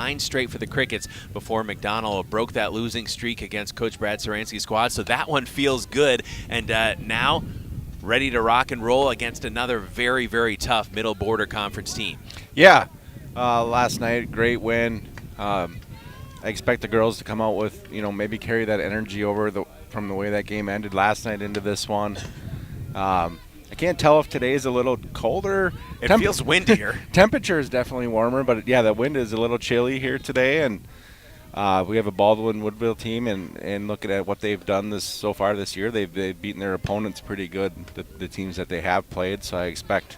9 straight for the Crickets before McDonell broke that losing streak against Coach Brad Saransky's squad. So that one feels good. And now ready to rock and roll against another very, very tough Middle Border Conference team. Yeah. Last night, great win. I expect the girls to come out with, maybe carry that energy over from the way that game ended last night into this one. I can't tell if today is a little colder. It feels windier. Temperature is definitely warmer, but yeah, the wind is a little chilly here today. And we have a Baldwin-Woodville team, and looking at what they've done so far this year, they've beaten their opponents pretty good, the teams that they have played. So I expect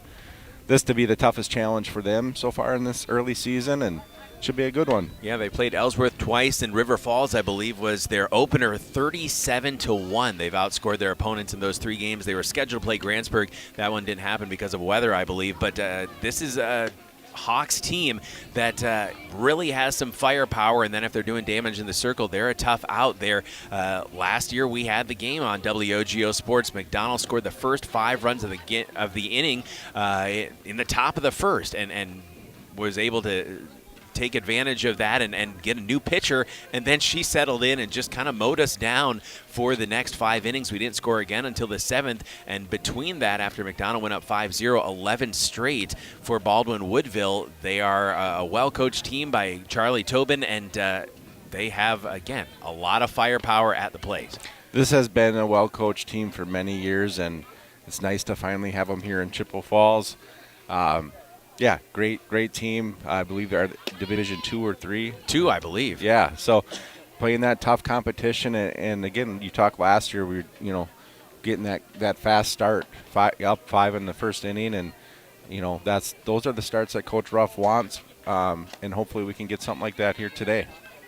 this to be the toughest challenge for them so far in this early season, and should be a good one. Yeah, they played Ellsworth twice, and River Falls, I believe, was their opener 37-1. They've outscored their opponents in those 3 games. They were scheduled to play Grantsburg. That one didn't happen because of weather, I believe. But this is a Hawks team that really has some firepower, and then if they're doing damage in the circle, they're a tough out there. Last year we had the game on WOGO Sports. McDonell scored the first 5 runs of the inning in the top of the first, and was able to take advantage of that and get a new pitcher, and then she settled in and just kind of mowed us down for the next 5 innings. We didn't score again until the 7th, and between that, after McDonell went up 5-0, 11 straight for Baldwin-Woodville. They are a well-coached team by Charlie Tobin, and they have, again, a lot of firepower at the plate. This has been a well-coached team for many years, and it's nice to finally have them here in Chippewa Falls. Yeah, great team. I believe they're Division 2 or 3. 2, I believe. Yeah, so playing that tough competition, and again, you talked last year, we were, getting that fast start, up 5 in the first inning, and those are the starts that Coach Ruff wants, and hopefully we can get something like that here today.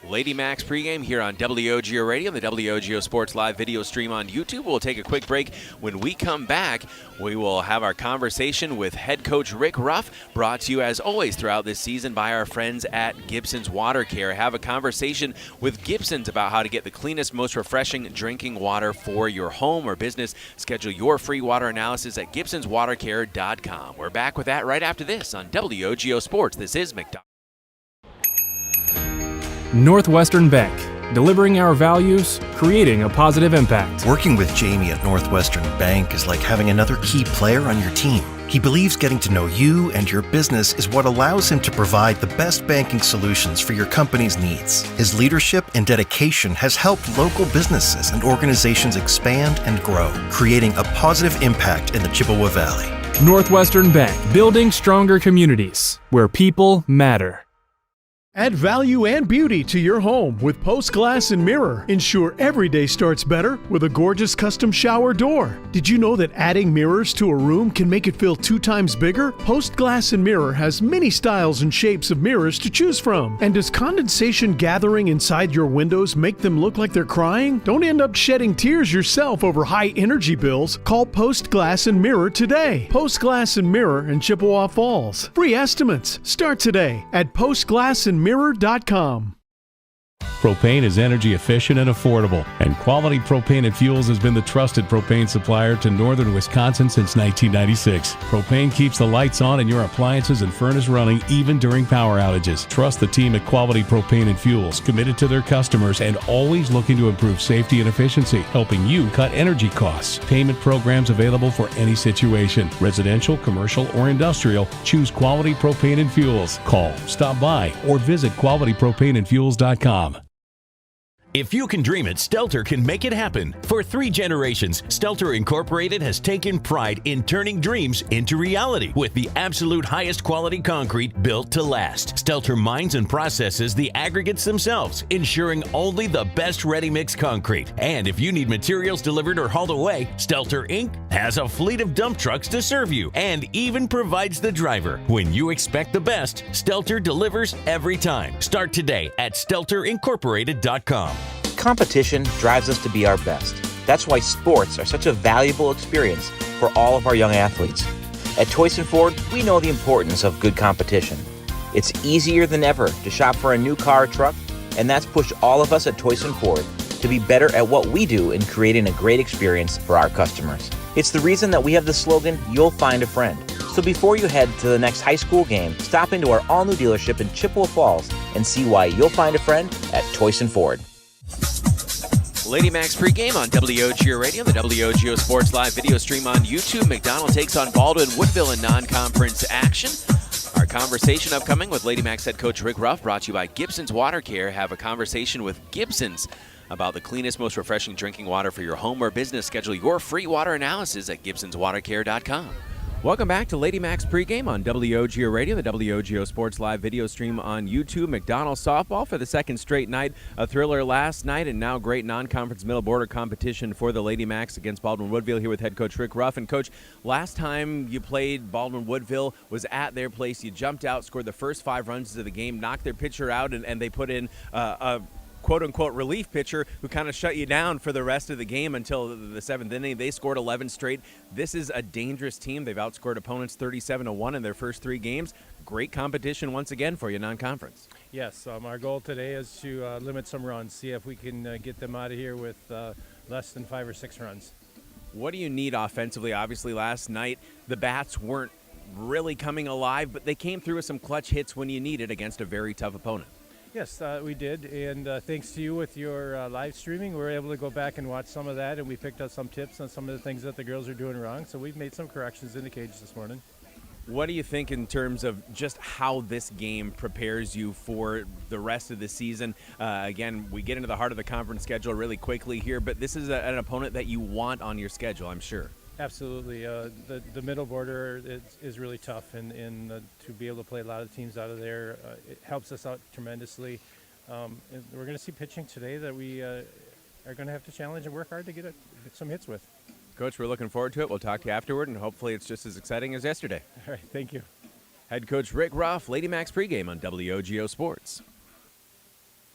Lady Macks pregame here on WOGO Radio, the WOGO Sports live video stream on YouTube. We'll take a quick break. When we come back, we will have our conversation with head coach Rick Ruff, brought to you as always throughout this season by our friends at Gibson's Water Care. Have a conversation with Gibson's about how to get the cleanest, most refreshing drinking water for your home or business. Schedule your free water analysis at gibsonswatercare.com. We're back with that right after this on WOGO Sports. This is McDonell. Northwestern Bank, delivering our values, creating a positive impact. Working with Jamie at Northwestern Bank is like having another key player on your team. He believes getting to know you and your business is what allows him to provide the best banking solutions for your company's needs. His leadership and dedication has helped local businesses and organizations expand and grow, creating a positive impact in the Chippewa Valley. Northwestern Bank, building stronger communities where people matter. Add value and beauty to your home with Post Glass and Mirror. Ensure every day starts better with a gorgeous custom shower door. Did you know that adding mirrors to a room can make it feel 2 times bigger? Post Glass and Mirror has many styles and shapes of mirrors to choose from. And does condensation gathering inside your windows make them look like they're crying? Don't end up shedding tears yourself over high energy bills. Call Post Glass and Mirror today. Post Glass and Mirror in Chippewa Falls. Free estimates start today at postglassandmirror.com. Propane is energy efficient and affordable, and Quality Propane and Fuels has been the trusted propane supplier to northern Wisconsin since 1996. Propane keeps the lights on and your appliances and furnace running even during power outages. Trust the team at Quality Propane and Fuels, committed to their customers and always looking to improve safety and efficiency, helping you cut energy costs. Payment programs available for any situation. Residential, commercial, or industrial, choose Quality Propane and Fuels. Call, stop by, or visit qualitypropaneandfuels.com. If you can dream it, Stelter can make it happen. For 3 generations, Stelter Incorporated has taken pride in turning dreams into reality with the absolute highest quality concrete built to last. Stelter mines and processes the aggregates themselves, ensuring only the best ready-mix concrete. And if you need materials delivered or hauled away, Stelter Inc. has a fleet of dump trucks to serve you and even provides the driver. When you expect the best, Stelter delivers every time. Start today at StelterIncorporated.com. Competition drives us to be our best. That's why sports are such a valuable experience for all of our young athletes. At Toyson Ford, we know the importance of good competition. It's easier than ever to shop for a new car or truck, and that's pushed all of us at Toyson Ford to be better at what we do in creating a great experience for our customers. It's the reason that we have the slogan, "You'll find a friend." So before you head to the next high school game, stop into our all-new dealership in Chippewa Falls and see why you'll find a friend at Toyson Ford. Lady Macks pregame on WOGO Radio, the WOGO Sports live video stream on YouTube. McDonell takes on Baldwin-Woodville in non-conference action. Our conversation upcoming with Lady Macks head coach Rick Ruff, brought to you by Gibson's Water Care. Have a conversation with Gibson's about the cleanest, most refreshing drinking water for your home or business. Schedule your free water analysis at gibsonswatercare.com. Welcome back to Lady Macks pregame on WOGO Radio, the WOGO Sports live video stream on YouTube. McDonell softball for the second straight night. A thriller last night, and now great non-conference middle border competition for the Lady Macks against Baldwin-Woodville, here with head coach Rick Ruff. And coach, last time you played Baldwin-Woodville was at their place. You jumped out, scored the first 5 runs of the game, knocked their pitcher out, and they put in a quote-unquote relief pitcher who kind of shut you down for the rest of the game until the 7th inning. They scored 11 straight. This is a dangerous team. They've outscored opponents 37-1 in their first 3 games. Great competition once again for you, non-conference. Yes, our goal today is to limit some runs, see if we can get them out of here with less than 5 or 6 runs. What do you need offensively? Obviously, last night the bats weren't really coming alive, but they came through with some clutch hits when you needed against a very tough opponent. Yes, we did, and thanks to you with your live streaming, we were able to go back and watch some of that, and we picked up some tips on some of the things that the girls are doing wrong, so we've made some corrections in the cage this morning. What do you think in terms of just how this game prepares you for the rest of the season? Again, we get into the heart of the conference schedule really quickly here, but this is an opponent that you want on your schedule, I'm sure. Absolutely. The middle border is really tough, and to be able to play a lot of teams out of there, it helps us out tremendously. And we're going to see pitching today that we are going to have to challenge and work hard to get some hits with. Coach, we're looking forward to it. We'll talk to you afterward, and hopefully it's just as exciting as yesterday. All right, thank you. Head coach Rick Ruff, Lady Macks pregame on WOGO Sports.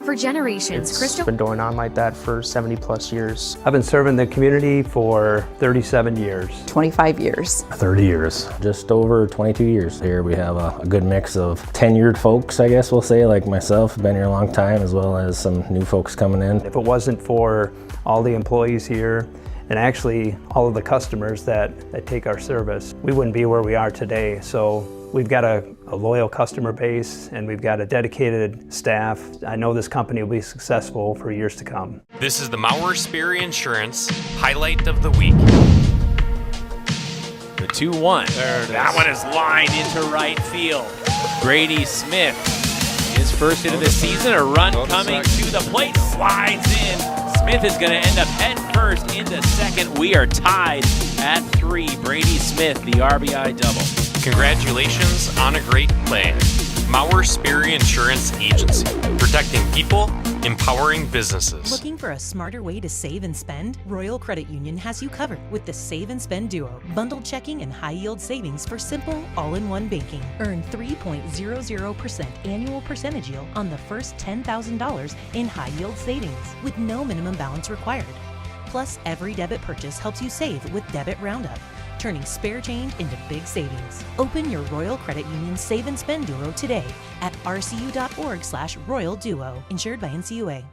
For generations, It's been going on like that for 70-plus years. I've been serving the community for 37 years. 25 years. 30 years. Just over 22 years. Here we have a good mix of tenured folks, I guess we'll say, like myself, been here a long time, as well as some new folks coming in. If it wasn't for all the employees here, and actually all of the customers that take our service, we wouldn't be where we are today. So we've got a loyal customer base, and we've got a dedicated staff. I know this company will be successful for years to come. This is the Mauer Sperry Insurance Highlight of the Week. The 2-1. That one is lined into right field. Brady Smith, his first hit of the season, a run coming to the plate, slides in. Smith is going to end up head first into second. We are tied at 3. Brady Smith, the RBI double. Congratulations on a great play. Mauer Sperry Insurance Agency, protecting people, empowering businesses. Looking for a smarter way to save and spend? Royal Credit Union has you covered with the Save and Spend Duo. Bundled checking and high-yield savings for simple, all-in-one banking. Earn 3.00% annual percentage yield on the first $10,000 in high-yield savings with no minimum balance required. Plus, every debit purchase helps you save with Debit Roundup, turning spare change into big savings. Open your Royal Credit Union Save and Spend Duo today at rcu.org/Royal Duo. Insured by NCUA.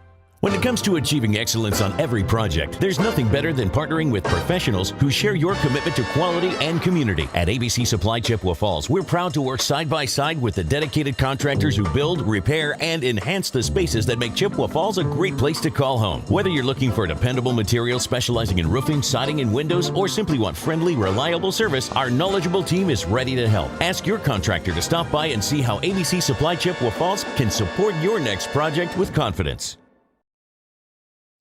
When it comes to achieving excellence on every project, there's nothing better than partnering with professionals who share your commitment to quality and community. At ABC Supply Chippewa Falls, we're proud to work side by side with the dedicated contractors who build, repair, and enhance the spaces that make Chippewa Falls a great place to call home. Whether you're looking for dependable materials specializing in roofing, siding, and windows, or simply want friendly, reliable service, our knowledgeable team is ready to help. Ask your contractor to stop by and see how ABC Supply Chippewa Falls can support your next project with confidence.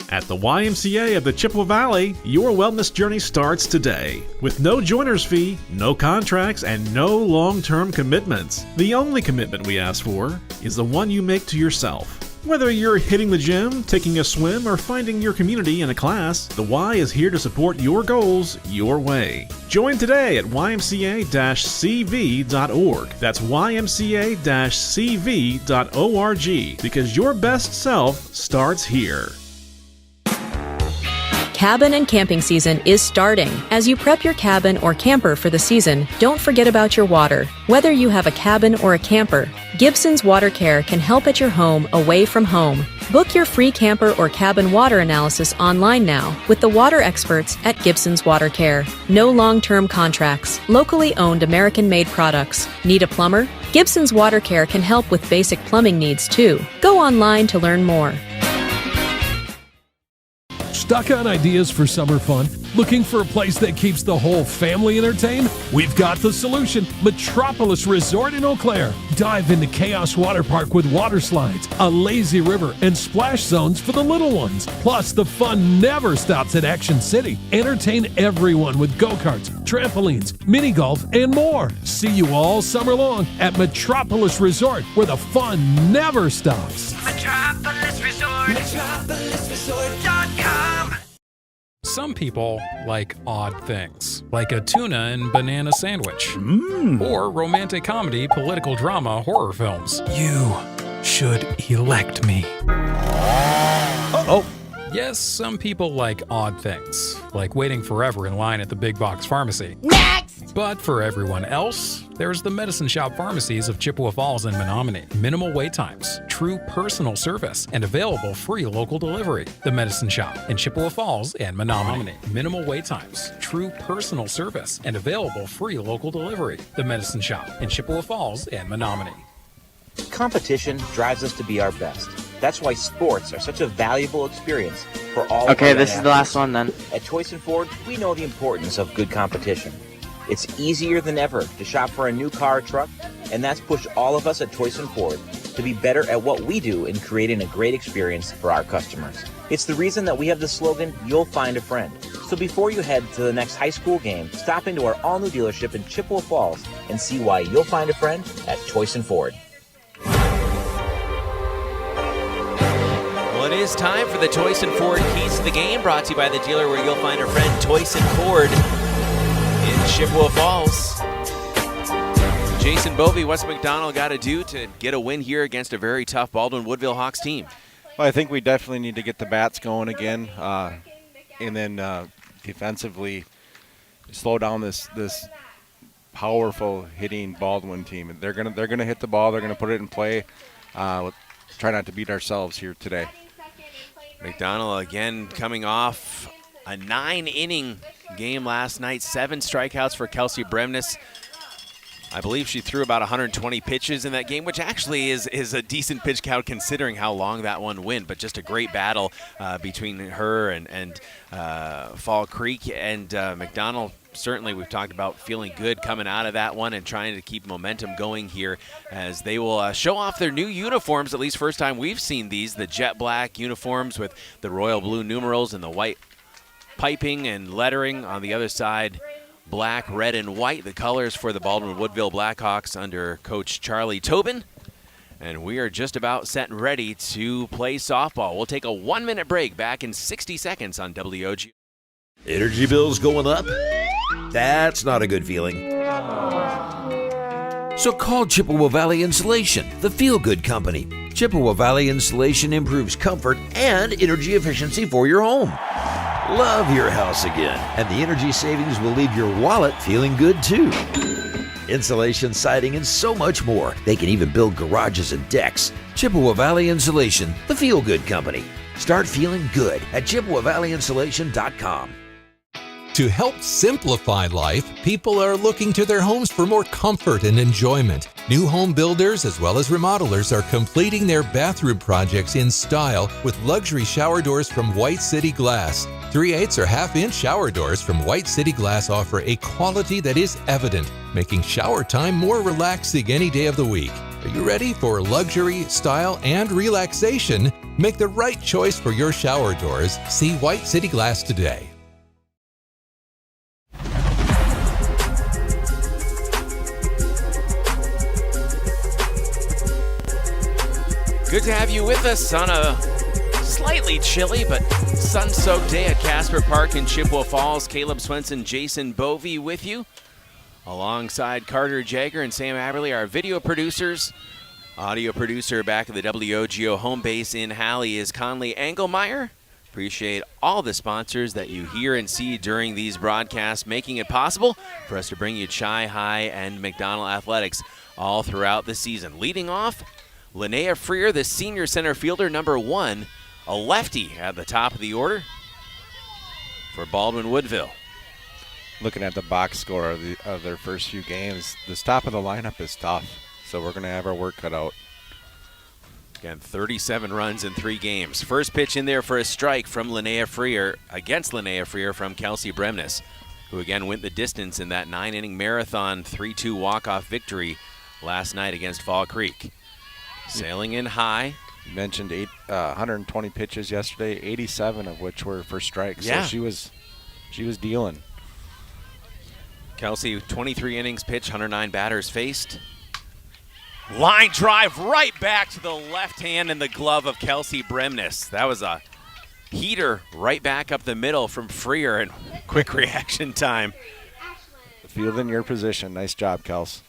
At the YMCA of the Chippewa Valley, your wellness journey starts today. With no joiner's fee, no contracts, and no long-term commitments. The only commitment we ask for is the one you make to yourself. Whether you're hitting the gym, taking a swim, or finding your community in a class, the Y is here to support your goals your way. Join today at ymca-cv.org. That's ymca-cv.org, because your best self starts here. Cabin and camping season is starting. As you prep your cabin or camper for the season, don't forget about your water. Whether you have a cabin or a camper, Gibson's Water Care can help at your home away from home. Book your free camper or cabin water analysis online now with the water experts at Gibson's Water Care. No long-term contracts, locally owned American-made products. Need a plumber? Gibson's Water Care can help with basic plumbing needs too. Go online to learn more. Stuck on ideas for summer fun? Looking for a place that keeps the whole family entertained? We've got the solution. Metropolis Resort in Eau Claire. Dive into Chaos Water Park with water slides, a lazy river, and splash zones for the little ones. Plus, the fun never stops at Action City. Entertain everyone with go-karts, trampolines, mini golf, and more. See you all summer long at Metropolis Resort, where the fun never stops. Metropolis Resort. MetropolisResort.com. Some people like odd things, like a tuna and banana sandwich, or romantic comedy, political drama, horror films. You should elect me. Uh-oh. Yes, some people like odd things, like waiting forever in line at the big box pharmacy. Next! But for everyone else, there's the Medicine Shop pharmacies of Chippewa Falls and Menominee. Minimal wait times, true personal service, and available free local delivery. The Medicine Shop in Chippewa Falls and Menominee. Minimal wait times, true personal service, and available free local delivery. The Medicine Shop in Chippewa Falls and Menominee. Competition drives us to be our best. That's why sports are such a valuable experience for all. Okay, of our this is the last one then. At Toys and Ford, we know the importance of good competition. It's easier than ever to shop for a new car or truck, and that's pushed all of us at Toys and Ford to be better at what we do in creating a great experience for our customers. It's the reason that we have the slogan, "You'll find a friend." So before you head to the next high school game, stop into our all-new dealership in Chippewa Falls and see why you'll find a friend at Toys and Ford. Well, it is time for the Toys and Ford Keys to the Game, brought to you by the dealer where you'll find a friend, Toys and Ford in Chippewa Falls. Jason Bovey, what's McDonell got to do to get a win here against a very tough Baldwin-Woodville Hawks team? Well, I think we definitely need to get the bats going again, and then defensively slow down this powerful hitting Baldwin team. They're gonna hit the ball. They're gonna put it in play. Try not to beat ourselves here today. McDonell again coming off a 9-inning game last night. 7 strikeouts for Kelsey Bremnes. I believe she threw about 120 pitches in that game, which actually is a decent pitch count considering how long that one went. But just a great battle between her and Fall Creek and McDonell. Certainly, we've talked about feeling good coming out of that one and trying to keep momentum going here as they will show off their new uniforms, at least first time we've seen these, the jet black uniforms with the royal blue numerals and the white piping and lettering on the other side. Black, red, and white, the colors for the Baldwin-Woodville Blackhawks under Coach Charlie Tobin. And we are just about set and ready to play softball. We'll take a 1-minute break, back in 60 seconds on WOGO. Energy bills going up? That's not a good feeling. So call Chippewa Valley Insulation, the feel-good company. Chippewa Valley Insulation improves comfort and energy efficiency for your home. Love your house again, and the energy savings will leave your wallet feeling good too. Insulation, siding, and so much more. They can even build garages and decks. Chippewa Valley Insulation, the feel-good company. Start feeling good at ChippewaValleyInsulation.com. To help simplify life, people are looking to their homes for more comfort and enjoyment. New home builders as well as remodelers are completing their bathroom projects in style with luxury shower doors from White City Glass. 3/8 or half-inch shower doors from White City Glass offer a quality that is evident, making shower time more relaxing any day of the week. Are you ready for luxury, style, and relaxation? Make the right choice for your shower doors. See White City Glass today. Good to have you with us on a slightly chilly but sun-soaked day at Casper Park in Chippewa Falls. Caleb Swenson, Jason Bovey with you, alongside Carter Jagger and Sam Aberley, our video producers. Audio producer back at the WOGO home base in Halley is Conley Engelmeyer. Appreciate all the sponsors that you hear and see during these broadcasts, making it possible for us to bring you Chi High and McDonell Athletics all throughout the season. Leading off, Linnea Freer, the senior center fielder, number 1, a lefty at the top of the order for Baldwin-Woodville. Looking at the box score of their first few games, this top of the lineup is tough, so we're going to have our work cut out. Again, 37 runs in 3 games. First pitch in there for a strike from Linnea Freer, against Linnea Freer from Kelsey Bremnes, who again went the distance in that 9-inning marathon 3-2 walk-off victory last night against Fall Creek. Sailing in high. You mentioned 120 pitches yesterday, 87 of which were for strikes. Yeah. So she was dealing. Kelsey, 23 innings pitched, 109 batters faced. Line drive right back to the left hand in the glove of Kelsey Bremnes. That was a heater right back up the middle from Freer, and quick reaction time. Field in your position. Nice job, Kels.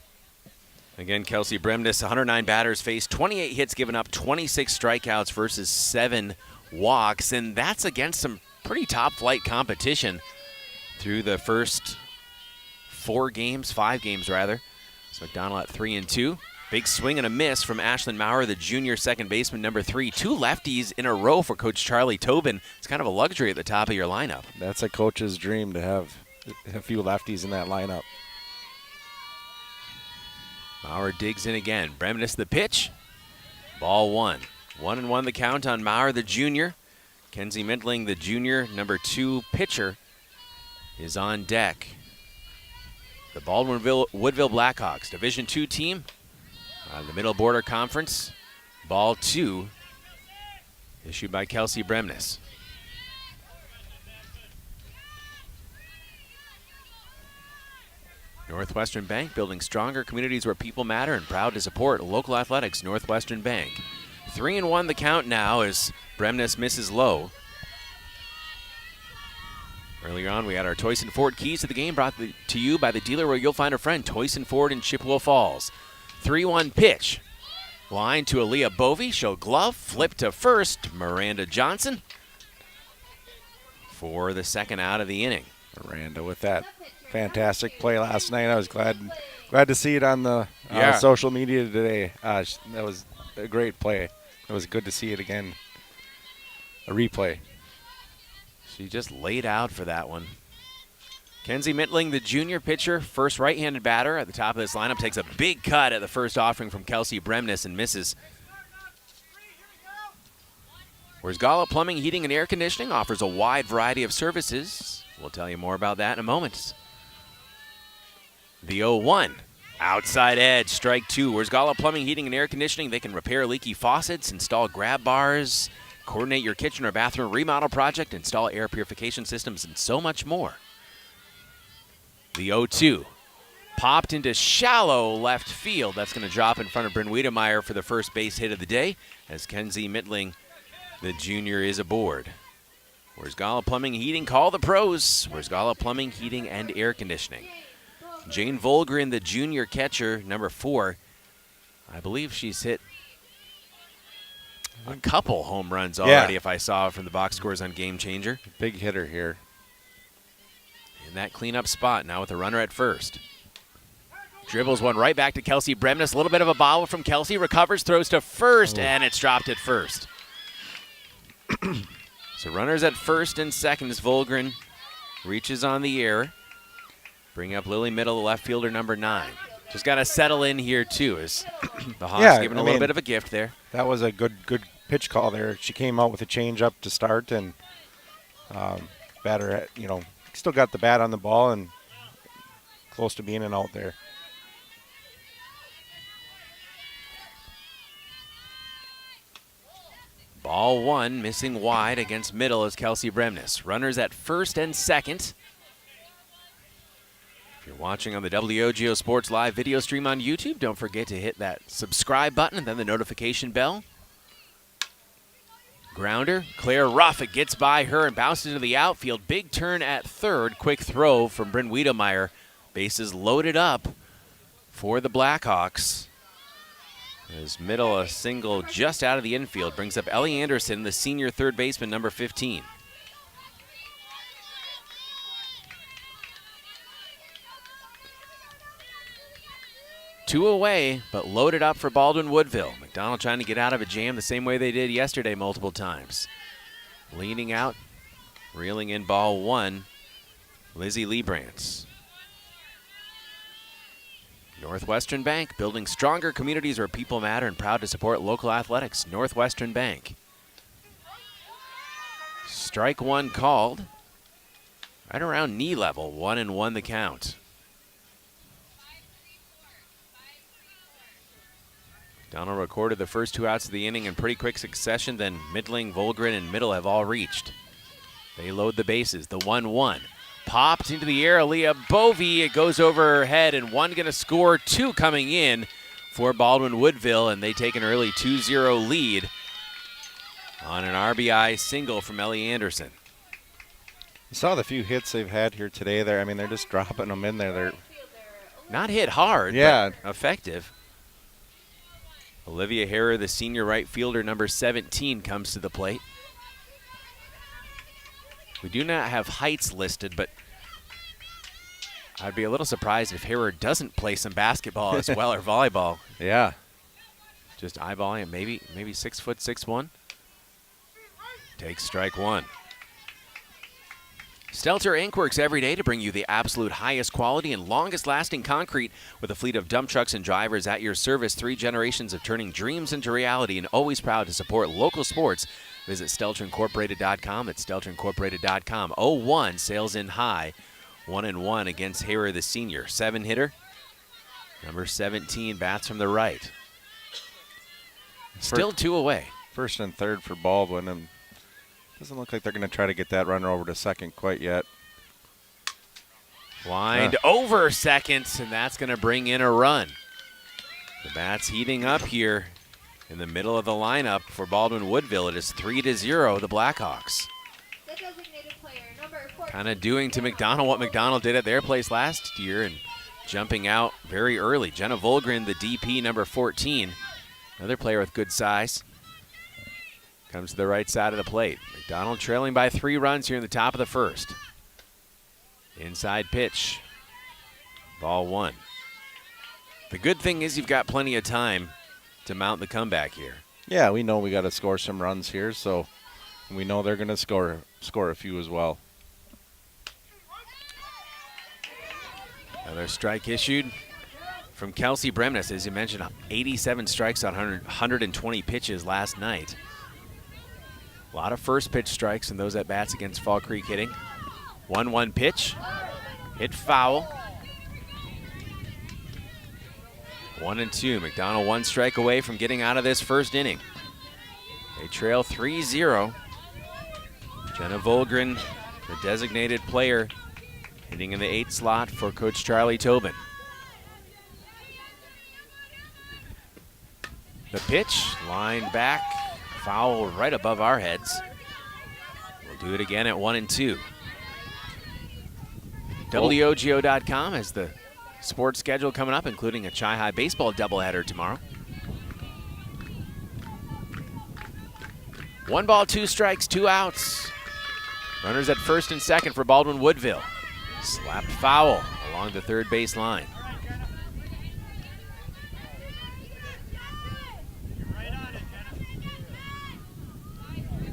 Again, Kelsey Bremnes, 109 batters faced, 28 hits given up, 26 strikeouts versus 7 walks, and that's against some pretty top-flight competition through the first 5 games rather. So McDonell at 3-2. Big swing and a miss from Ashlyn Maurer, the junior second baseman, number 3. 2 lefties in a row for Coach Charlie Tobin. It's kind of a luxury at the top of your lineup. That's a coach's dream to have a few lefties in that lineup. Maurer digs in again. Bremnes the pitch. Ball 1. 1-1 the count on Maurer, the junior. Kenzie Mintling, the junior, number 2 pitcher, is on deck. The Baldwin-Woodville Blackhawks, Division II team, the Middle Border Conference. Ball 2, issued by Kelsey Bremnes. Northwestern Bank, building stronger communities where people matter, and proud to support local athletics. Northwestern Bank. 3-1 the count now as Bremnes misses low. Earlier on, we had our Toyson Ford keys to the game brought to you by the dealer where you'll find a friend, Toyson Ford in Chippewa Falls. 3-1 pitch. Line to Aaliyah Bovey. She'll glove. Flip to first. Miranda Johnson for the second out of the inning. Miranda with that fantastic play last night. I was glad to see it on the social media today. That was a great play. It was good to see it again. A replay. She just laid out for that one. Kenzie Mintling, the junior pitcher, first right-handed batter at the top of this lineup, takes a big cut at the first offering from Kelsey Bremnes and misses. Whereas Gala Plumbing, Heating, and Air Conditioning offers a wide variety of services. We'll tell you more about that in a moment. The 0-1. Outside edge, strike 2. Whereas Gala Plumbing, Heating, and Air Conditioning, they can repair leaky faucets, install grab bars, coordinate your kitchen or bathroom remodel project, install air purification systems, and so much more. The 0-2. Popped into shallow left field. That's going to drop in front of Bryn Wiedemeyer for the first base hit of the day as Kenzie Mintling, the junior, is aboard. Where's Gala Plumbing, Heating? Call the pros. Where's Gala Plumbing, Heating, and Air Conditioning? Jane Volgren, the junior catcher, number 4. I believe she's hit a couple home runs already, if I saw from the box scores on Game Changer. Big hitter here. In that cleanup spot now with a runner at first. Dribbles one right back to Kelsey Bremnes. A little bit of a bobble from Kelsey. Recovers, throws to first, and it's dropped at first. So runners at first and second as Volgren reaches on the air. Bring up Lily Middle, the left fielder, number 9. Just got to settle in here, too, as the Hawks giving a little bit of a gift there. That was a good pitch call there. She came out with a changeup to start, and batter, still got the bat on the ball and close to being an out there. Ball 1, missing wide against Middle as Kelsey Bremnes. Runners at first and second. If you're watching on the WOGO Sports Live video stream on YouTube, don't forget to hit that subscribe button and then the notification bell. Grounder, Claire Ruff, it gets by her and bounces into the outfield. Big turn at third. Quick throw from Bryn Wiedemeyer. Bases loaded up for the Blackhawks. As Middle, a single just out of the infield, brings up Ellie Anderson, the senior third baseman, number 15. 2 away, but loaded up for Baldwin-Woodville. McDonell trying to get out of a jam the same way they did yesterday multiple times. Leaning out, reeling in ball 1, Lizzie Liebrandts. Northwestern Bank, building stronger communities where people matter and proud to support local athletics. Northwestern Bank. Strike 1 called. Right around knee level, 1-1 the count. McDonell recorded the first 2 outs of the inning in pretty quick succession, then Midling, Volgren, and Middle have all reached. They load the bases, the 1-1. Popped into the air, Aaliyah Bovey. It goes over her head, and 1 going to score, 2 coming in for Baldwin-Woodville, and they take an early 2-0 lead on an RBI single from Ellie Anderson. You saw the few hits they've had here today. They're just dropping them in there. They're not hit hard, yeah, but effective. Olivia Harrer, the senior right fielder, number 17, comes to the plate. We do not have heights listed, but I'd be a little surprised if Harrer doesn't play some basketball as well or volleyball. Yeah. Just eyeballing it, maybe 6'6", 6'1". Takes strike 1. Stelter Inc. works every day to bring you the absolute highest quality and longest lasting concrete with a fleet of dump trucks and drivers at your service. 3 generations of turning dreams into reality, and always proud to support local sports. Visit StelterIncorporated.com at StelterIncorporated.com. 0-1 sails in high. 1-1 against Harrer, the senior. 7-hitter. Number 17 bats from the right. Still 2 away. First and third for Baldwin, and doesn't look like they're going to try to get that runner over to second quite yet. Lined over second, and that's going to bring in a run. The bats heating up here in the middle of the lineup for Baldwin-Woodville. It is 3-0, the Blackhawks. Kind of doing to McDonell what McDonell did at their place last year and jumping out very early. Jenna Volgren, the DP, number 14, another player with good size, comes to the right side of the plate. McDonell trailing by 3 runs here in the top of the first. Inside pitch. Ball 1. The good thing is you've got plenty of time to mount the comeback here. Yeah, we know we got to score some runs here, so we know they're going to score a few as well. Another strike issued from Kelsey Bremnes. As you mentioned, 87 strikes on 120 pitches last night. A lot of first pitch strikes and those at bats against Fall Creek hitting. 1-1 pitch. Hit foul. 1-2. McDonell 1 strike away from getting out of this first inning. They trail 3-0. Jenna Volgren, the designated player, hitting in the 8th slot for Coach Charlie Tobin. The pitch, lined back, foul right above our heads. We'll do it again at 1-2. WOGO.com has the sports schedule coming up, including a Chi-High baseball doubleheader tomorrow. 1 ball, 2 strikes, 2 outs. Runners at first and second for Baldwin-Woodville. Slapped foul along the third base line.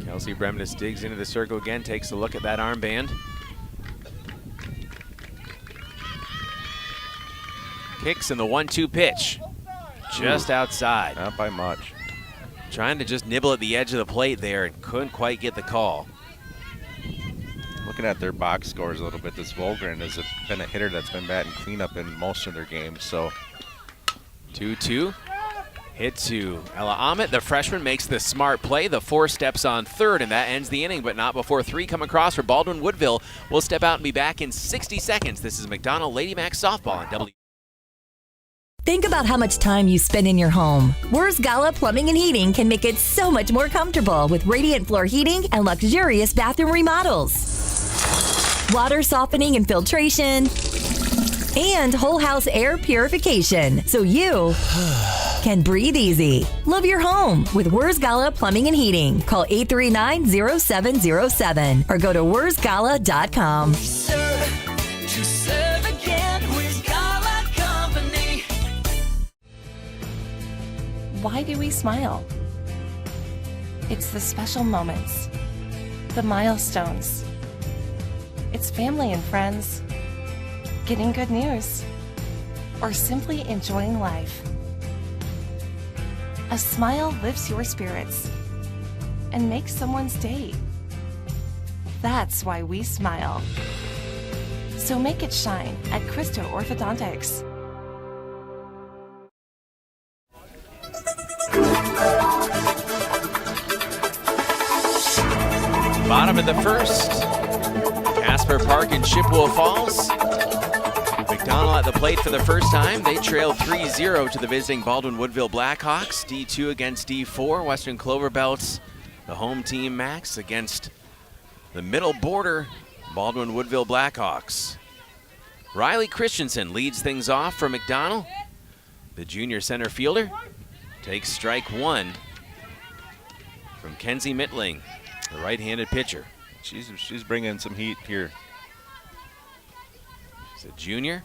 Kelsey Bremnes digs into the circle again, takes a look at that armband. Kicks in the 1-2 pitch. Just outside. Not by much. Trying to just nibble at the edge of the plate there and couldn't quite get the call. Looking at their box scores a little bit, this Volgren has been a hitter that's been batting cleanup in most of their games. So 2-2. Hit to Ella Ahmet. The freshman makes the smart play. The 4 steps on third, and that ends the inning, but not before 3 come across for Baldwin-Woodville. We'll step out and be back in 60 seconds. This is McDonell Lady Macks softball on W. Think about how much time you spend in your home. Wurz Gala Plumbing and Heating can make it so much more comfortable with radiant floor heating and luxurious bathroom remodels. Water softening and filtration, and whole house air purification, so you can breathe easy. Love your home with Wurz Gala Plumbing and Heating. Call 839-0707 or go to wurzgala.com. Why do we smile? It's the special moments, the milestones. It's family and friends, getting good news, or simply enjoying life. A smile lifts your spirits and makes someone's day. That's why we smile. So make it shine at Christo Orthodontics. Bottom of the first, Casper Park in Chippewa Falls. McDonell at the plate for the first time. They trailed 3-0 to the visiting Baldwin-Woodville Blackhawks. D2 against D4. Western Clover Belts, the home team Macks against the middle border Baldwin-Woodville Blackhawks. Riley Christensen leads things off for McDonell. The junior center fielder takes strike one from Kenzie Mittling, the right-handed pitcher. She's bringing some heat here. It's a junior.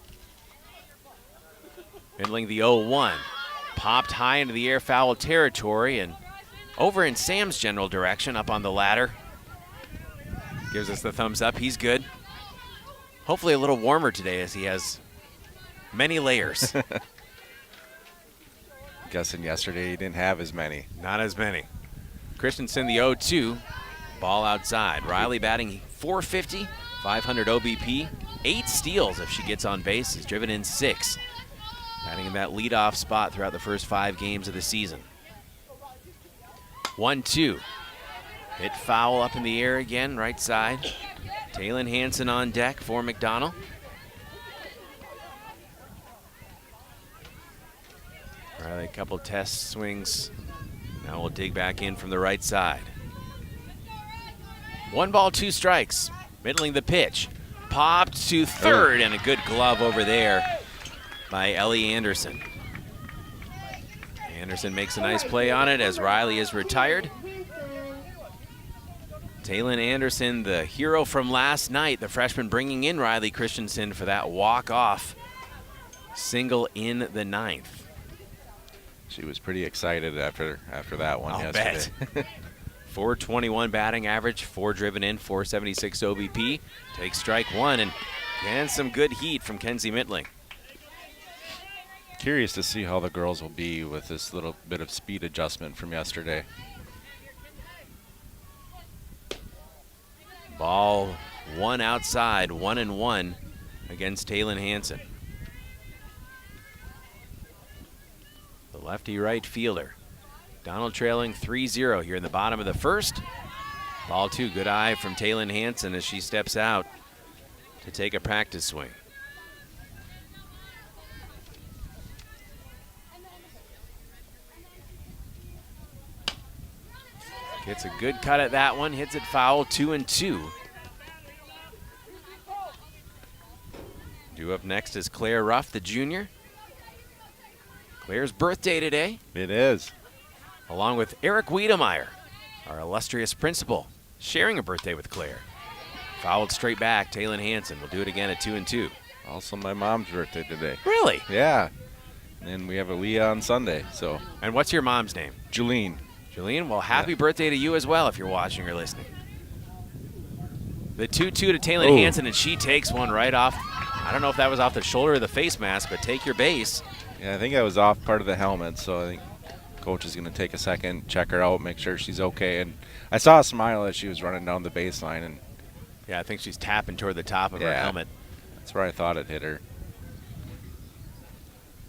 Mittling the 0-1. Popped high into the air, foul territory, and over in Sam's general direction, up on the ladder. Gives us the thumbs up. He's good. Hopefully a little warmer today as he has many layers. Guessing yesterday he didn't have as many. Not as many. Christensen the 0-2. Ball outside. Riley batting .450, 500 OBP, 8 steals if she gets on base. Has driven in 6. Batting in that leadoff spot throughout the first 5 games of the season. 1-2. Hit foul up in the air again, right side. Taylon Hansen on deck for McDonell. Riley, a couple test swings. Now we'll dig back in from the right side. 1 ball, 2 strikes. Middling the pitch. Popped to third, and a good glove over there by Ellie Anderson. Anderson makes a nice play on it as Riley is retired. Taylon Anderson, the hero from last night, the freshman bringing in Riley Christensen for that walk-off single in the 9th. She was pretty excited after that one yesterday. Bet. 421 batting average, 4 driven in, 476 OBP. Takes strike one, and some good heat from Kenzie Mittling. Curious to see how the girls will be with this little bit of speed adjustment from yesterday. Ball one outside, 1-1 against Taylon Hansen. The lefty right fielder. Donald trailing 3-0 here in the bottom of the first. Ball 2, good eye from Taylon Hansen as she steps out to take a practice swing. Gets a good cut at that one, hits it foul, 2-2. Due up next is Claire Ruff, the junior. Claire's birthday today. It is. Along with Eric Wiedemeyer, our illustrious principal, sharing a birthday with Claire. Fouled straight back, Taylon Hansen will do it again at 2-2. Also my mom's birthday today. Really? Yeah. And we have a Leah on Sunday, so. And what's your mom's name? Julene. Julene, well, happy birthday to you as well if you're watching or listening. The 2-2 to Taylon Hansen, and she takes one right off. I don't know if that was off the shoulder or the face mask, but take your base. Yeah, I think I was off part of the helmet, so I think coach is going to take a second, check her out, make sure she's okay. And I saw a smile as she was running down the baseline. And yeah, I think she's tapping toward the top of her helmet. That's where I thought it hit her.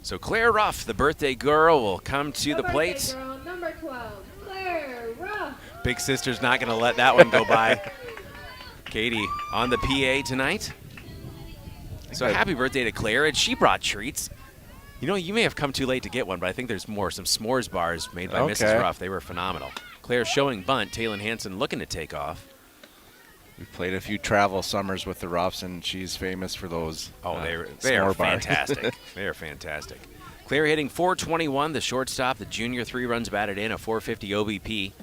So Claire Ruff, the birthday girl, will come to the plate. Girl, number 12, Claire Ruff. Big sister's not going to let that one go by. Katie on the PA tonight. So happy birthday to Claire, and she brought treats. You know, you may have come too late to get one, but I think there's more. Some s'mores bars made by Mrs. Ruff. They were phenomenal. Claire showing bunt. Taylon Hansen looking to take off. We've played a few travel summers with the Ruffs, and she's famous for those. Oh, they are fantastic. They are fantastic. Claire hitting .421, the shortstop, the junior, 3 runs batted in, a .450 OBP.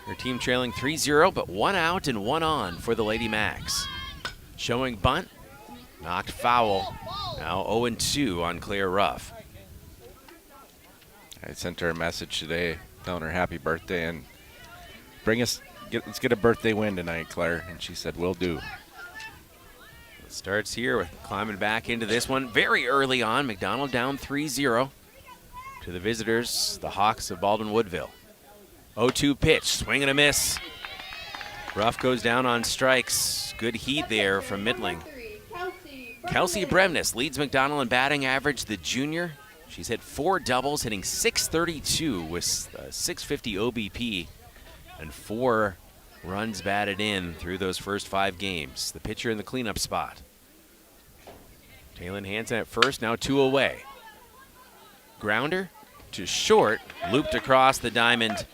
Her team trailing 3-0, but 1 out and 1 on for the Lady Macks. Showing bunt, knocked foul. Now 0-2 on Claire Ruff. I sent her a message today telling her happy birthday and let's get a birthday win tonight, Claire. And she said, will do. It starts here with climbing back into this one very early on. McDonell down 3-0 to the visitors, the Hawks of Baldwin-Woodville. 0-2 pitch, swing and a miss. Ruff goes down on strikes. Good heat there from Middling. Kelsey Bremnes leads McDonell in batting average, the junior. She's hit 4 doubles, hitting .632 with 650 OBP and 4 runs batted in through those first 5 games. The pitcher in the cleanup spot. Taylon Hansen at first, now 2 away. Grounder to short, looped across the diamond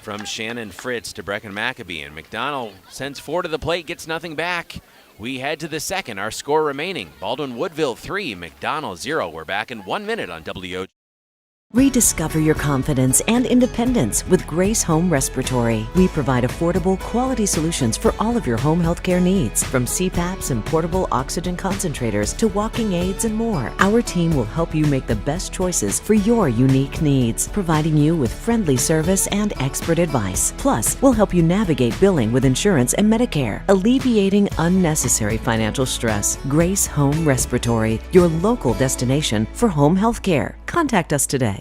from Shannon Fritz to Brecken Maccabee. And McDonell sends 4 to the plate, gets nothing back. We head to the second. Our score remaining, Baldwin-Woodville 3, McDonell 0. We're back in 1 minute on WOGO. Rediscover your confidence and independence with Grace Home Respiratory. We provide affordable, quality solutions for all of your home healthcare needs, from CPAPs and portable oxygen concentrators to walking aids and more. Our team will help you make the best choices for your unique needs, providing you with friendly service and expert advice. Plus, we'll help you navigate billing with insurance and Medicare, alleviating unnecessary financial stress. Grace Home Respiratory, your local destination for home healthcare. Contact us today.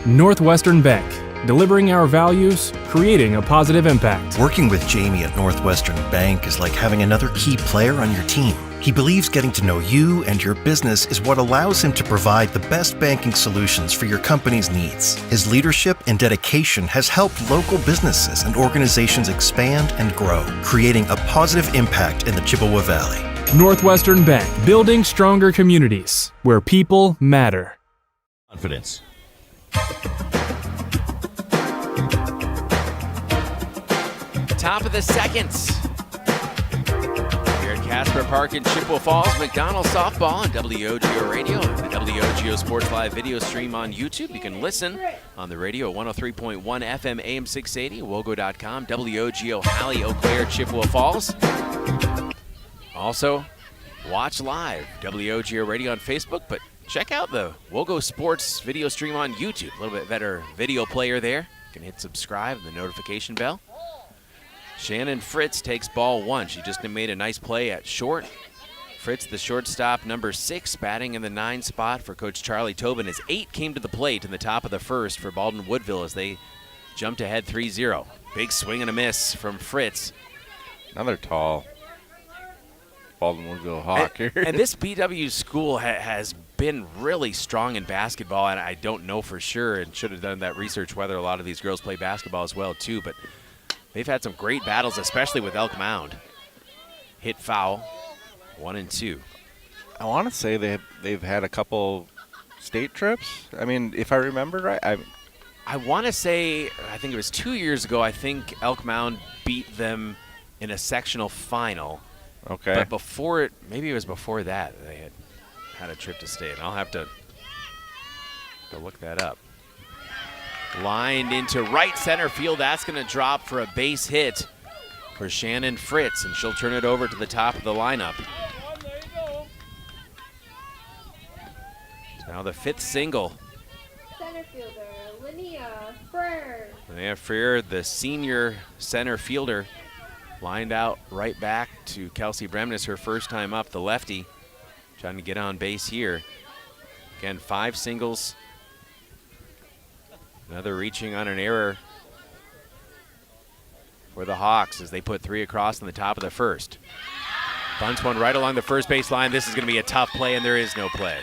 Northwestern Bank, delivering our values, creating a positive impact. Working with Jamie at Northwestern Bank is like having another key player on your team. He believes getting to know you and your business is what allows him to provide the best banking solutions for your company's needs. His leadership and dedication has helped local businesses and organizations expand and grow, creating a positive impact in the Chippewa Valley. Northwestern Bank, building stronger communities where people matter. Confidence. Top of the second. Here at Casper Park in Chippewa Falls, McDonell softball on WOGO Radio and the WOGO Sports Live video stream on YouTube. You can listen on the radio at 103.1 FM AM 680, wogo.com, WOGO Halley, Eau Claire, Chippewa Falls. Also, watch live, WOGO Radio on Facebook, but check out the WOGO Sports video stream on YouTube. A little bit better video player there. You can hit subscribe and the notification bell. Shannon Fritz takes ball 1. She just made a nice play at short. Fritz, the shortstop, number 6, batting in the 9 spot for Coach Charlie Tobin as 8 came to the plate in the top of the first for Baldwin-Woodville as they jumped ahead 3-0. Big swing and a miss from Fritz. Another tall Baldwin-Woodville Hawk here. And this BW school has been really strong in basketball, and I don't know for sure and should have done that research whether a lot of these girls play basketball as well too, but they've had some great battles, especially with Elk Mound. Hit foul, 1 and 2. I want to say they've had a couple state trips. I mean, if I remember right, I want to say, I think it was 2 years ago, I think Elk Mound beat them in a sectional final. Okay. But before it, maybe it was before that, they had a trip to state. And I'll have to look that up. Lined into right center field. That's going to drop for a base hit for Shannon Fritz, and she'll turn it over to the top of the lineup. Now the 5th single. Center fielder, Linnea Freer. Linnea Freer, the senior center fielder, lined out right back to Kelsey Bremnes, her first time up, the lefty, trying to get on base here. Again, 5 singles. Another reaching on an error for the Hawks as they put 3 across in the top of the first. Bunts one right along the first base line. This is going to be a tough play, and there is no play.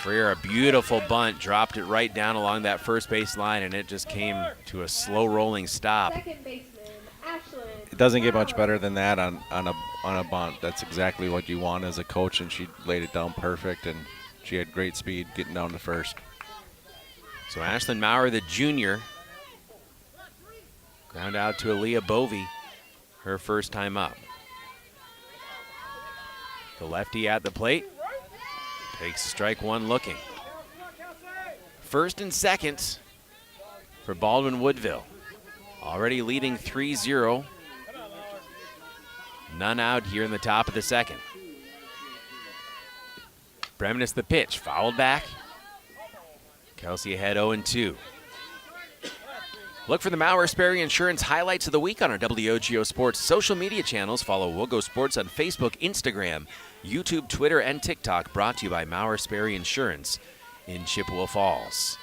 Freer, a beautiful bunt, dropped it right down along that first base line, and it just came to a slow rolling stop. Second baseman, Ashlyn. It doesn't get much better than that on a bunt. That's exactly what you want as a coach, and she laid it down perfect, and she had great speed getting down to first. So Ashlyn Maurer, the junior, ground out to Aaliyah Bovey, her first time up. The lefty at the plate, takes strike 1 looking. First and second for Baldwin-Woodville. Already leading 3-0. None out here in the top of the second. Bremnes the pitch, fouled back. Kelsey ahead 0-2. Look for the Maurer Sperry Insurance highlights of the week on our WOGO Sports social media channels. Follow WOGO Sports on Facebook, Instagram, YouTube, Twitter, and TikTok. Brought to you by Maurer Sperry Insurance in Chippewa Falls.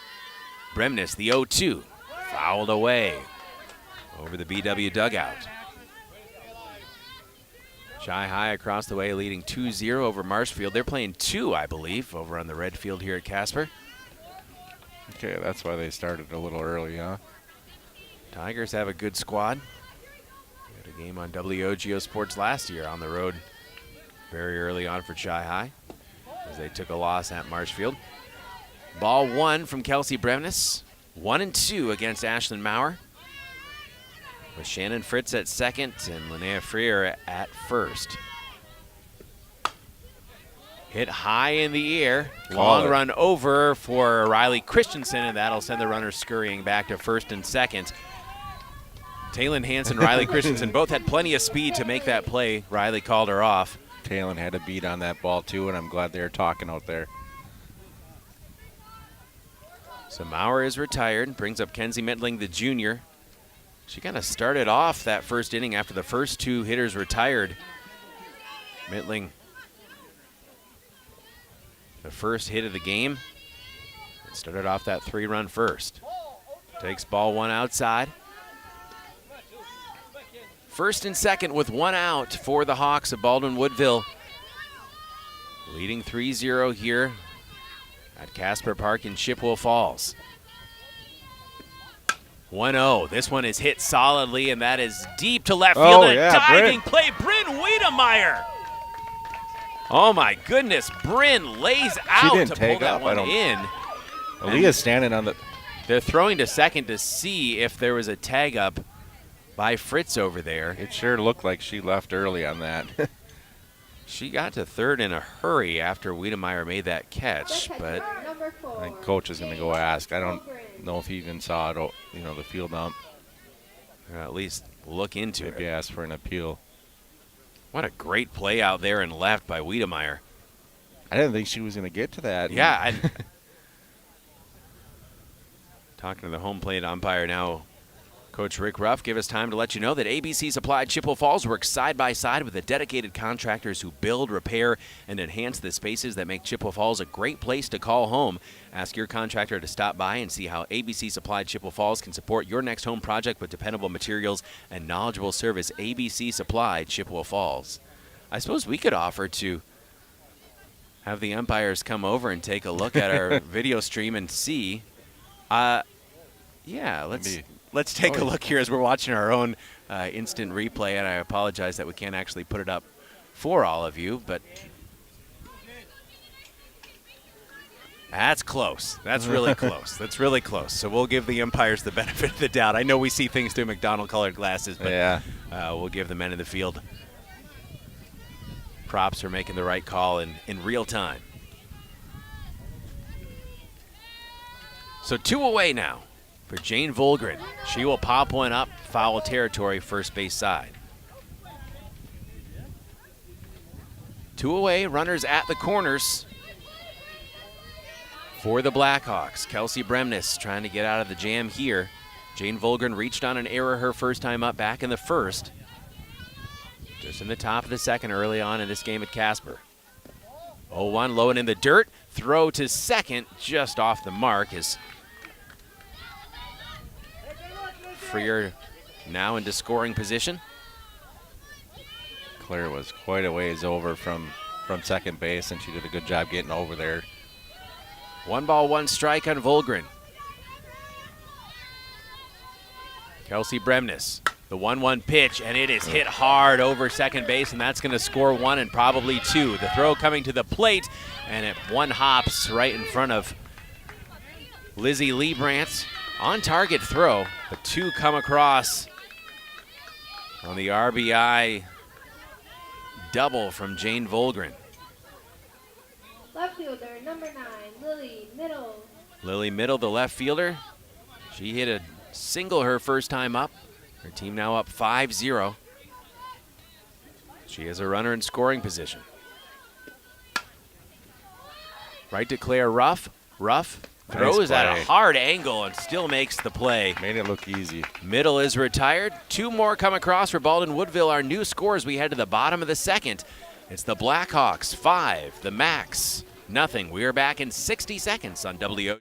Bremnes, the 0-2, fouled away over the BW dugout. Shy High across the way, leading 2-0 over Marshfield. They're playing 2, I believe, over on the red field here at Casper. Okay, that's why they started a little early, huh? Tigers have a good squad. We had a game on WOGO Sports last year on the road very early on for Shy High as they took a loss at Marshfield. Ball 1 from Kelsey Bremnes. 1-2 against Ashlyn Maurer, with Shannon Fritz at second and Linnea Freer at first. Hit high in the air. Long run over for Riley Christensen, and that'll send the runners scurrying back to first and second. Taylon Hansen, Riley Christensen both had plenty of speed to make that play. Riley called her off. Taylon had a beat on that ball too, and I'm glad they were talking out there. So Maurer is retired, brings up Kenzie Mittling, the junior. She kind of started off that first inning after the first 2 hitters retired. Mittling, the first hit of the game, started off that 3-run first. Takes ball 1 outside. First and second with 1 out for the Hawks of Baldwin-Woodville. Leading 3-0 here at Casper Park in Chippewa Falls. 1-0. This one is hit solidly, and that is deep to left field. And a diving play, Bryn Wiedemeyer. Oh my goodness, Bryn lays out to pull that one in. Aaliyah's standing on the... They're throwing to second to see if there was a tag up by Fritz over there. It sure looked like she left early on that. She got to third in a hurry after Wiedemeyer made that catch, but I think coach is going to go ask. I don't know if he even saw it, the field ump. Or at least look into it. Maybe ask for an appeal. What a great play out there and left by Wiedemeyer. I didn't think she was going to get to that. Yeah. Talking to the home plate umpire now, Coach Rick Ruff, give us time to let you know that ABC Supply Chippewa Falls works side by side with the dedicated contractors who build, repair, and enhance the spaces that make Chippewa Falls a great place to call home. Ask your contractor to stop by and see how ABC Supply Chippewa Falls can support your next home project with dependable materials and knowledgeable service. ABC Supply Chippewa Falls. I suppose we could offer to have the umpires come over and take a look at our video stream and see. Yeah, let's take a look here as we're watching our own instant replay, and I apologize that we can't actually put it up for all of you, but that's close. That's really close. That's really close. So we'll give the umpires the benefit of the doubt. I know we see things through McDonell-colored glasses, but we'll give the men in the field props for making the right call in real time. So 2 away now for Jane Volgren. She will pop one up, foul territory, first base side. 2 away, runners at the corners for the Blackhawks. Kelsey Bremnes trying to get out of the jam here. Jane Volgren reached on an error her first time up back in the first. Just in the top of the second early on in this game at Casper. 0-1, low and in the dirt. Throw to second, just off the mark as Freer now into scoring position. Claire was quite a ways over from second base, and she did a good job getting over there. 1 ball, 1 strike on Volgren. Kelsey Bremnes, the 1-1 pitch, and it is hit hard over second base, and that's going to score 1 and probably 2. The throw coming to the plate, and it 1 hops right in front of Lizzie Leibrandt. On target throw, but 2 come across on the RBI double from Jane Volgren. Left fielder, number 9, Lily Middle. Lily Middle, the left fielder. She hit a single her first time up. Her team now up 5-0. She has a runner in scoring position. Right to Claire Ruff. Ruff throws at a hard angle and still makes the play. Made it look easy. Middle is retired. 2 more come across for Baldwin-Woodville. Our new scores, we head to the bottom of the second. It's the Blackhawks 5, the Macks nothing. We are back in 60 seconds on WO.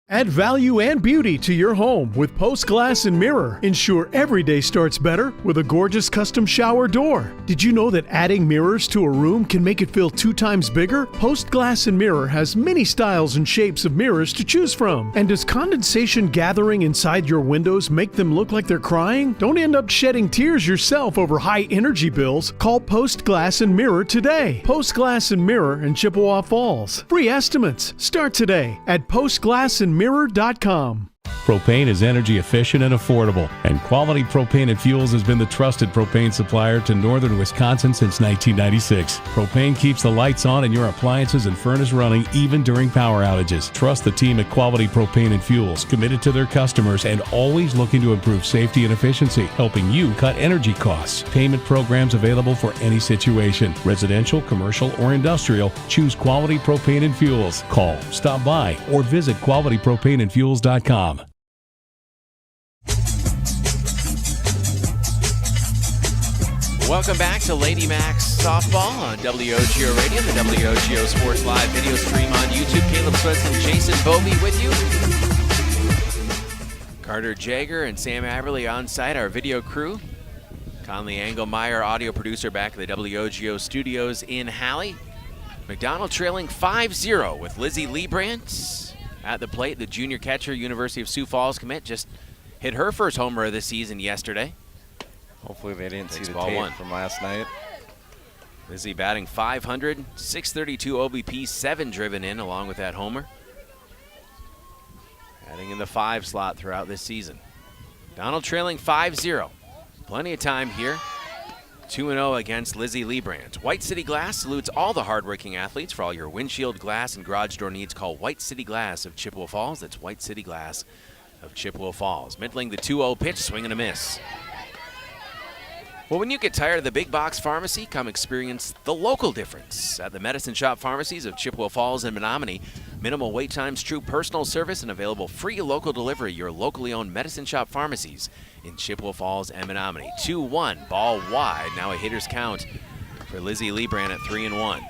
Add value and beauty to your home with Post Glass and Mirror. Ensure every day starts better with a gorgeous custom shower door. Did you know that adding mirrors to a room can make it feel 2 times bigger? Post Glass and Mirror has many styles and shapes of mirrors to choose from. And does condensation gathering inside your windows make them look like they're crying? Don't end up shedding tears yourself over high energy bills. Call Post Glass and Mirror today. Post Glass and Mirror in Chippewa Falls. Free estimates start today at postglassandmirror.com. Propane is energy efficient and affordable, and Quality Propane and Fuels has been the trusted propane supplier to northern Wisconsin since 1996. Propane keeps the lights on and your appliances and furnace running even during power outages. Trust the team at Quality Propane and Fuels, committed to their customers and always looking to improve safety and efficiency, helping you cut energy costs. Payment programs available for any situation. Residential, commercial, or industrial, choose Quality Propane and Fuels. Call, stop by, or visit qualitypropaneandfuels.com. Welcome back to Lady Macks softball on WOGO Radio, the WOGO Sports Live video stream on YouTube. Caleb Switz and Jason Bovey with you. Carter Jager and Sam Aberley on site, our video crew. Conley Engelmeyer, audio producer, back at the WOGO studios in Halley. McDonell trailing 5-0 with Lizzie Liebrandt at the plate. The junior catcher, University of Sioux Falls commit, just hit her first homer of the season yesterday. Hopefully they didn't see the tape from last night. Lizzie batting .500, .632 OBP, 7 driven in along with that homer. Batting in the 5 slot throughout this season. Donald trailing 5-0. Plenty of time here. 2-0 against Lizzie Liebrandt. White City Glass salutes all the hardworking athletes. For all your windshield, glass, and garage door needs, call White City Glass of Chippewa Falls. That's White City Glass of Chippewa Falls. Middling the 2-0 pitch, swing and a miss. Well, when you get tired of the big box pharmacy, come experience the local difference at the Medicine Shop pharmacies of Chippewa Falls and Menominee. Minimal wait times, true personal service, and available free local delivery. Your locally owned Medicine Shop pharmacies in Chippewa Falls and Menominee. 2-1, ball wide. Now a hitter's count for Lizzie Liebrandt at 3-1.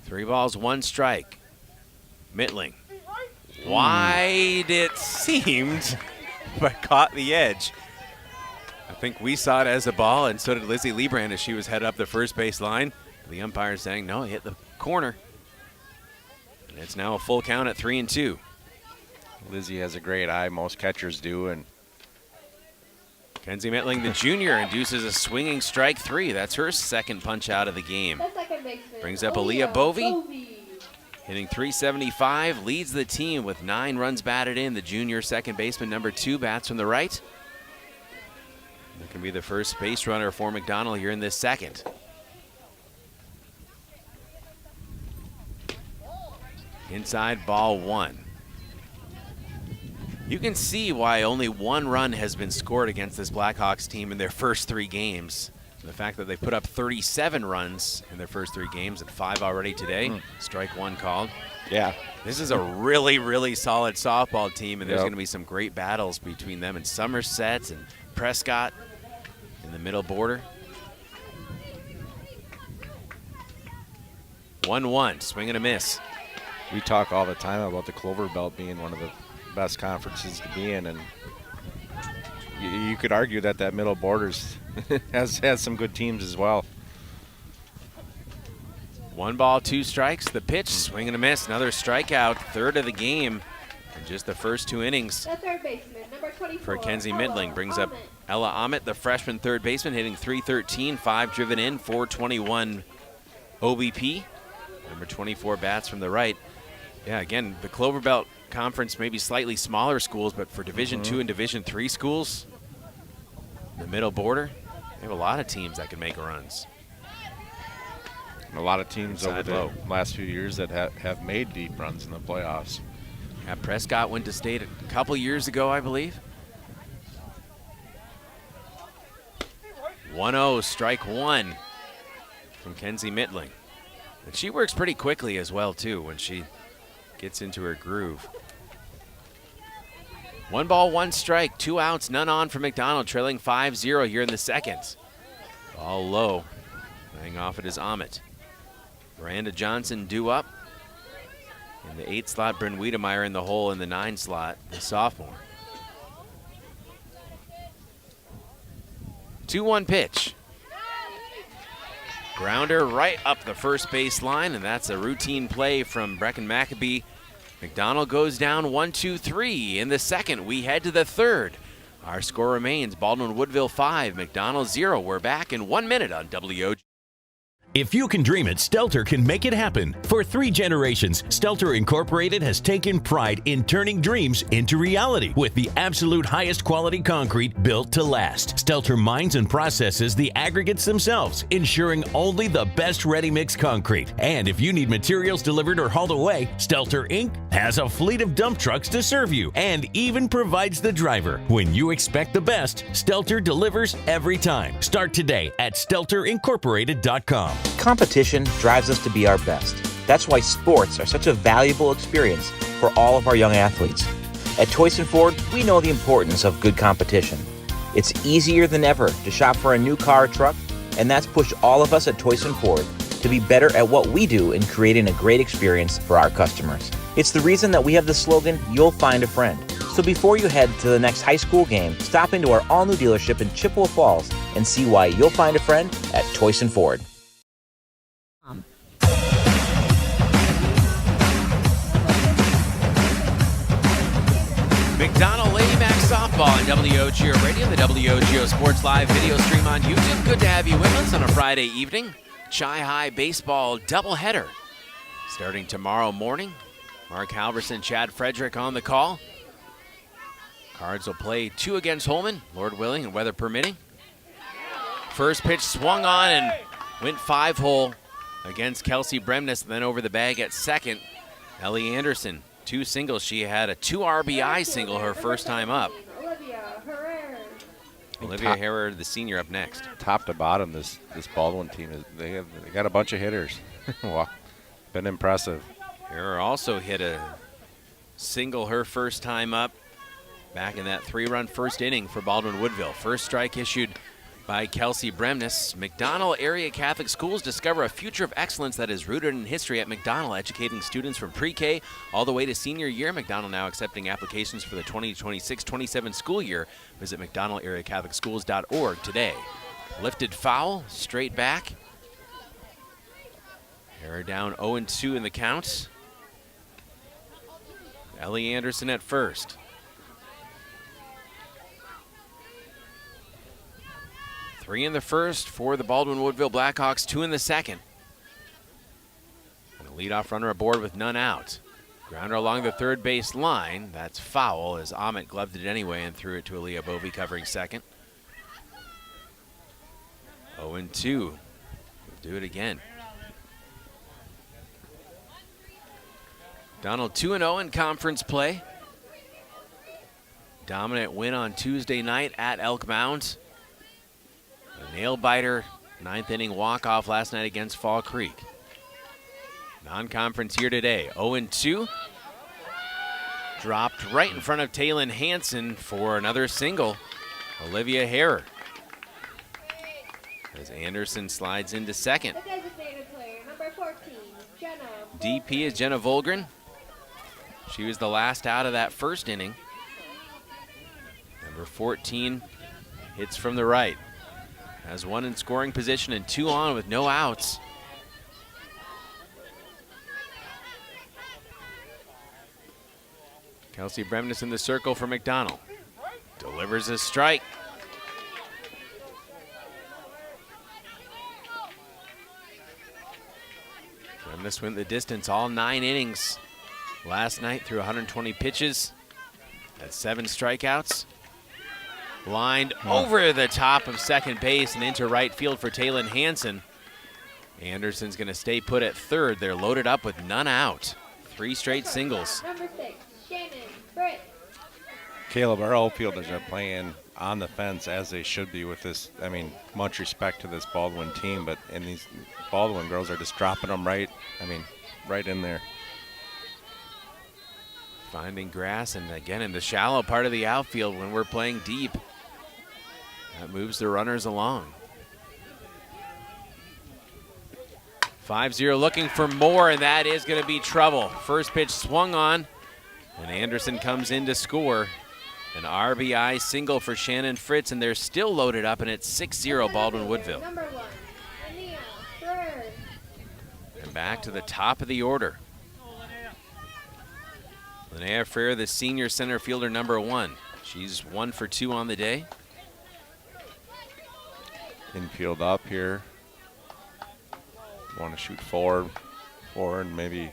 Three balls, 1 strike. Mittling. Wide it seemed, but caught the edge. I think we saw it as a ball, and so did Lizzie Liebrandt as she was headed up the first base line. The umpire saying, no, it hit the corner. And it's now a full count at 3-2. Lizzie has a great eye, most catchers do. And Kenzie Mittling, the junior, induces a swinging strike 3. That's her second punch out of the game. Brings up Aaliyah Bovey. Hitting .375, leads the team with 9 runs batted in. The junior second baseman, number 2, bats from the right. That can be the first base runner for McDonell here in this second. Inside, ball 1. You can see why only 1 run has been scored against this Blackhawks team in their first 3 games. The fact that they put up 37 runs in their first 3 games and 5 already today. Strike 1 called. Yeah. This is a really, really solid softball team, and there's going to be some great battles between them and Somerset and Prescott in the middle border. 1-1, swing and a miss. We talk all the time about the Clover Belt being one of the best conferences to be in, and you could argue that middle borders has some good teams as well. 1 ball, 2 strikes. The pitch, swing and a miss. Another strikeout, 3rd of the game in just the first 2 innings. The third baseman, number 24. For Kenzie Mittling, brings up Ella Ahmet, the freshman third baseman, hitting .313, 5 driven in, .421 OBP. Number 24 bats from the right. Yeah, again, the Clover Belt Conference, maybe slightly smaller schools, but for Division II and Division III schools, the middle border, they have a lot of teams that can make runs. And a lot of teams over the last few years that have made deep runs in the playoffs. Yeah, Prescott went to state a couple years ago, I believe. 1-0, strike one from Kenzie Mittling. And she works pretty quickly as well, too, when she gets into her groove. 1 ball, 1 strike, 2 outs, none on for McDonell, trailing 5-0 here in the second. Ball low. Laying off it is Amit. Miranda Johnson due up. In the 8 slot, Bryn Wiedemeyer in the hole in the 9 slot, the sophomore. 2-1 pitch. Grounder right up the first base line, and that's a routine play from Brecken Maccabee. McDonell goes down 1-2-3 in the second. We head to the third. Our score remains Baldwin-Woodville 5, McDonell 0. We're back in 1 minute on WOGO. If you can dream it, Stelter can make it happen. For 3 generations, Stelter Incorporated has taken pride in turning dreams into reality with the absolute highest quality concrete built to last. Stelter mines and processes the aggregates themselves, ensuring only the best ready-mix concrete. And if you need materials delivered or hauled away, Stelter Inc. has a fleet of dump trucks to serve you and even provides the driver. When you expect the best, Stelter delivers every time. Start today at StelterIncorporated.com. Competition drives us to be our best. That's why sports are such a valuable experience for all of our young athletes. At Toyson Ford, we know the importance of good competition. It's easier than ever to shop for a new car or truck, and that's pushed all of us at Toyson Ford to be better at what we do in creating a great experience for our customers. It's the reason that we have the slogan, "You'll find a friend." So before you head to the next high school game, stop into our all-new dealership in Chippewa Falls and see why you'll find a friend at Toyson Ford. McDonell Lady Macks softball on WOGO Radio, the WOGO Sports Live video stream on YouTube. Good to have you with us on a Friday evening. Chi-High baseball doubleheader starting tomorrow morning. Mark Halverson, Chad Frederick on the call. Cards will play 2 against Holman, Lord willing and weather permitting. First pitch swung on and went 5-hole against Kelsey Bremnes, and then over the bag at second, Ellie Anderson. 2 singles. She had a 2 RBI single her first time up. Olivia Herrer, the senior, up next. Top to bottom, this Baldwin team, they got a bunch of hitters. Wow. Been impressive. Herrer also hit a single her first time up back in that 3-run first inning for Baldwin-Woodville. First strike issued by Kelsey Bremnes. McDonell Area Catholic Schools discover a future of excellence that is rooted in history at McDonell, educating students from pre-K all the way to senior year. McDonell now accepting applications for the 2026-27 school year. Visit McDonellAreaCatholicSchools.org today. Lifted foul, straight back. Herrer down 0-2 in the count. Ellie Anderson at first. 3 in the first for the Baldwin-Woodville Blackhawks, 2 in the second. And a leadoff runner aboard with none out. Grounder along the third base line. That's foul as Amit gloved it anyway and threw it to Aaliyah Bovey covering second. 0-2. We'll do it again. Donald 2-0 in conference play. Dominant win on Tuesday night at Elk Mound. A nail-biter 9th inning walk-off last night against Fall Creek. Non-conference here today, 0-2. Dropped right in front of Taylin Hansen for another single, Olivia Herrer. As Anderson slides into second. The designated player, number 14, Jenna. DP is Jenna Volgren. She was the last out of that first inning. Number 14 hits from the right. Has 1 in scoring position and 2 on with no outs. Kelsey Bremnes in the circle for McDonell. Delivers a strike. Bremnes went the distance all 9 innings last night through 120 pitches. Had 7 strikeouts. Lined over the top of second base and into right field for Taylin Hansen. Anderson's going to stay put at third. They're loaded up with none out. 3 straight singles. Number 6, Shannon Britt. Caleb, our outfielders are playing on the fence as they should be with this. I mean, much respect to this Baldwin team, but these Baldwin girls are just dropping them right in there. Finding grass, and again in the shallow part of the outfield when we're playing deep. That moves the runners along. 5-0 looking for more, and that is going to be trouble. First pitch swung on, and Anderson comes in to score. An RBI single for Shannon Fritz, and they're still loaded up, and it's 6-0 Baldwin-Woodville. And back to the top of the order. Linnea Frere, the senior center fielder, number 1. She's 1 for 2 on the day. Infield up here. Want to shoot 4 and maybe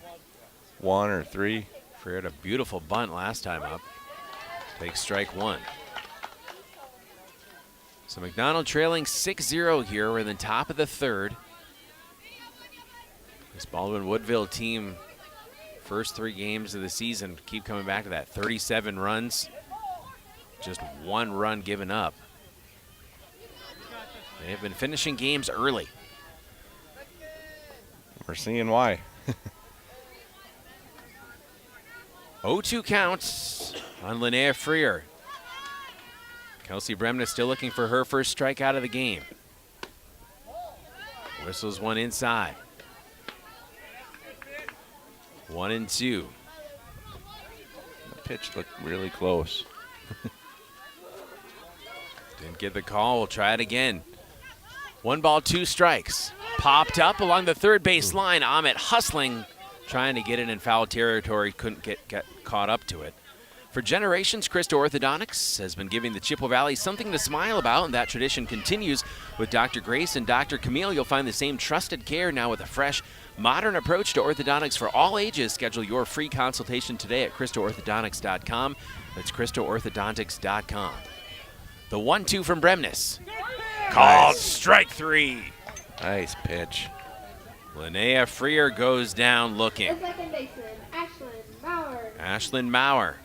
1 or 3. Frere had a beautiful bunt last time up. Takes strike 1. So McDonell trailing 6-0 here. We're in the top of the 3rd. This Baldwin-Woodville team, first 3 games of the season, keep coming back to that. 37 runs, just 1 run given up. They have been finishing games early. We're seeing why. 0-2 counts on Linnea Freer. Kelsey Bremner still looking for her first strikeout of the game. Whistles one inside. 1-2. The pitch looked really close. Didn't get the call. We'll try it again. 1 ball, 2 strikes. Popped up along the third base line. Ahmet hustling, trying to get it in foul territory. Couldn't get caught up to it. For generations, Christo Orthodontics has been giving the Chippewa Valley something to smile about, and that tradition continues with Dr. Grace and Dr. Camille. You'll find the same trusted care now with a fresh, modern approach to orthodontics for all ages. Schedule your free consultation today at ChristoOrthodontics.com. That's ChristoOrthodontics.com. The 1-2 from Bremnes. Called strike 3. Nice pitch. Linnea Freer goes down looking. The second baseman, Ashlyn Maurer. Ashlyn Maurer,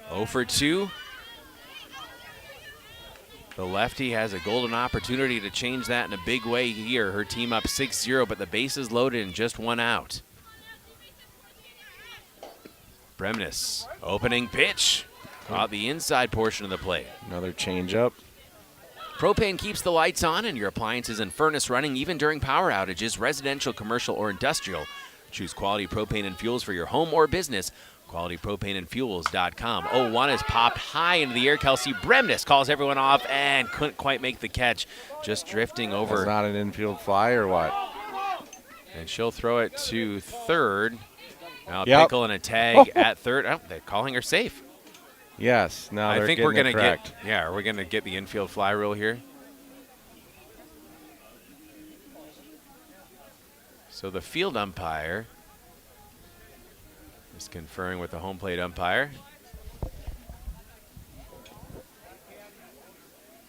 0 for 2. The lefty has a golden opportunity to change that in a big way here. Her team up 6-0, but the bases loaded and just 1 out. Bremnes, opening pitch. Caught the inside portion of the plate. Another changeup. Propane keeps the lights on and your appliances and furnace running even during power outages, residential, commercial, or industrial. Choose quality propane and fuels for your home or business. QualityPropaneandFuels.com. 0-1 is popped high into the air. Kelsey Bremnes calls everyone off and couldn't quite make the catch. Just drifting over. That's not an infield fly or what? And she'll throw it to third. Now a pickle and a tag at third. Oh, they're calling her safe. Yes, no, I think we're going to get. Yeah, are we going to get the infield fly rule here? So the field umpire is conferring with the home plate umpire.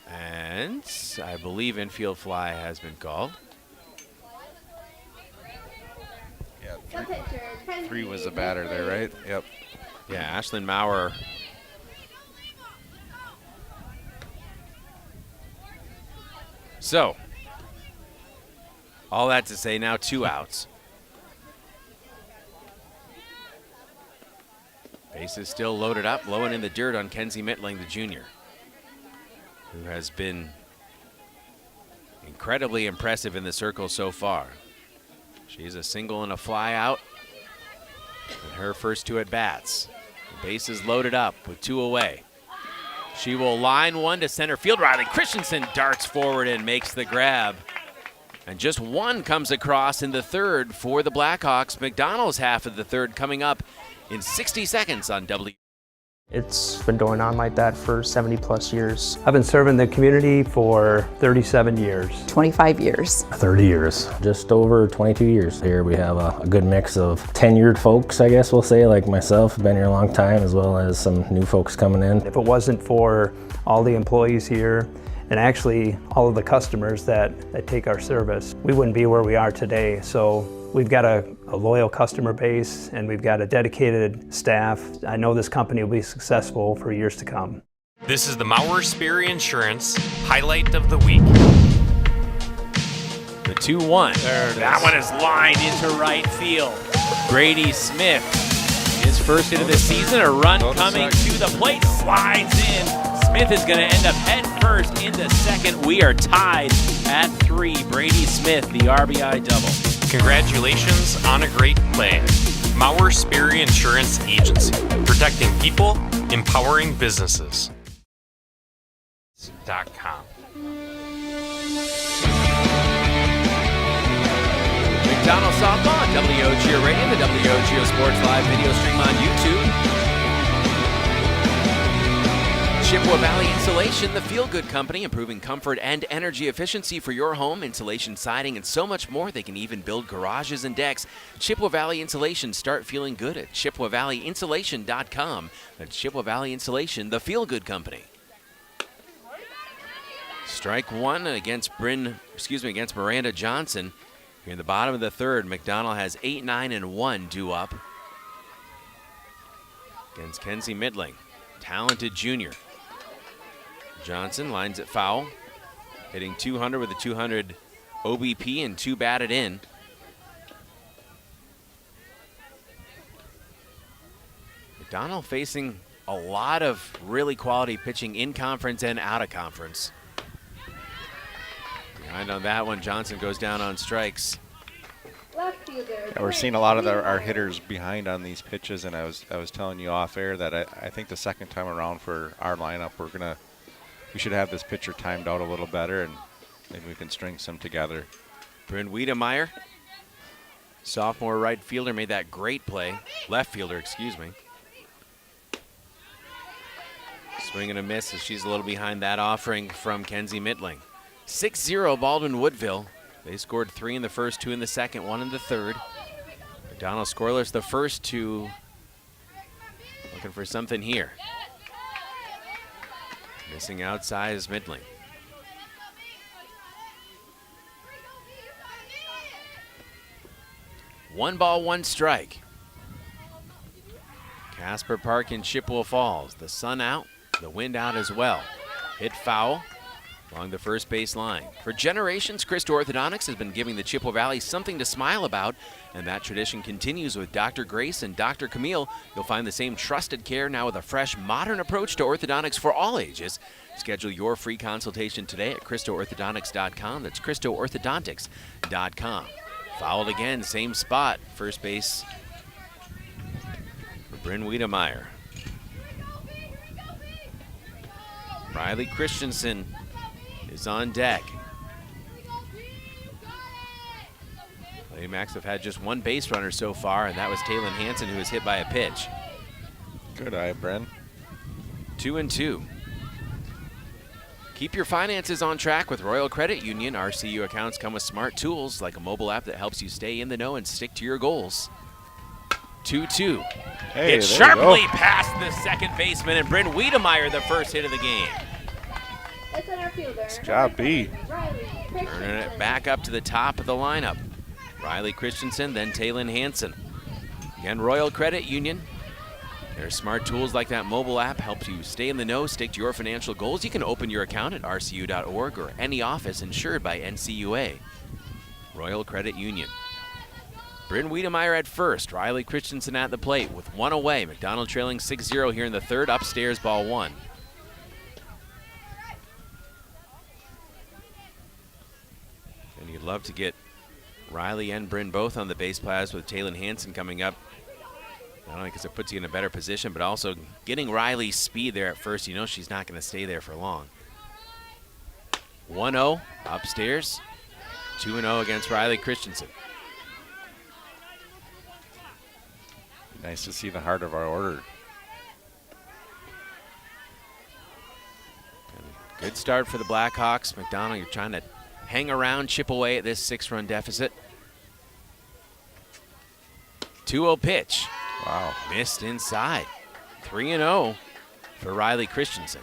And I believe infield fly has been called. Yeah, 3 was the batter there, right? Yep. Yeah, Ashlyn Maurer. So, all that to say, now 2 outs. Bases still loaded up, low and in the dirt on Kenzie Mittling, the junior, who has been incredibly impressive in the circle so far. She's a single and a fly out in her first 2 at-bats. The bases loaded up with 2 away. She will line one to center field. Riley Christensen darts forward and makes the grab. And just 1 comes across in the third for the Blackhawks. McDonell's half of the third coming up in 60 seconds on W. It's been going on like that for 70 plus years. I've been serving the community for 37 years. 25 years. 30 years. Just over 22 years here. We have a good mix of tenured folks, I guess we'll say, like myself, been here a long time, as well as some new folks coming in. If it wasn't for all the employees here, and actually all of the customers that take our service, we wouldn't be where we are today. So we've got a loyal customer base and we've got a dedicated staff. I know this company will be successful for years to come. This is the Mauer Sperry Insurance highlight of the week. The 2-1. That one is lined into right field. Brady Smith, his first hit of the season, a run coming to the plate, slides in. Smith is going to end up head first into second. We are tied at 3. Brady Smith, the RBI double. Congratulations on a great play. Mauer Sperry Insurance Agency, protecting people, empowering businesses. .com. McDonell softball on WOGO Radio, the WOGO Sports Live video stream on YouTube. Chippewa Valley Insulation, the feel-good company, improving comfort and energy efficiency for your home, insulation, siding, and so much more. They can even build garages and decks. Chippewa Valley Insulation, start feeling good at ChippewaValleyInsulation.com. That's Chippewa Valley Insulation, the feel-good company. Strike one against Miranda Johnson. Here in the bottom of the third, McDonell has 8, 9, and 1 due up against Kenzie Midling, talented junior. Johnson lines it foul, hitting 200 with a 200 OBP and 2 batted in. McDonell facing a lot of really quality pitching in conference and out of conference. Behind on that one, Johnson goes down on strikes. Yeah, we're seeing a lot of our hitters behind on these pitches, and I was telling you off air that I think the second time around for our lineup, we should have this pitcher timed out a little better, and maybe we can string some together. Bryn Wiedemeyer, sophomore right fielder, made that great play. Left fielder, excuse me. Swing and a miss as she's a little behind that offering from Kenzie Midling. 6-0 Baldwin-Woodville. They scored 3 in the first, 2 in the second, 1 in the third. McDonell scoreless the first 2. Looking for something here. Missing outside is Midling. One ball, one strike. Casper Park in Chippewa Falls. The sun out, the wind out as well. Hit foul along the first base line. For generations, Christo Orthodontics has been giving the Chippewa Valley something to smile about, and that tradition continues with Dr. Grace and Dr. Camille. You'll find the same trusted care now with a fresh, modern approach to orthodontics for all ages. Schedule your free consultation today at ChristoOrthodontics.com. That's ChristoOrthodontics.com. Fouled again, same spot. First base for Bryn Wiedemeyer. Riley Christensen is on deck. Lady Macks have had just one base runner so far, and that was Taylon Hansen, who was hit by a pitch. Good eye, Bren. 2-2. Keep your finances on track with Royal Credit Union. RCU accounts come with smart tools like a mobile app that helps you stay in the know and stick to your goals. 2-2. Hey, it's sharply past the second baseman, and Bryn Wiedemeyer, the first hit of the game. Good job, B. Turning it back up to the top of the lineup. Riley Christensen, then Taylon Hansen. Again, Royal Credit Union. Their smart tools like that mobile app help you stay in the know, stick to your financial goals. You can open your account at rcu.org or any office insured by NCUA. Royal Credit Union. Bryn Wiedemeyer at first. Riley Christensen at the plate with one away. McDonell trailing 6-0 here in the third. Upstairs, ball 1. And you'd love to get Riley and Bryn both on the base paths with Taylon Hansen coming up. Not only because it puts you in a better position, but also getting Riley's speed there at first. You know she's not going to stay there for long. 1-0 upstairs. 2-0 against Riley Christensen. Nice to see the heart of our order. Good start for the Blackhawks. McDonell, you're trying to hang around, chip away at this 6-run deficit. 2-0 pitch. Wow. Missed inside. 3-0 for Riley Christensen.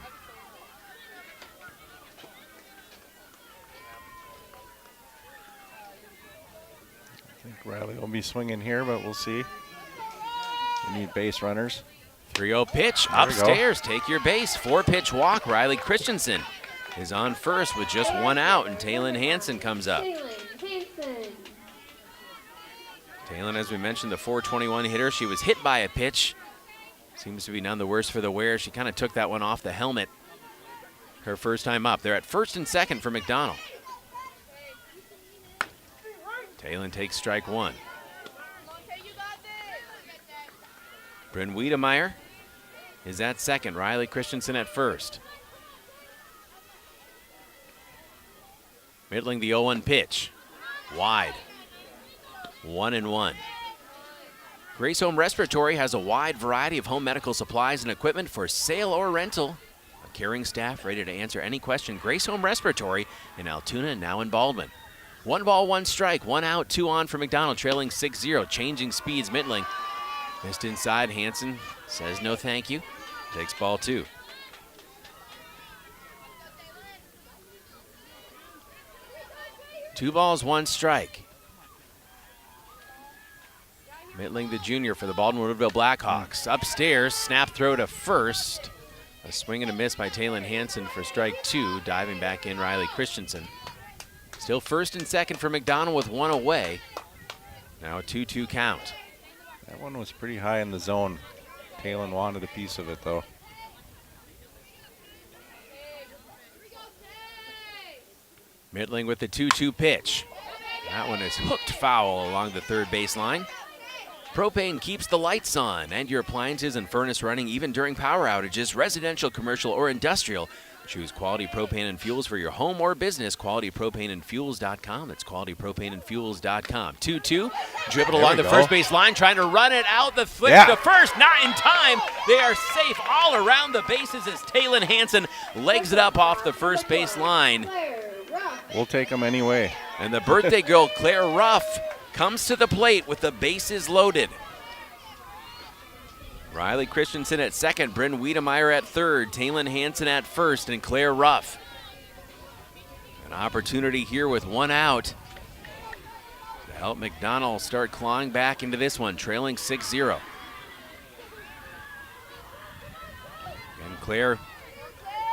I think Riley will be swinging here, but we'll see. We need base runners. 3-0 pitch There we go. upstairs. Take your base. 4-pitch walk. Riley Christensen is on first with just one out, and Taylon Hansen comes up. Taylon, as we mentioned, the .421 hitter. She was hit by a pitch. Seems to be none the worse for the wear. She kind of took that one off the helmet her first time up. They're at first and second for McDonell. Taylon takes strike one. Bryn Wiedemeyer is at second. Riley Christensen at first. Middling the 0-1 pitch. Wide. 1-1. Grace Home Respiratory has a wide variety of home medical supplies and equipment for sale or rental. A caring staff ready to answer any question. Grace Home Respiratory in Altoona and now in Baldwin. 1 ball, 1 strike, 1 out, 2 on for McDonell, trailing 6-0. Changing speeds, Mittling. Missed inside. Hansen says no thank you. Takes ball 2. Two balls, 1 strike. Mittling, the junior for the Baldwin-Woodville Blackhawks. Upstairs, snap throw to first. A swing and a miss by Taylon Hansen for strike 2. Diving back in, Riley Christensen. Still first and second for McDonell with 1 away. Now a 2-2 count. That one was pretty high in the zone. Taylon wanted a piece of it, though. Mittling with the 2-2 pitch. That one is hooked foul along the third baseline. Propane keeps the lights on and your appliances and furnace running even during power outages, residential, commercial, or industrial. Choose Quality Propane and Fuels for your home or business. QualityPropaneandFuels.com. That's QualityPropaneandFuels.com. 2-2. Dribbled along the first base line, trying to run it out. The flip to first. Not in time. They are safe all around the bases as Taylon Hansen legs it up off the first base line. We'll take them anyway. And the birthday girl, Claire Ruff, comes to the plate with the bases loaded. Riley Christensen at second, Bryn Wiedemeyer at third, Taylon Hansen at first, and Claire Ruff. An opportunity here with 1 out to help McDonell start clawing back into this one, trailing 6-0. And Claire,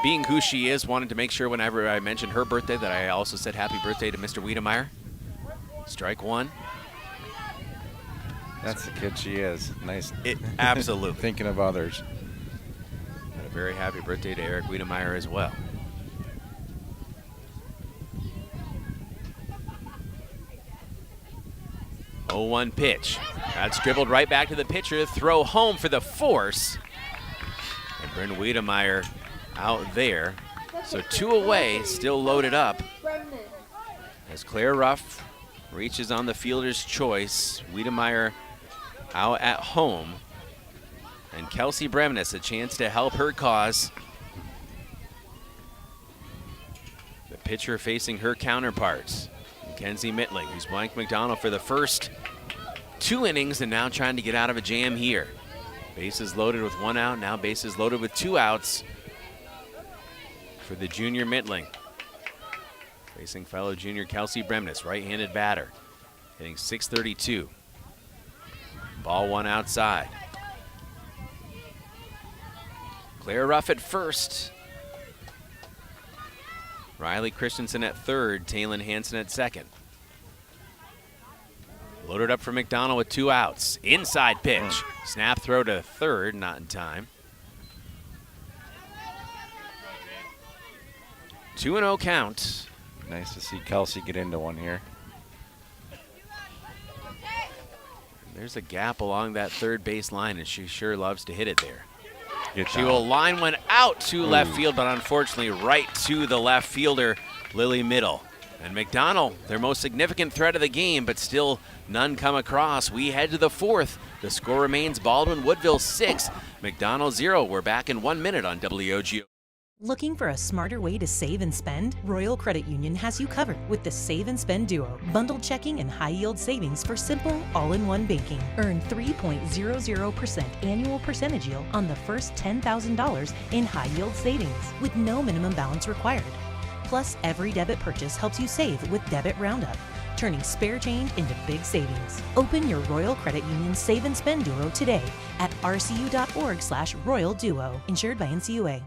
being who she is, wanted to make sure whenever I mentioned her birthday that I also said happy birthday to Mr. Wiedemeyer. Strike 1. That's the kid she is. Nice. Absolutely. Thinking of others. And a very happy birthday to Eric Wiedemeyer as well. Oh, 1 pitch. That's dribbled right back to the pitcher. Throw home for the force. And Bryn Wiedemeyer out there. So 2 away, still loaded up. As Claire Ruff reaches on the fielder's choice. Wiedemeyer out at home. And Kelsey Bremnes a chance to help her cause. The pitcher facing her counterparts. Mackenzie Mittling, who's blanked McDonell for the first 2 innings and now trying to get out of a jam here. Bases loaded with 1 out, now bases loaded with 2 outs for the junior Mittling. Facing fellow junior Kelsey Bremnes, right-handed batter, hitting .632. Ball 1 outside. Claire Ruff at first. Riley Christensen at third, Taylon Hansen at second. Loaded up for McDonell with 2 outs. Inside pitch. Snap throw to third, not in time. 2-0 count. Nice to see Kelsey get into one here. There's a gap along that third base line, and she sure loves to hit it there. She down. will line one out to left field, but unfortunately right to the left fielder, Lily Middle. And McDonell, their most significant threat of the game, but still none come across. We head to the 4th. The score remains Baldwin-Woodville 6, McDonell 0. We're back in 1 minute on WOGO. Looking for a smarter way to save and spend? Royal Credit Union has you covered with the Save and Spend Duo. Bundled checking and high-yield savings for simple, all-in-one banking. Earn 3.00% annual percentage yield on the first $10,000 in high-yield savings with no minimum balance required. Plus, every debit purchase helps you save with Debit Roundup. turning spare change into big savings. Open your Royal Credit Union Save and Spend Duo today at rcu.org/Royal Duo. Insured by NCUA.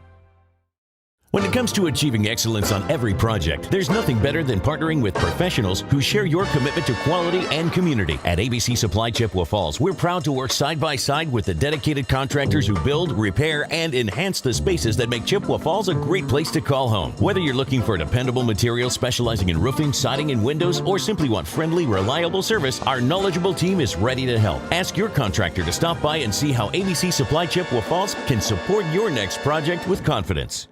When it comes to achieving excellence on every project, there's nothing better than partnering with professionals who share your commitment to quality and community. At ABC Supply Chippewa Falls, we're proud to work side by side with the dedicated contractors who build, repair, and enhance the spaces that make Chippewa Falls a great place to call home. Whether you're looking for dependable materials specializing in roofing, siding, and windows, or simply want friendly, reliable service, our knowledgeable team is ready to help. Ask your contractor to stop by and see how ABC Supply Chippewa Falls can support your next project with confidence.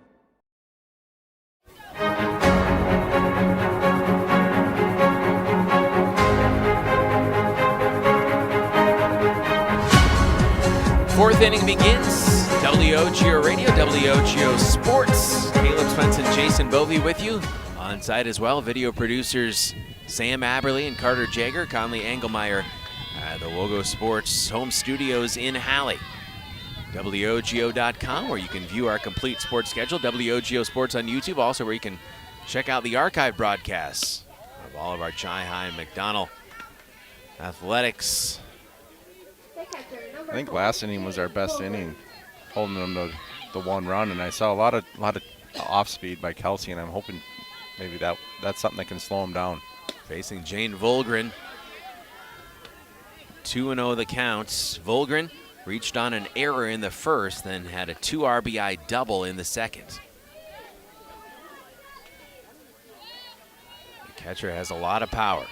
Fourth inning begins. WOGO Radio, WOGO Sports. Caleb Svensson, Jason Bovey with you. On site as well, video producers Sam Aberley and Carter Jager, Conley Engelmeyer at the WOGO Sports home studios in Halley. WOGO.com, where you can view our complete sports schedule. WOGO Sports on YouTube, also where you can check out the archive broadcasts of all of our Chi-High and McDonell athletics. I think last inning was our best inning, holding them to the one run, and I saw a lot of off speed by Kelsey, and I'm hoping maybe that's something that can slow him down. Facing Jane Volgren, 2-0 the counts. Volgren reached on an error in the first, then had a 2 RBI double in the second. The catcher has a lot of power.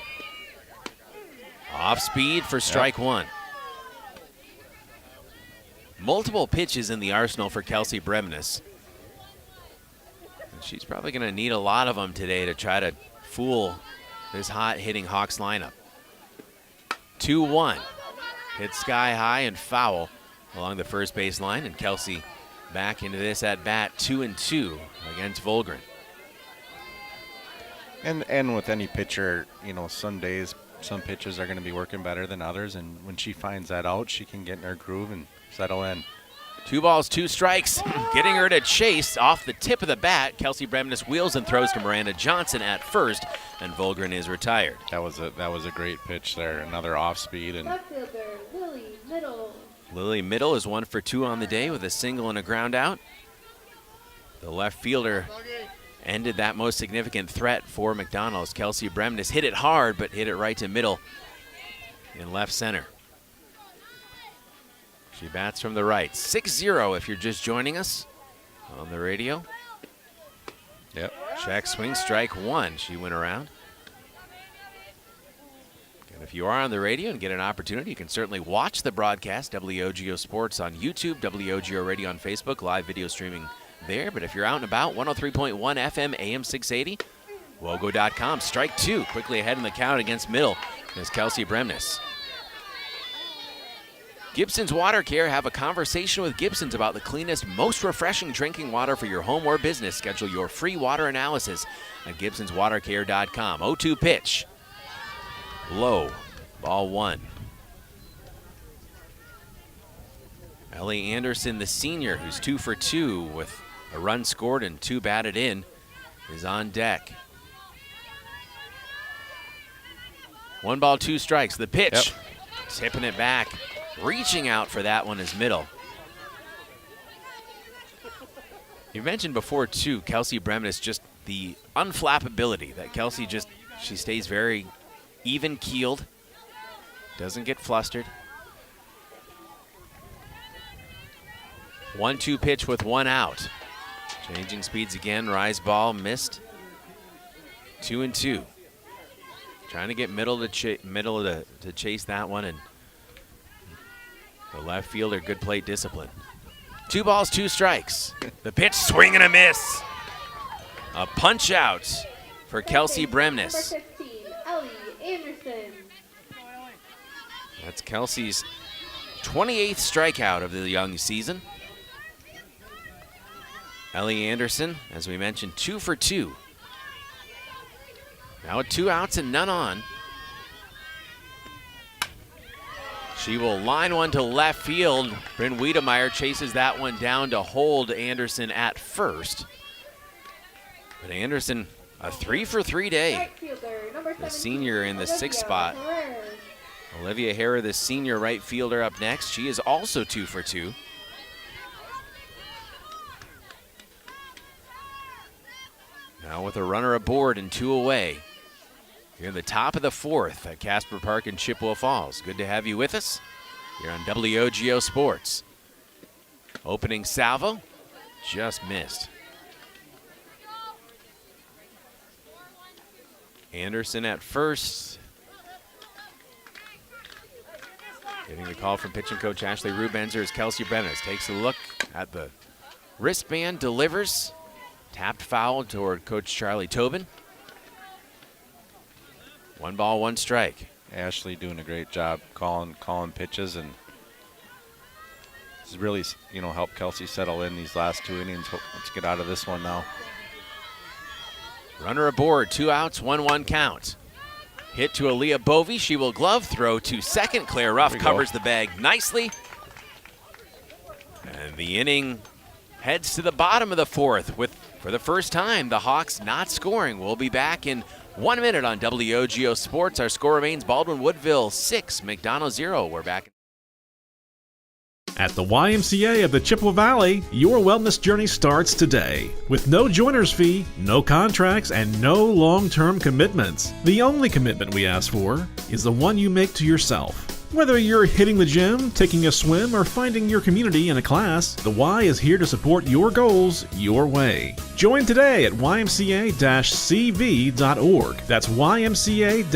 Off speed for strike one. Multiple pitches in the arsenal for Kelsey Bremnes. And she's probably going to need a lot of them today to try to fool this hot-hitting Hawks lineup. 2-1. Hit sky high and foul along the first base line, and Kelsey back into this at bat 2-2 against Volgren. And with any pitcher, you know, some days some pitches are going to be working better than others, and when she finds that out, she can get in her groove and settle in. 2 balls, 2 strikes. Getting her to chase off the tip of the bat. Kelsey Bremnes wheels and throws to Miranda Johnson at first, and Volgren is retired. That was a great pitch there. Another off speed. And Left fielder, Lily Middle. Lily Middle is 1 for 2 on the day with a single and a ground out. The left fielder ended that most significant threat for McDonell as Kelsey Bremnes hit it hard, but hit it right to Middle in left center. She bats from the right. 6-0 if you're just joining us on the radio. Yep. Check, swing, strike one. She went around. And if you are on the radio and get an opportunity, you can certainly watch the broadcast. WOGO Sports on YouTube, WOGO Radio on Facebook, live video streaming there. But if you're out and about, 103.1 FM, AM 680, WOGO.com. Strike two, quickly ahead in the count against Middle is Kelsey Bremnes. Gibson's Water Care. Have a conversation with Gibson's about the cleanest, most refreshing drinking water for your home or business. Schedule your free water analysis at gibsonswatercare.com. 0-2 pitch. Low. Ball one. Ellie Anderson, the senior, who's 2 for 2 with a run scored and 2 batted in, is on deck. 1 ball, 2 strikes. The pitch. Yep. Tipping it back. Reaching out for that one is Middle. You mentioned before, too, Kelsey Bremnes, just the unflappability that Kelsey she stays very even-keeled, doesn't get flustered. 1-2 pitch with 1 out. Changing speeds again, rise ball, missed. 2-2. Trying to get Middle to chase that one, and the left fielder, good plate discipline. 2 balls, 2 strikes. The pitch, swing and a miss. A punch out for Kelsey Bremnes. Number 15, Ellie Anderson. That's Kelsey's 28th strikeout of the young season. Ellie Anderson, as we mentioned, 2 for 2. Now with 2 outs and none on. She will line one to left field. Bryn Wiedemeyer chases that one down to hold Anderson at first. But Anderson, a 3 for 3 day. Right fielder, number the senior in the 6th spot. Olivia Harrer, the senior right fielder, up next. She is also 2 for 2. Now with a runner aboard and 2 away. You're in the top of the 4th at Casper Park in Chippewa Falls. Good to have you with us here on WOGO Sports. Opening salvo, just missed. Anderson at first. Getting the call from pitching coach Ashley Rubenzer as Kelsey Bennis takes a look at the wristband, delivers. Tapped foul toward Coach Charlie Tobin. 1 ball, 1 strike. Ashley doing a great job calling pitches, and has really, helped Kelsey settle in these last 2 innings. Let's get out of this one now. Runner aboard, 2 outs, 1-1 count. Hit to Aaliyah Bovey. She will glove throw to second. Claire Ruff covers the bag nicely. And the inning heads to the bottom of the 4th with, for the first time, the Hawks not scoring. We'll be back in 1 minute on WOGO Sports. Our score remains Baldwin-Woodville 6, McDonell 0. We're back. At the YMCA of the Chippewa Valley, your wellness journey starts today. With no joiner's fee, no contracts, and no long-term commitments. The only commitment we ask for is the one you make to yourself. Whether you're hitting the gym, taking a swim, or finding your community in a class, the Y is here to support your goals your way. Join today at ymca-cv.org. That's ymca-cv.org,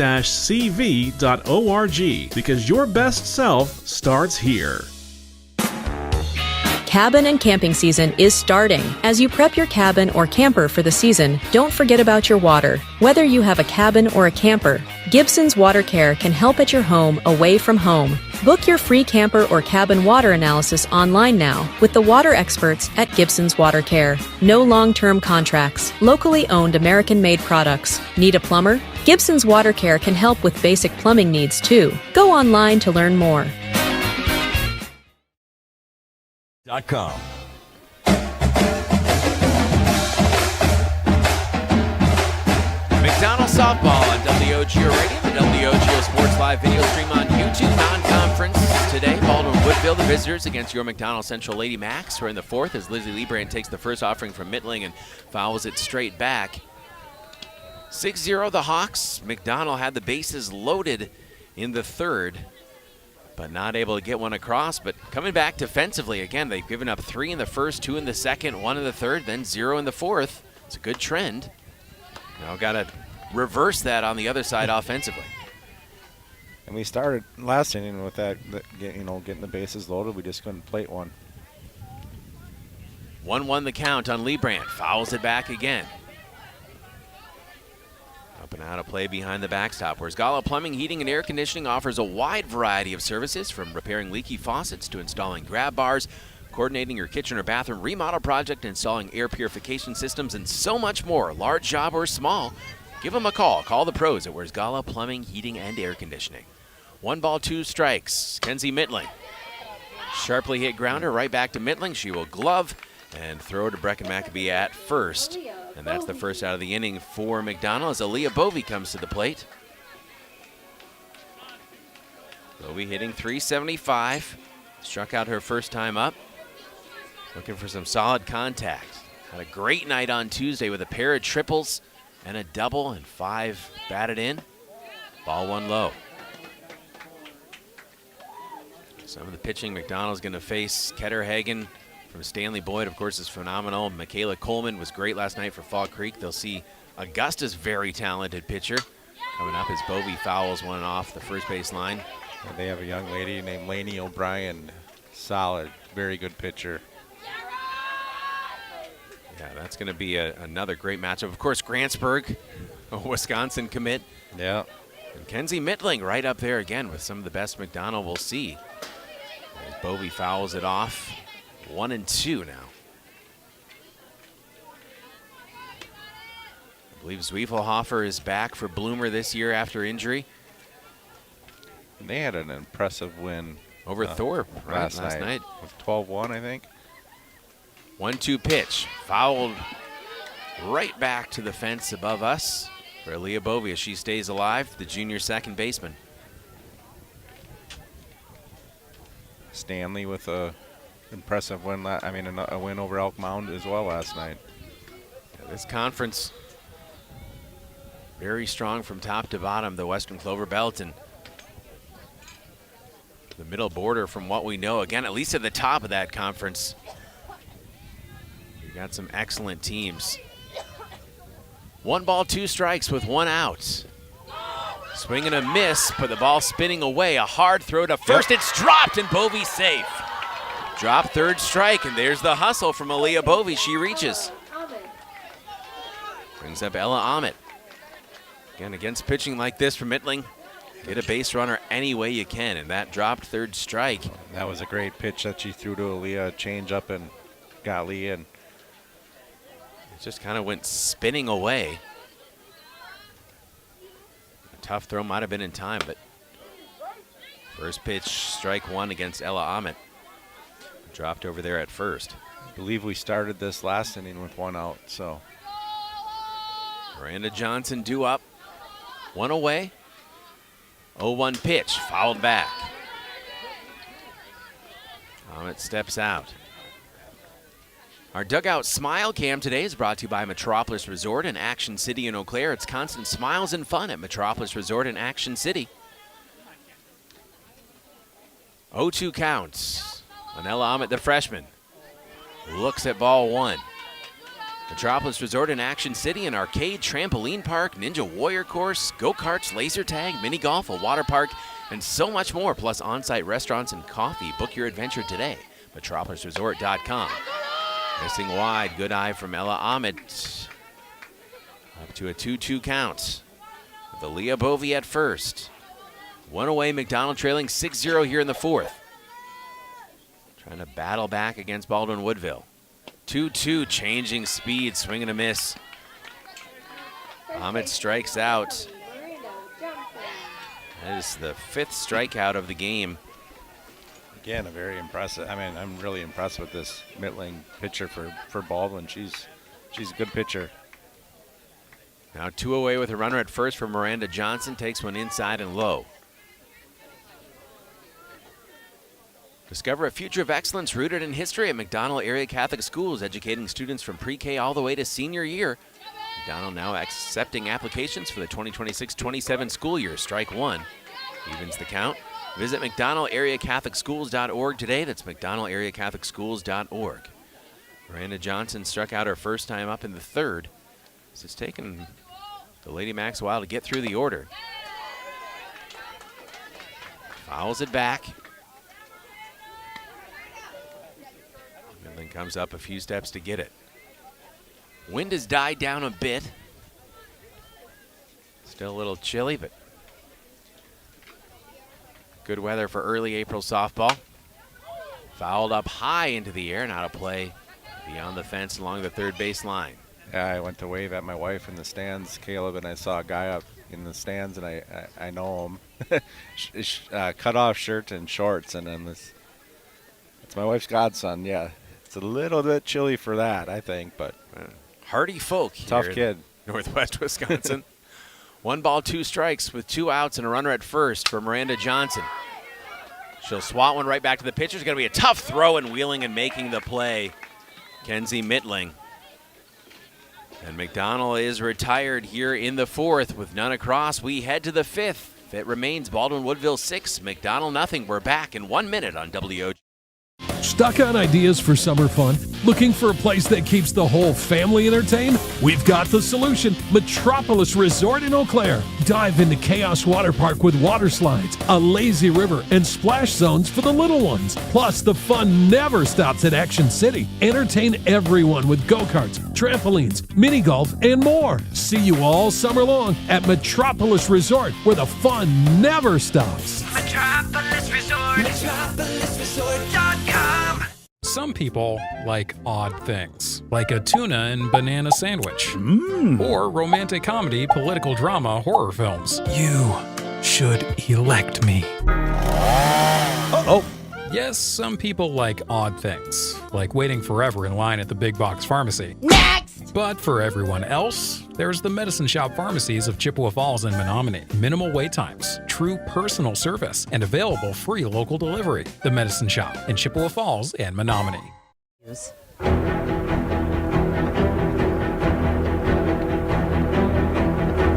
because your best self starts here. Cabin and camping season is starting. As you prep your cabin or camper for the season, don't forget about your water. Whether you have a cabin or a camper, Gibson's Water Care can help at your home away from home. Book your free camper or cabin water analysis online now with the water experts at Gibson's Water Care. No long-term contracts. Locally owned American-made products. Need a plumber? Gibson's Water Care can help with basic plumbing needs too. Go online to learn more. .com. McDonell softball on WOGO Radio, the WOGO Sports Live video stream on YouTube. Non-conference today, Baldwin-Woodville, the visitors against your McDonell Central Lady Macks. We're in the 4th as Lizzie Lebrand takes the first offering from Mittling and fouls it straight back. 6-0 the Hawks. McDonell had the bases loaded in the 3rd. But not able to get one across. But coming back defensively, again, they've given up 3 in the 1st, 2 in the 2nd, 1 in the 3rd, then 0 in the 4th. It's a good trend. Now got to reverse that on the other side offensively. And we started last inning with that, getting the bases loaded. We just couldn't plate one. 1-1 the count on Lebrand. Fouls it back again. Up and out of play behind the backstop, where Gala Plumbing, Heating, and Air Conditioning offers a wide variety of services, from repairing leaky faucets to installing grab bars, coordinating your kitchen or bathroom remodel project, installing air purification systems, and so much more. Large job or small, give them a call. Call the pros at Where's Gala Plumbing, Heating, and Air Conditioning. 1 ball, 2 strikes. Kenzie Mittling. Sharply hit grounder right back to Mittling. She will glove and throw to Brecken Maccabee at first. And that's the first out of the inning for McDonell as Aaliyah Bovey comes to the plate. Bovey hitting .375. Struck out her first time up. Looking for some solid contact. Had a great night on Tuesday with a pair of triples and a double, and 5 batted in. Ball 1 low. Some of the pitching McDonell's going to face. Ketterhagen from Stanley Boyd, of course, is phenomenal. Michaela Coleman was great last night for Fall Creek. They'll see Augusta's very talented pitcher coming up as Bovey fouls one off the first base line. And they have a young lady named Lainey O'Brien. Solid, very good pitcher. Yeah, that's going to be another great matchup. Of course, Grantsburg, a Wisconsin commit. Yeah. And Kenzie Mittling right up there again with some of the best McDonell will see. As Bovey fouls it off. 1-2 now. I believe Zwiefelhofer is back for Bloomer this year after injury. They had an impressive win over Thorpe last night. With 12-1, I think. 1-2 pitch. Fouled right back to the fence above us. for Aaliyah Bovey as she stays alive, the junior second baseman. Stanley with a impressive win. A win over Elk Mound as well last night. Yeah, this conference very strong from top to bottom. The Western Clover Belt and the middle border, from what we know, again, at least at the top of that conference, you got some excellent teams. 1 ball, 2 strikes with 1 out. Swing and a miss, but the ball spinning away. A hard throw to first. It's dropped, and Bovey safe. Drop, third strike, and there's the hustle from Aaliyah Bovey. She reaches. Brings up Ella Ahmet. Again, against pitching like this from Mittling, get a base runner any way you can, and that dropped third strike. That was a great pitch that she threw to Aaliyah, change up and got Lee in. It just kind of went spinning away. A tough throw might have been in time, but first pitch, strike 1 against Ella Ahmet. Dropped over there at first. I believe we started this last inning with 1 out, so. Miranda Johnson due up. 1 away. 0-1 pitch, fouled back. Ahmet steps out. Our Dugout Smile Cam today is brought to you by Metropolis Resort in Action City in Eau Claire. It's constant smiles and fun at Metropolis Resort in Action City. 0-2 counts on Ella Ahmet, the freshman. Looks at ball 1. Metropolis Resort in Action City, an arcade, trampoline park, ninja warrior course, go-karts, laser tag, mini golf, a water park, and so much more, plus on-site restaurants and coffee. Book your adventure today. MetropolisResort.com. Missing wide, good eye from Ella Ahmet. Up to a 2-2 count. With Aaliyah Bovey at first. 1 away, McDonell trailing 6-0 here in the 4th. Trying to battle back against Baldwin-Woodville. 2-2, changing speed, swing and a miss. Ahmet strikes out. That is the 5th strikeout of the game. Again, a very impressive. I'm really impressed with this Mittling pitcher for Baldwin. She's a good pitcher. Now 2 away with a runner at first for Miranda Johnson. Takes one inside and low. Discover a future of excellence rooted in history at McDonell Area Catholic Schools, educating students from pre-K all the way to senior year. McDonell now accepting applications for the 2026-27 school year. Strike 1 evens the count. Visit McDonellAreaCatholicSchools.org today. That's McDonellAreaCatholicSchools.org. Miranda Johnson struck out her first time up in the 3rd. So it's taken the Lady Macks a while to get through the order. Fouls it back. And then comes up a few steps to get it. Wind has died down a bit. Still a little chilly, but good weather for early April softball. Fouled up high into the air, now to play beyond the fence along the third base line. Yeah, I went to wave at my wife in the stands, Caleb, and I saw a guy up in the stands, and I know him. Cut off shirt and shorts, and then it's my wife's godson. Yeah, it's a little bit chilly for that, I think, but hardy folk here. Tough kid. Northwest Wisconsin. 1 ball, 2 strikes with 2 outs and a runner at first for Miranda Johnson. She'll swat one right back to the pitcher. It's going to be a tough throw and wheeling and making the play. Kenzie Mittling. And McDonell is retired here in the 4th with none across. We head to the 5th. It remains Baldwin-Woodville 6, McDonell nothing. We're back in 1 minute on WOGO. Stuck on ideas for summer fun? Looking for a place that keeps the whole family entertained? We've got the solution. Metropolis Resort in Eau Claire. Dive into Chaos Water Park with water slides, a lazy river, and splash zones for the little ones. Plus, the fun never stops at Action City. Entertain everyone with go-karts, trampolines, mini golf, and more. See you all summer long at Metropolis Resort, where the fun never stops. Metropolis Resort. MetropolisResort.com. Some people like odd things, like a tuna and banana sandwich, or romantic comedy, political drama, horror films. You should elect me. Uh-oh. Yes, some people like odd things, like waiting forever in line at the big box pharmacy. Next! But for everyone else, there's the Medicine Shop pharmacies of Chippewa Falls and Menominee. Minimal wait times, true personal service, and available free local delivery. The Medicine Shop in Chippewa Falls and Menominee.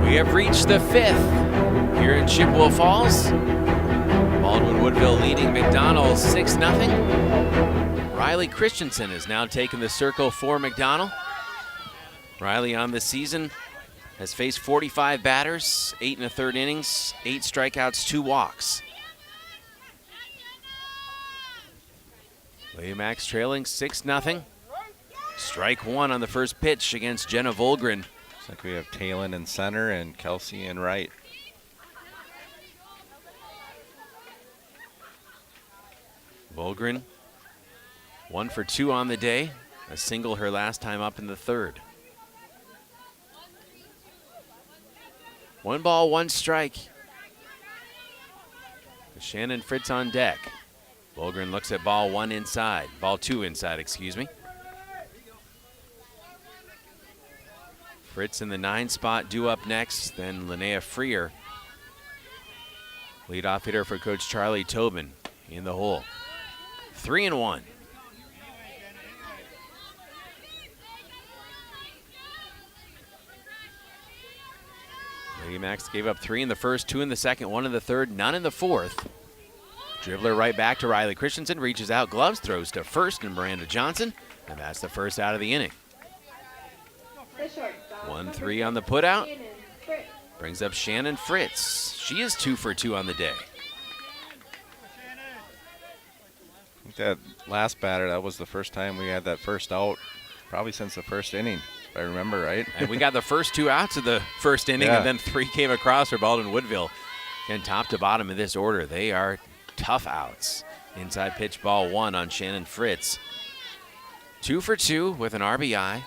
We have reached the 5th here in Chippewa Falls. Baldwin-Woodville leading McDonell 6-0. Riley Christensen has now taken the circle for McDonell. Riley on the season has faced 45 batters, 8 1/3 innings, 8 strikeouts, 2 walks. Lady Macks trailing 6-0. Strike 1 on the first pitch against Jenna Volgren. Looks like we have Talon in center and Kelsey in right. Volgren, 1 for 2 on the day. A single her last time up in the 3rd. 1 ball, 1 strike. Shannon Fritz on deck. Volgren looks at ball 1 inside. Ball 2 inside, excuse me. Fritz in the 9 spot, due up next. Then Linnea Freer, leadoff hitter for Coach Charlie Tobin, in the hole. 3-1. Lady Macks gave up 3 in the first, 2 in the second, 1 in the third, none in the fourth. Dribbler right back to Riley Christensen, reaches out, gloves, throws to first, and Miranda Johnson, and that's the first out of the inning. 1-3 on the putout. Brings up Shannon Fritz. She is 2 for 2 on the day. I think that last batter, that was the first time we had that first out, probably since the first inning, if I remember right. And we got the first 2 outs of the first inning, and then 3 came across for Baldwin-Woodville. And top to bottom in this order, they are tough outs. Inside pitch, ball 1 on Shannon Fritz. 2 for 2 with an RBI.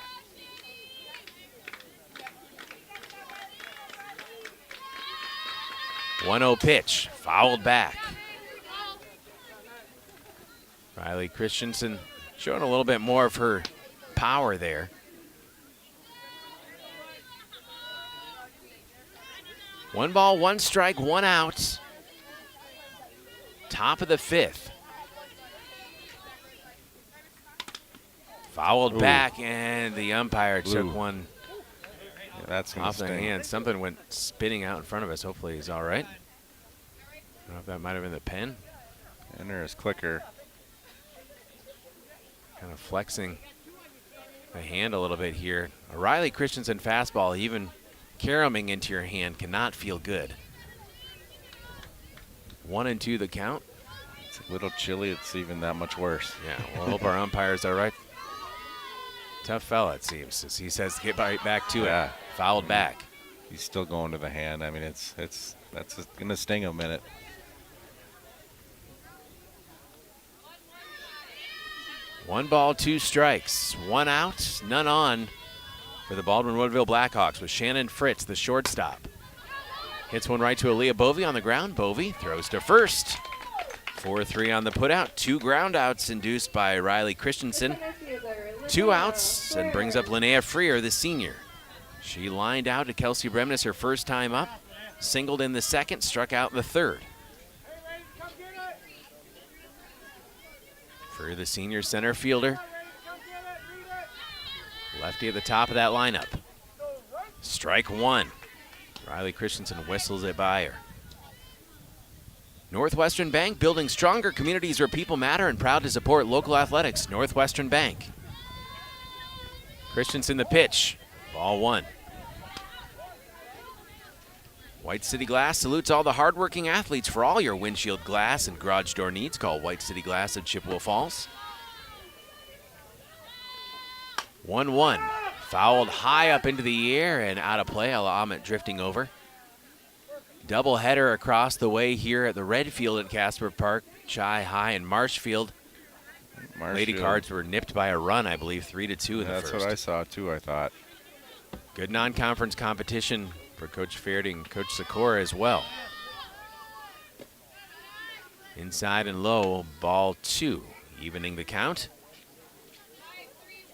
One-0 pitch, fouled back. Riley Christensen showing a little bit more of her power there. One ball, 1 strike, 1 out. Top of the 5th. Fouled back, and the umpire took one that's off the hand. Something went spinning out in front of us. Hopefully he's all right. I don't know if that might have been the pen. Enter his clicker. Kind of flexing the hand a little bit here. A Riley Christensen fastball, even caroming into your hand, cannot feel good. 1-2 the count. It's a little chilly. It's even that much worse. Yeah, we'll hope our umpire's all right. Tough fella, it seems, as he says to get right back to it. Fouled back. He's still going to the hand. I mean, that's going to sting him a minute. One ball, 2 strikes, 1 out, none on for the Baldwin-Woodville Blackhawks with Shannon Fritz, the shortstop. Hits one right to Aaliyah Bovey on the ground. Bovey throws to first. 4-3 on the putout. 2 ground outs induced by Riley Christensen. 2 outs and brings up Linnea Freer, the senior. She lined out to Kelsey Bremnes her first time up. Singled in the second, struck out in the third. For the senior center fielder. Lefty at the top of that lineup. Strike 1. Riley Christensen whistles it by her. Northwestern Bank, building stronger communities where people matter and proud to support local athletics. Northwestern Bank. Christensen the pitch. Ball 1. White City Glass salutes all the hardworking athletes. For all your windshield glass and garage door needs, call White City Glass of Chippewa Falls. 1-1. Fouled high up into the air and out of play. Ahmet drifting over. Double header across the way here at the red field at Casper Park. Chi High and Marshfield. Lady Cards were nipped by a run, I believe, 3-2 in the first. That's what I saw too, I thought. Good non-conference competition for Coach Fairdy and Coach Sikora as well. Inside and low, ball 2, evening the count.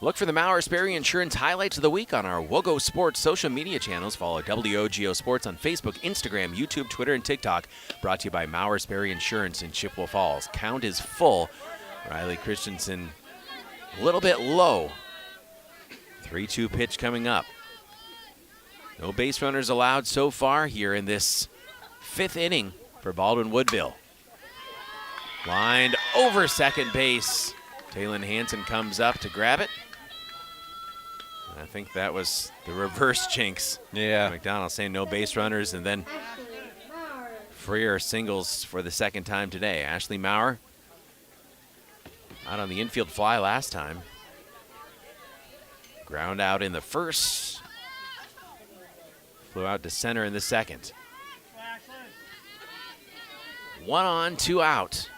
Look for the Maurer Sperry Insurance highlights of the week on our WOGO Sports social media channels. Follow WOGO Sports on Facebook, Instagram, YouTube, Twitter, and TikTok. Brought to you by Maurer Sperry Insurance in Chippewa Falls. Count is full. Riley Christensen a little bit low. 3-2 pitch coming up. No base runners allowed so far here in this 5th inning for Baldwin-Woodville. Lined over second base. Taylon Hansen comes up to grab it. I think that was the reverse jinx. Yeah. McDonell saying no base runners, and then Freer singles for the second time today. Ashley Maurer out on the infield fly last time. Ground out in the first. Flew out to center in the second. 1 on, 2 out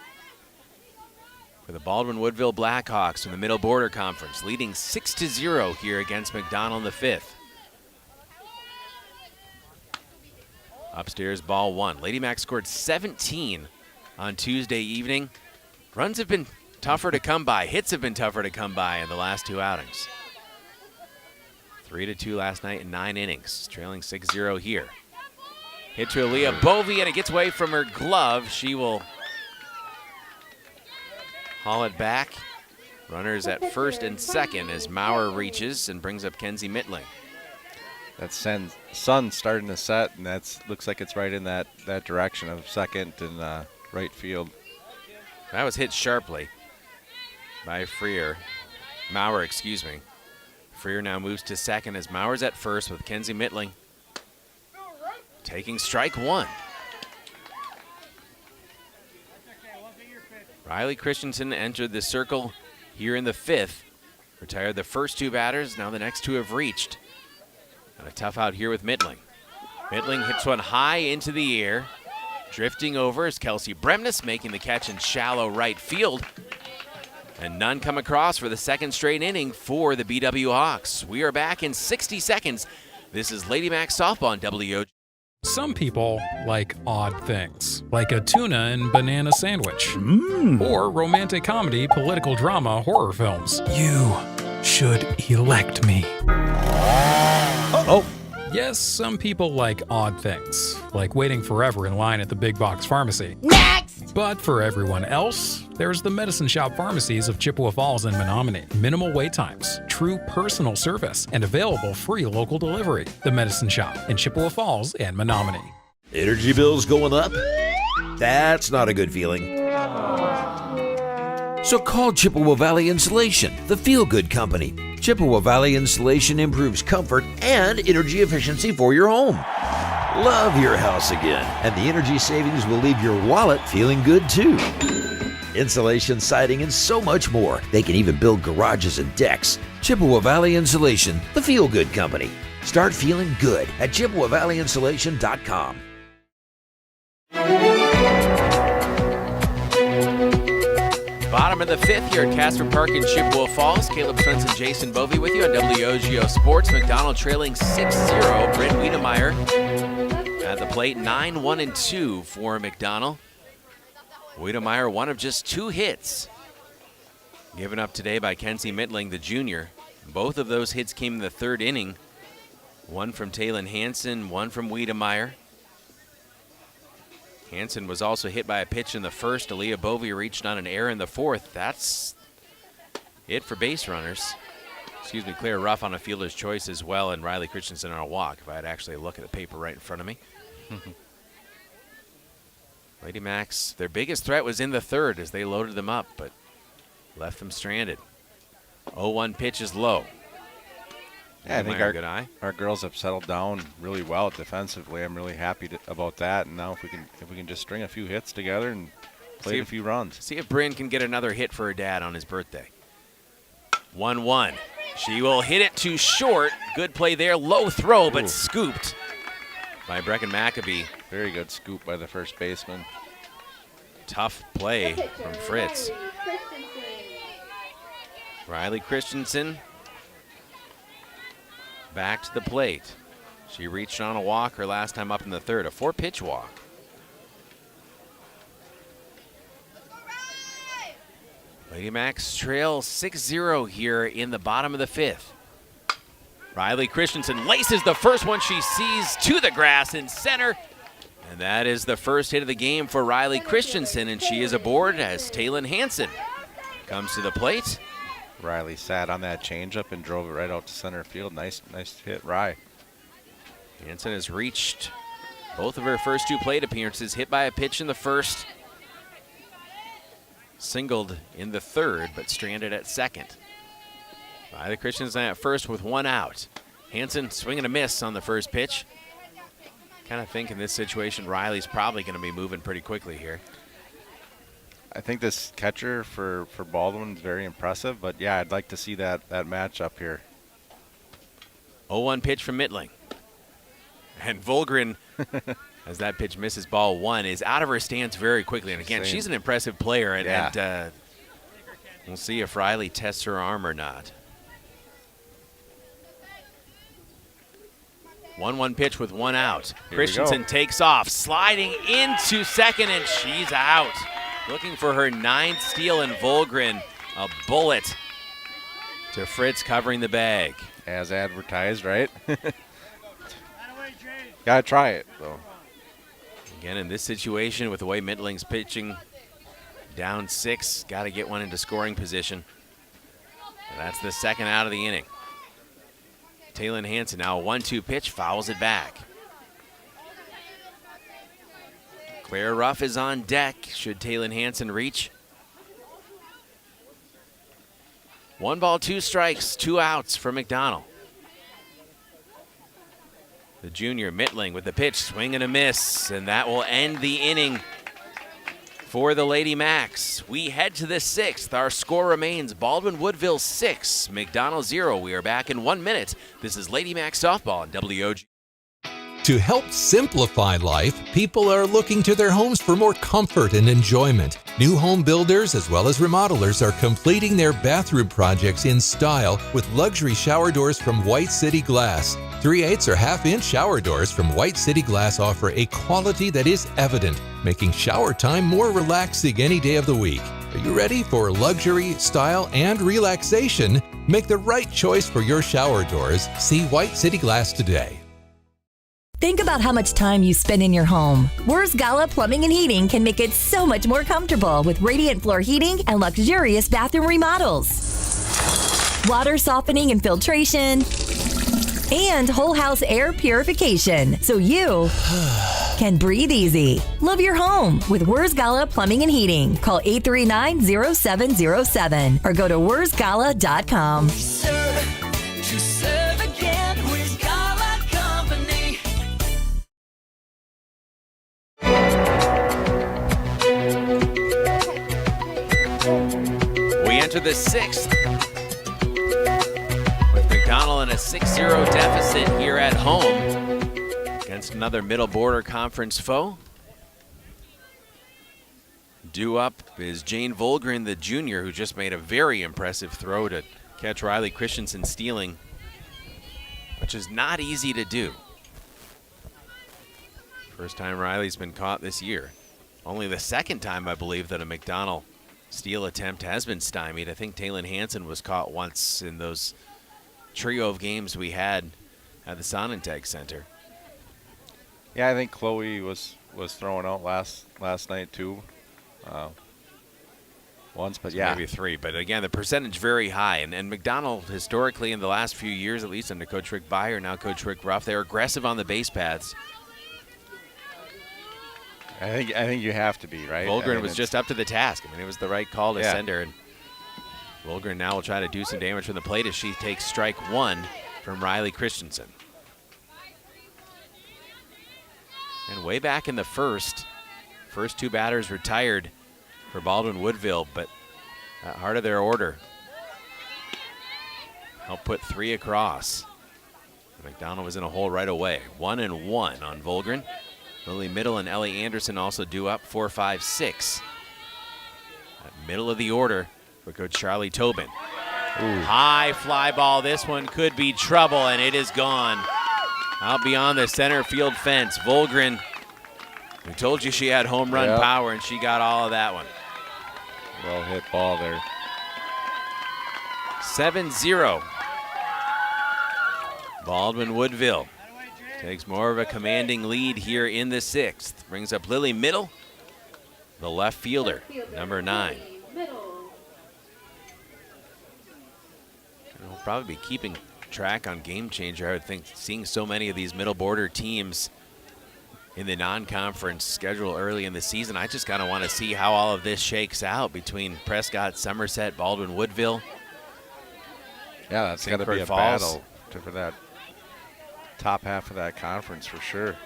for the Baldwin-Woodville Blackhawks from the Middle Border Conference, leading 6-0 here against McDonell in the 5th. Upstairs, ball 1. Lady Macks scored 17 on Tuesday evening. Runs have been tougher to come by. Hits have been tougher to come by in the last 2 outings. 3-2 last night in 9 innings, trailing 6-0 here. Hit to Aaliyah Bovey, and it gets away from her glove. She will haul it back. Runners at first and second as Maurer reaches and brings up Kenzie Mittling. That sun starting to set, and that looks like it's right in that direction of second and right field. That was hit sharply by Maurer, excuse me. Freer now moves to second as Maurer's at first with Kenzie Mittling taking strike 1. Riley Christensen entered the circle here in the 5th. Retired the first 2 batters. Now the next 2 have reached. And a tough out here with Mittling. Mittling hits one high into the air. Drifting over is Kelsey Bremnes making the catch in shallow right field. And none come across for the second straight inning for the BW Hawks. We are back in 60 seconds. This is Lady Macks Softball on WOGO. Some people like odd things, like a tuna and banana sandwich, or romantic comedy, political drama, horror films. You should elect me. Uh-oh. Yes, some people like odd things, like waiting forever in line at the big box pharmacy. Next! But for everyone else, there's the medicine shop pharmacies of Chippewa Falls and Menominee. Minimal wait times, true personal service, and available free local delivery. The medicine shop in Chippewa Falls and Menominee. Energy bills going up? That's not a good feeling. So call Chippewa Valley Insulation, the feel-good company. Chippewa Valley Insulation improves comfort and energy efficiency for your home. Love your house again, and the energy savings will leave your wallet feeling good too. Insulation, siding, and so much more. They can even build garages and decks. Chippewa Valley Insulation, the feel-good company. Start feeling good at ChippewaValleyInsulation.com. Bottom of the 5th here at Casper Park in Chippewa Falls. Caleb Swenson, Jason Bovey with you on WOGO Sports. McDonell trailing 6-0. Brent Wiedemeyer at the plate, 9-1-2 for McDonell. Wiedemeyer, one of just 2 hits given up today by Kenzie Mittling, the junior. Both of those hits came in the 3rd inning. One from Taylon Hansen, one from Wiedemeyer. Hansen was also hit by a pitch in the 1st. Aaliyah Bovey reached on an error in the 4th. That's it for base runners. Excuse me, Claire Ruff on a fielder's choice as well, and Riley Christensen on a walk, if I had actually a look at the paper right in front of me. Lady Macks, their biggest threat was in the 3rd as they loaded them up, but left them stranded. 0-1 pitch is low. Yeah, I think our girls have settled down really well defensively. I'm really happy about that. And now if we can just string a few hits together and play a few runs. See if Bryn can get another hit for her dad on his birthday. 1-1. She will hit it to short. Good play there. Low throw, but scooped by Brecken Maccabee. Very good scoop by the first baseman. Tough play from Fritz. Riley Christensen back to the plate. She reached on a walk her last time up in the 3rd, a 4-pitch walk. Lady Macks trail 6-0 here in the bottom of the 5th. Riley Christensen laces the first one she sees to the grass in center. And that is the first hit of the game for Riley Christensen, and she is aboard as Taylin Hansen comes to the plate. Riley sat on that changeup and drove it right out to center field. Nice hit, Rye. Hansen has reached both of her first 2 plate appearances, hit by a pitch in the first, singled in the third, but stranded at second. Riley Christensen at first with 1 out. Hansen swinging a miss on the first pitch. Kind of think in this situation, Riley's probably going to be moving pretty quickly here. I think this catcher for Baldwin is very impressive, but yeah, I'd like to see that matchup here. 0-1 pitch from Mittling. And Volgren, as that pitch misses ball 1, is out of her stance very quickly. And again, she's an impressive player, and we'll see if Riley tests her arm or not. 1-1 pitch with 1 out. Christensen takes off, sliding into second, and she's out. Looking for her 9th steal, and Volgren, a bullet to Fritz covering the bag. As advertised, right? Gotta try it, though. Again, in this situation, with the way Mittling's pitching, down 6, got to get one into scoring position. And that's the second out of the inning. Taylin Hansen now a 1-2 pitch, fouls it back. Claire Ruff is on deck, should Taylin Hansen reach. 1 ball, 2 strikes, 2 outs for McDonell. The junior Mittling with the pitch, swing and a miss, and that will end the inning for the Lady Macks. We head to the 6th. Our score remains Baldwin-Woodville 6, McDonell 0. We are back in 1 minute. This is Lady Macks softball on WOG. To help simplify life, people are looking to their homes for more comfort and enjoyment. New home builders as well as remodelers are completing their bathroom projects in style with luxury shower doors from White City Glass. 3/8 or half-inch shower doors from White City Glass offer a quality that is evident, making shower time more relaxing any day of the week. Are you ready for luxury, style, and relaxation? Make the right choice for your shower doors. See White City Glass today. Think about how much time you spend in your home. Wurz Gala Plumbing and Heating can make it so much more comfortable with radiant floor heating and luxurious bathroom remodels. Water softening and filtration, and whole house air purification, so you can breathe easy. Love your home with Wurz Gala Plumbing and Heating. Call 839-0707 or go to wurzgala.com. We enter the 6th with McDonell in a 6-0 deficit here at home against another Middle Border Conference foe. Due up is Jane Volgren, the junior, who just made a very impressive throw to catch Riley Christensen stealing, which is not easy to do. First time Riley's been caught this year. Only the second time, I believe, that a McDonell steal attempt has been stymied. I think Taylin Hansen was caught once in those trio of games we had at the Sonnentag Center. Yeah, I think Chloe was thrown out last night too. Once, but yeah. Maybe 3. But again, the percentage very high. And McDonell, historically, in the last few years, at least under Coach Rick Byer, now Coach Rick Ruff, they're aggressive on the base paths. I think you have to be, right? Volgren was just up to the task. I mean, it was the right call to send her. And Volgren now will try to do some damage from the plate as she takes strike 1 from Riley Christensen. And way back in the first 2 batters retired for Baldwin-Woodville, but at heart of their order helped put 3 across. McDonell was in a hole right away. 1-1 on Volgren. Lily Middle and Ellie Anderson also due up 4, 5, 6. At middle of the order for Coach Charlie Tobin. High fly ball. This one could be trouble, and it is gone out beyond the center field fence. Volgren, we told you she had home run power, and she got all of that one. Well hit ball there. 7-0. Baldwin-Woodville takes more of a commanding lead here in the 6th. Brings up Lily Middle, the left fielder, number 9. We'll probably be keeping track on Game Changer, I would think, seeing so many of these middle border teams in the non-conference schedule early in the season. I just kind of want to see how all of this shakes out between Prescott, Somerset, Baldwin-Woodville. Yeah, that's got to be a battle for that top half of that conference for sure.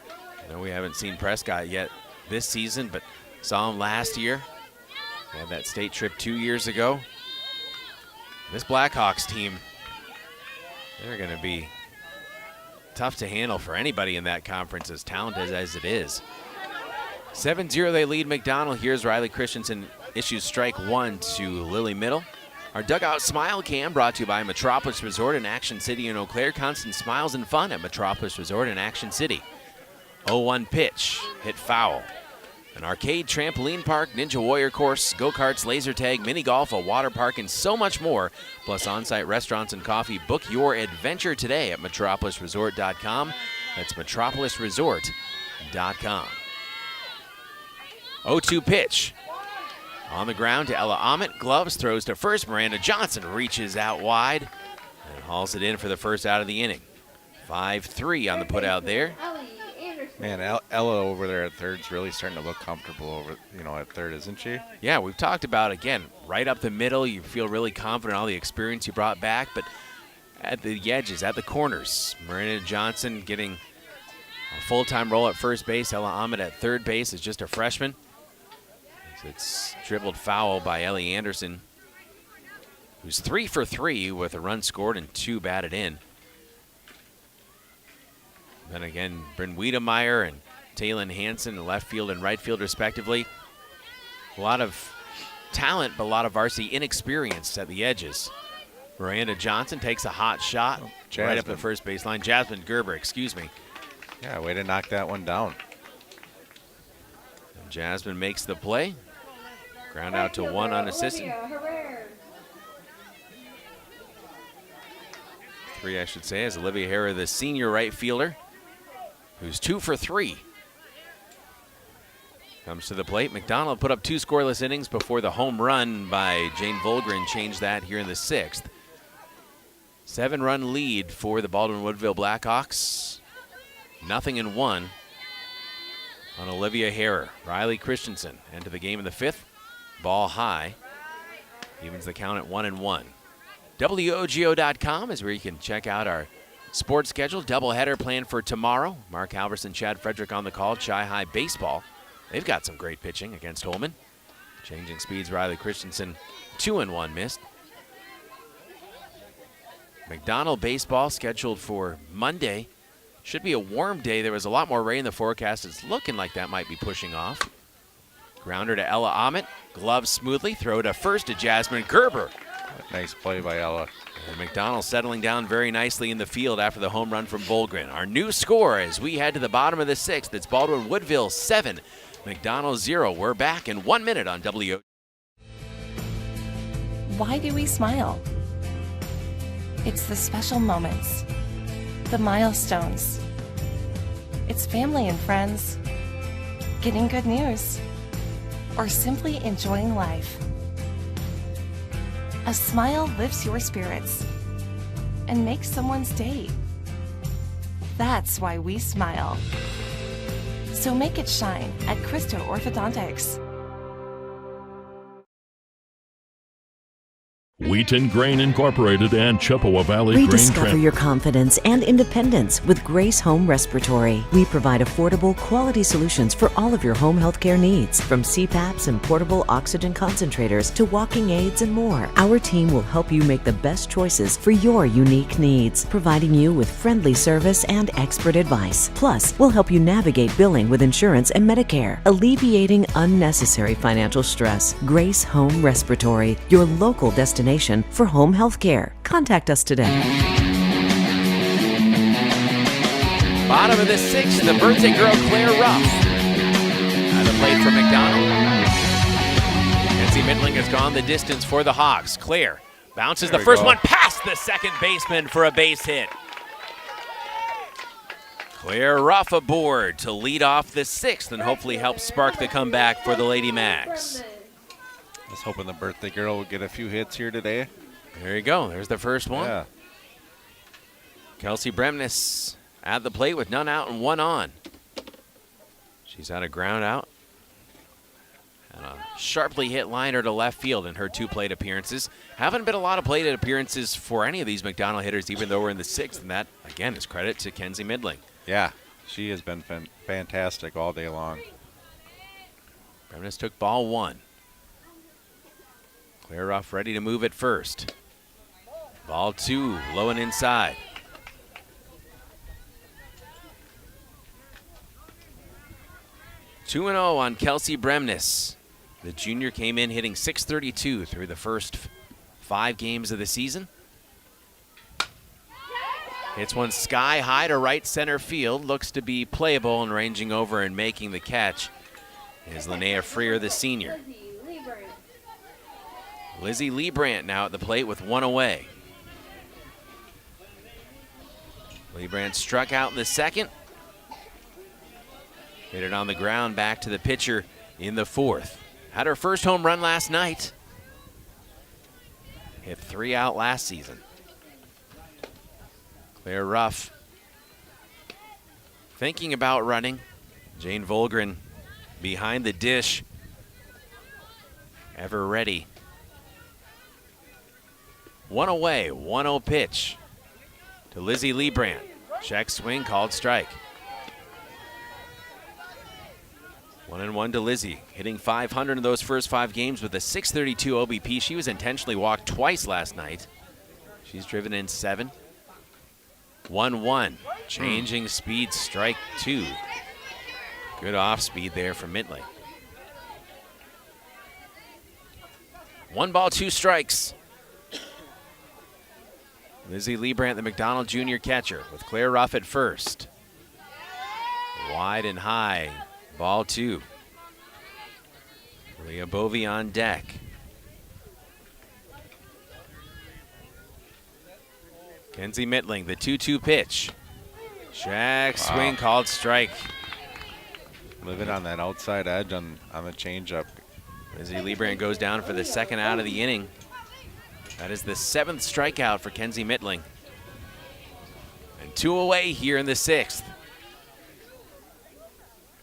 I know we haven't seen Prescott yet this season, but saw him last year. We had that state trip 2 years ago. This Blackhawks team, they're going to be tough to handle for anybody in that conference, as talented as it is. 7-0, they lead McDonell. Here's Riley Christensen, issues strike 1 to Lily Middle. Our Dugout Smile Cam brought to you by Metropolis Resort in Action City in Eau Claire. Constant smiles and fun at Metropolis Resort in Action City. 0-1 pitch, hit foul. An arcade, trampoline park, ninja warrior course, go-karts, laser tag, mini golf, a water park, and so much more. Plus on-site restaurants and coffee. Book your adventure today at metropolisresort.com. That's metropolisresort.com. 0-2 pitch. On the ground to Ella Ahmet. Gloves, throws to first. Miranda Johnson reaches out wide and hauls it in for the first out of the inning. 5-3 on the put out there. Man, Ella over there at third's really starting to look comfortable at third, isn't she? Yeah, we've talked about, again, right up the middle. You feel really confident in all the experience you brought back, but at the edges, at the corners, Miranda Johnson getting a full-time role at first base. Ella Ahmet at third base is just a freshman. It's dribbled foul by Ellie Anderson, who's 3 for 3 with a run scored and 2 batted in. Then again, Bryn Wiedemeyer and Taylon Hansen, left field and right field respectively. A lot of talent, but a lot of varsity inexperience at the edges. Miranda Johnson takes a hot shot right up the first baseline. Jasmine Gerber, excuse me. Yeah, way to knock that one down. And Jasmine makes the play. Ground out to one unassisted. 3, I should say, as Olivia Herrera, the senior right fielder, who's 2 for 3. Comes to the plate. McDonell put up 2 scoreless innings before the home run by Jane Volgren changed that here in the 6th. 7-run lead for the Baldwin-Woodville Blackhawks. 0-1 on Olivia Herrera. Riley Christensen into the game in the 5th. Ball high. Evens the count at 1-1. WOGO.com is where you can check out our sports schedule. Doubleheader planned for tomorrow. Mark Halverson, Chad Frederick on the call. Chi High Baseball. They've got some great pitching against Holman. Changing speeds, Riley Christensen, 2-1 missed. McDonell baseball scheduled for Monday. Should be a warm day. There was a lot more rain in the forecast. It's looking like that might be pushing off. Grounder to Ella Ahmet. Glove smoothly. Throw to first to Jasmine Gerber. Nice play by Ella. And McDonell settling down very nicely in the field after the home run from Volgren. Our new score as we head to the bottom of the 6th. It's Baldwin-Woodville 7, McDonell 0. We're back in 1 minute on WO. Why do we smile? It's the special moments, the milestones. It's family and friends, getting good news, or simply enjoying life. A smile lifts your spirits and makes someone's day. That's why we smile. So make it shine at Christo Orthodontics. Wheaton Grain Incorporated and Chippewa Valley Grain Rediscover your confidence and independence with Grace Home Respiratory. We provide affordable, quality solutions for all of your home healthcare needs, from CPAPs and portable oxygen concentrators to walking aids and more. Our team will help you make the best choices for your unique needs, providing you with friendly service and expert advice. Plus, we'll help you navigate billing with insurance and Medicare, alleviating unnecessary financial stress. Grace Home Respiratory, your local destination for home health care. Contact us today. Bottom of the 6th, the birthday girl Claire Ruff. At the plate for McDonell. Nancy Midling has gone the distance for the Hawks. Claire Bounces There the we first go. one past the second baseman for a base hit. Claire Ruff aboard to lead off the 6th and hopefully help spark the comeback for the Lady Macks. I was hoping the birthday girl would get a few hits here today. There you go. There's the first one. Yeah. Kelsey Bremnes at the plate with none out and one on. She's had a ground out. And a sharply hit liner to left field in her 2 plate appearances. Haven't been a lot of plate appearances for any of these McDonell hitters, even though we're in the 6th, and that, again, is credit to Kenzie Midling. Yeah, she has been fantastic all day long. Bremnes took ball 1. Claire Ruff ready to move at first. Ball 2, low and inside. Two 2-0 on Kelsey Bremnes. The junior came in hitting .632 through the first 5 games of the season. Hits one sky high to right center field. Looks to be playable, and ranging over and making the catch is Linnea Freer, the senior. Lizzie Liebrandt now at the plate with 1 away. Liebrandt struck out in the 2nd. Hit it on the ground back to the pitcher in the 4th. Had her first home run last night. Hit 3 out last season. Claire Ruff thinking about running. Jane Volgren behind the dish. Ever ready. 1 away, 1-0 pitch to Lizzie Liebrandt. Check swing, called strike. 1-1 to Lizzie, hitting .500 in those first 5 games with a .632 OBP. She was intentionally walked twice last night. She's driven in 7. 1-1, changing speed, strike 2. Good off speed there from Midling. 1 ball, 2 strikes. Lizzie Liebrandt, the McDonell Junior catcher, with Claire Ruff at first. Wide and high. Ball 2. Leah Bovey on deck. Kenzie Midling, the 2-2 pitch. Shack swing, called strike. Living on that outside edge on the changeup. Lizzie Liebrandt goes down for the 2nd out of the inning. That is the 7th strikeout for Kenzie Midling. And 2 away here in the 6th.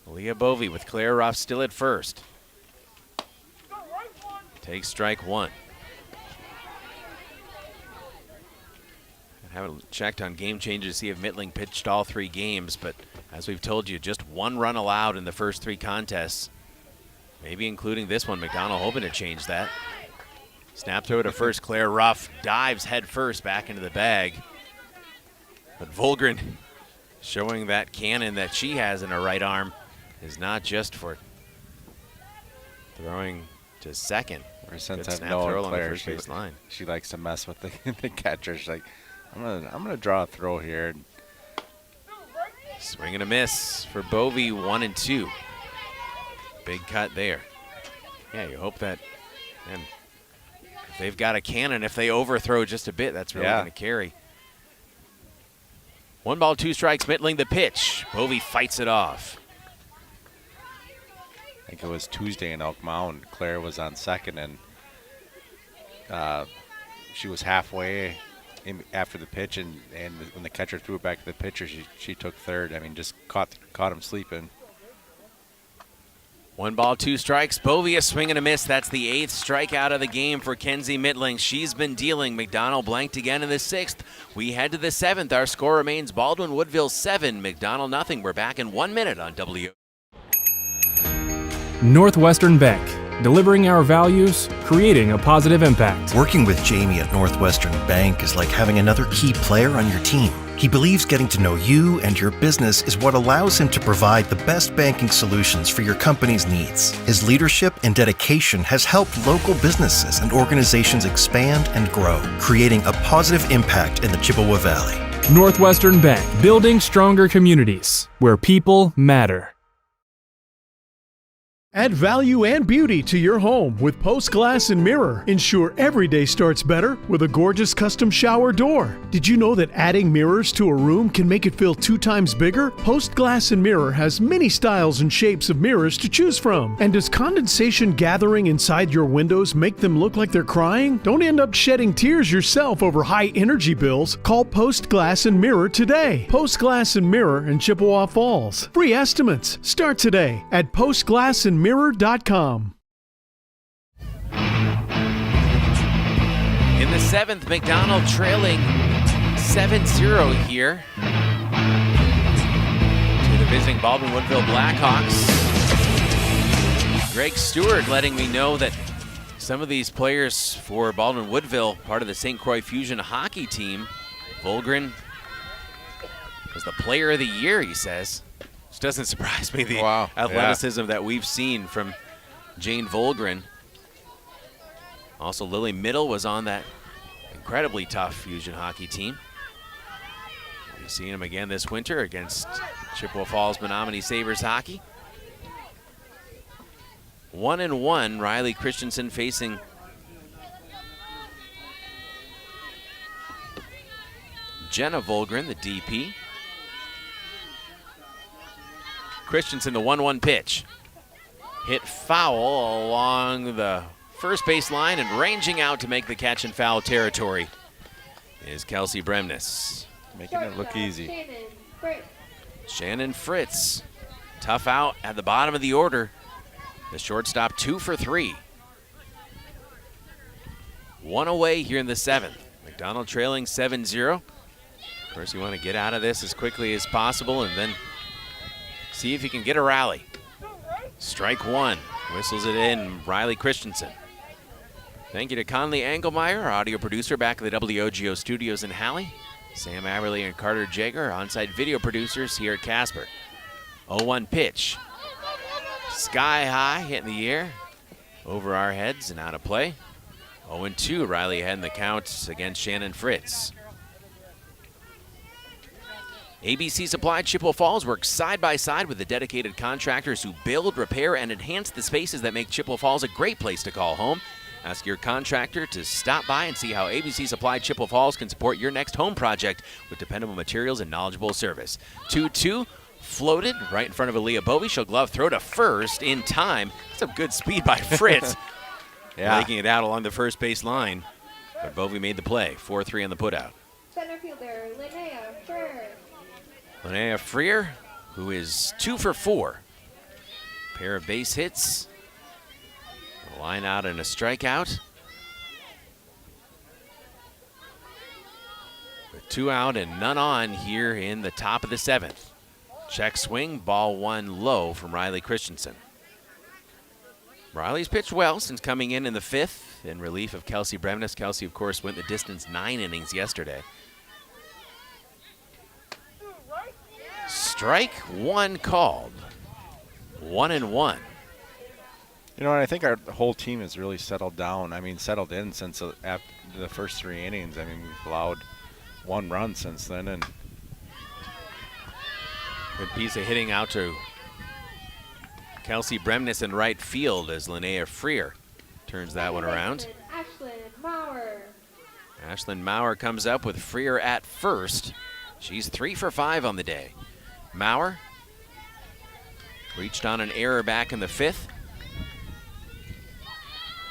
Leah Bovey with Claire Ruff still at first. Takes strike 1. I haven't checked on Game Changer to see if Midling pitched all 3 games, but as we've told you, just 1 run allowed in the first 3 contests. Maybe including this one. McDonell hoping to change that. Snap throw to first. Claire Ruff dives head first back into the bag. But Volgren showing that cannon that she has in her right arm is not just for throwing to second. Or since Good I've snap known throw along the Claire, first base line. she likes to mess with the catcher. She's like, I'm gonna draw a throw here. Swing and a miss for Bovey, 1-2. Big cut there. Yeah, you hope that, and if they've got a cannon, if they overthrow just a bit, that's really going to carry. 1 ball, 2 strikes, Midling the pitch. Bovey fights it off. I think it was Tuesday in Elk Mound. Claire was on second, and she was halfway after the pitch, and when the catcher threw it back to the pitcher, she took third. I mean, just caught him sleeping. 1 ball, 2 strikes. Bovey a swing and a miss. That's the 8th strikeout of the game for Kenzie Midling. She's been dealing. McDonell blanked again in the 6th. We head to the 7th. Our score remains Baldwin-Woodville 7, McDonell nothing. We're back in 1 minute on WOGO. Northwestern Bank, delivering our values, creating a positive impact. Working with Jamie at Northwestern Bank is like having another key player on your team. He believes getting to know you and your business is what allows him to provide the best banking solutions for your company's needs. His leadership and dedication has helped local businesses and organizations expand and grow, creating a positive impact in the Chippewa Valley. Northwestern Bank, building stronger communities where people matter. Add value and beauty to your home with Post Glass and Mirror. Ensure every day starts better with a gorgeous custom shower door. Did you know that adding mirrors to a room can make it feel 2 times bigger? Post Glass and Mirror has many styles and shapes of mirrors to choose from. And does condensation gathering inside your windows make them look like they're crying? Don't end up shedding tears yourself over high energy bills. Call Post Glass and Mirror today. Post Glass and Mirror in Chippewa Falls. Free estimates start today at postglassandmirror.com. In the 7th, McDonell trailing 7-0 here to the visiting Baldwin-Woodville Blackhawks. Greg Stewart letting me know that some of these players for Baldwin-Woodville, part of the St. Croix Fusion hockey team, Volgren was the player of the year, he says. Which doesn't surprise me, the athleticism that we've seen from Jane Volgren. Also, Lily Middle was on that incredibly tough Fusion hockey team. We'll be seeing him again this winter against Chippewa Falls Menominee Sabres hockey. 1-1, Riley Christensen facing Jenna Volgren, the DP. Christensen, the 1-1 pitch. Hit foul along the first base line and ranging out to make the catch in foul territory is Kelsey Bremnes. Making it look easy. Shannon Fritz. Tough out at the bottom of the order. The shortstop 2 for 3. 1 away here in the 7th. McDonell trailing 7-0. Of course, you want to get out of this as quickly as possible and then see if you can get a rally. Strike 1. Whistles it in, Riley Christensen. Thank you to Conley Engelmeyer, our audio producer back at the WOGO studios in Halley. Sam Aberley and Carter Jager, on-site video producers here at Casper. 0-1 pitch. Sky high, hit in the air. Over our heads and out of play. 0-2, Riley ahead in the count against Shannon Fritz. ABC Supply Chippewa Falls works side by side with the dedicated contractors who build, repair, and enhance the spaces that make Chippewa Falls a great place to call home. Ask your contractor to stop by and see how ABC Supply Chippewa Falls can support your next home project with dependable materials and knowledgeable service. 2-2, floated right in front of Aaliyah Bovey. She'll glove throw to first in time. That's some good speed by Fritz. Making it out along the first base line. But Bovey made the play. 4-3 on the putout. Center fielder, Linnea Freer. Linnea Freer, who is 2 for 4. Pair of base hits. A line out and a strikeout. With 2 out and none on here in the top of the 7th. Check swing, ball 1 low from Riley Christensen. Riley's pitched well since coming in the 5th in relief of Kelsey Bremnes. Kelsey, of course, went the distance 9 innings yesterday. Strike 1 called. 1-1. You know, and I think our whole team has really settled down. I mean, settled in since after the first 3 innings. I mean, we've allowed 1 run since then. And good piece of hitting out to Kelsey Bremnes in right field as Linnea Freer turns that one around. Ashlyn Maurer. Ashlyn Maurer comes up with Freer at first. She's 3 for 5 on the day. Maurer reached on an error back in the 5th.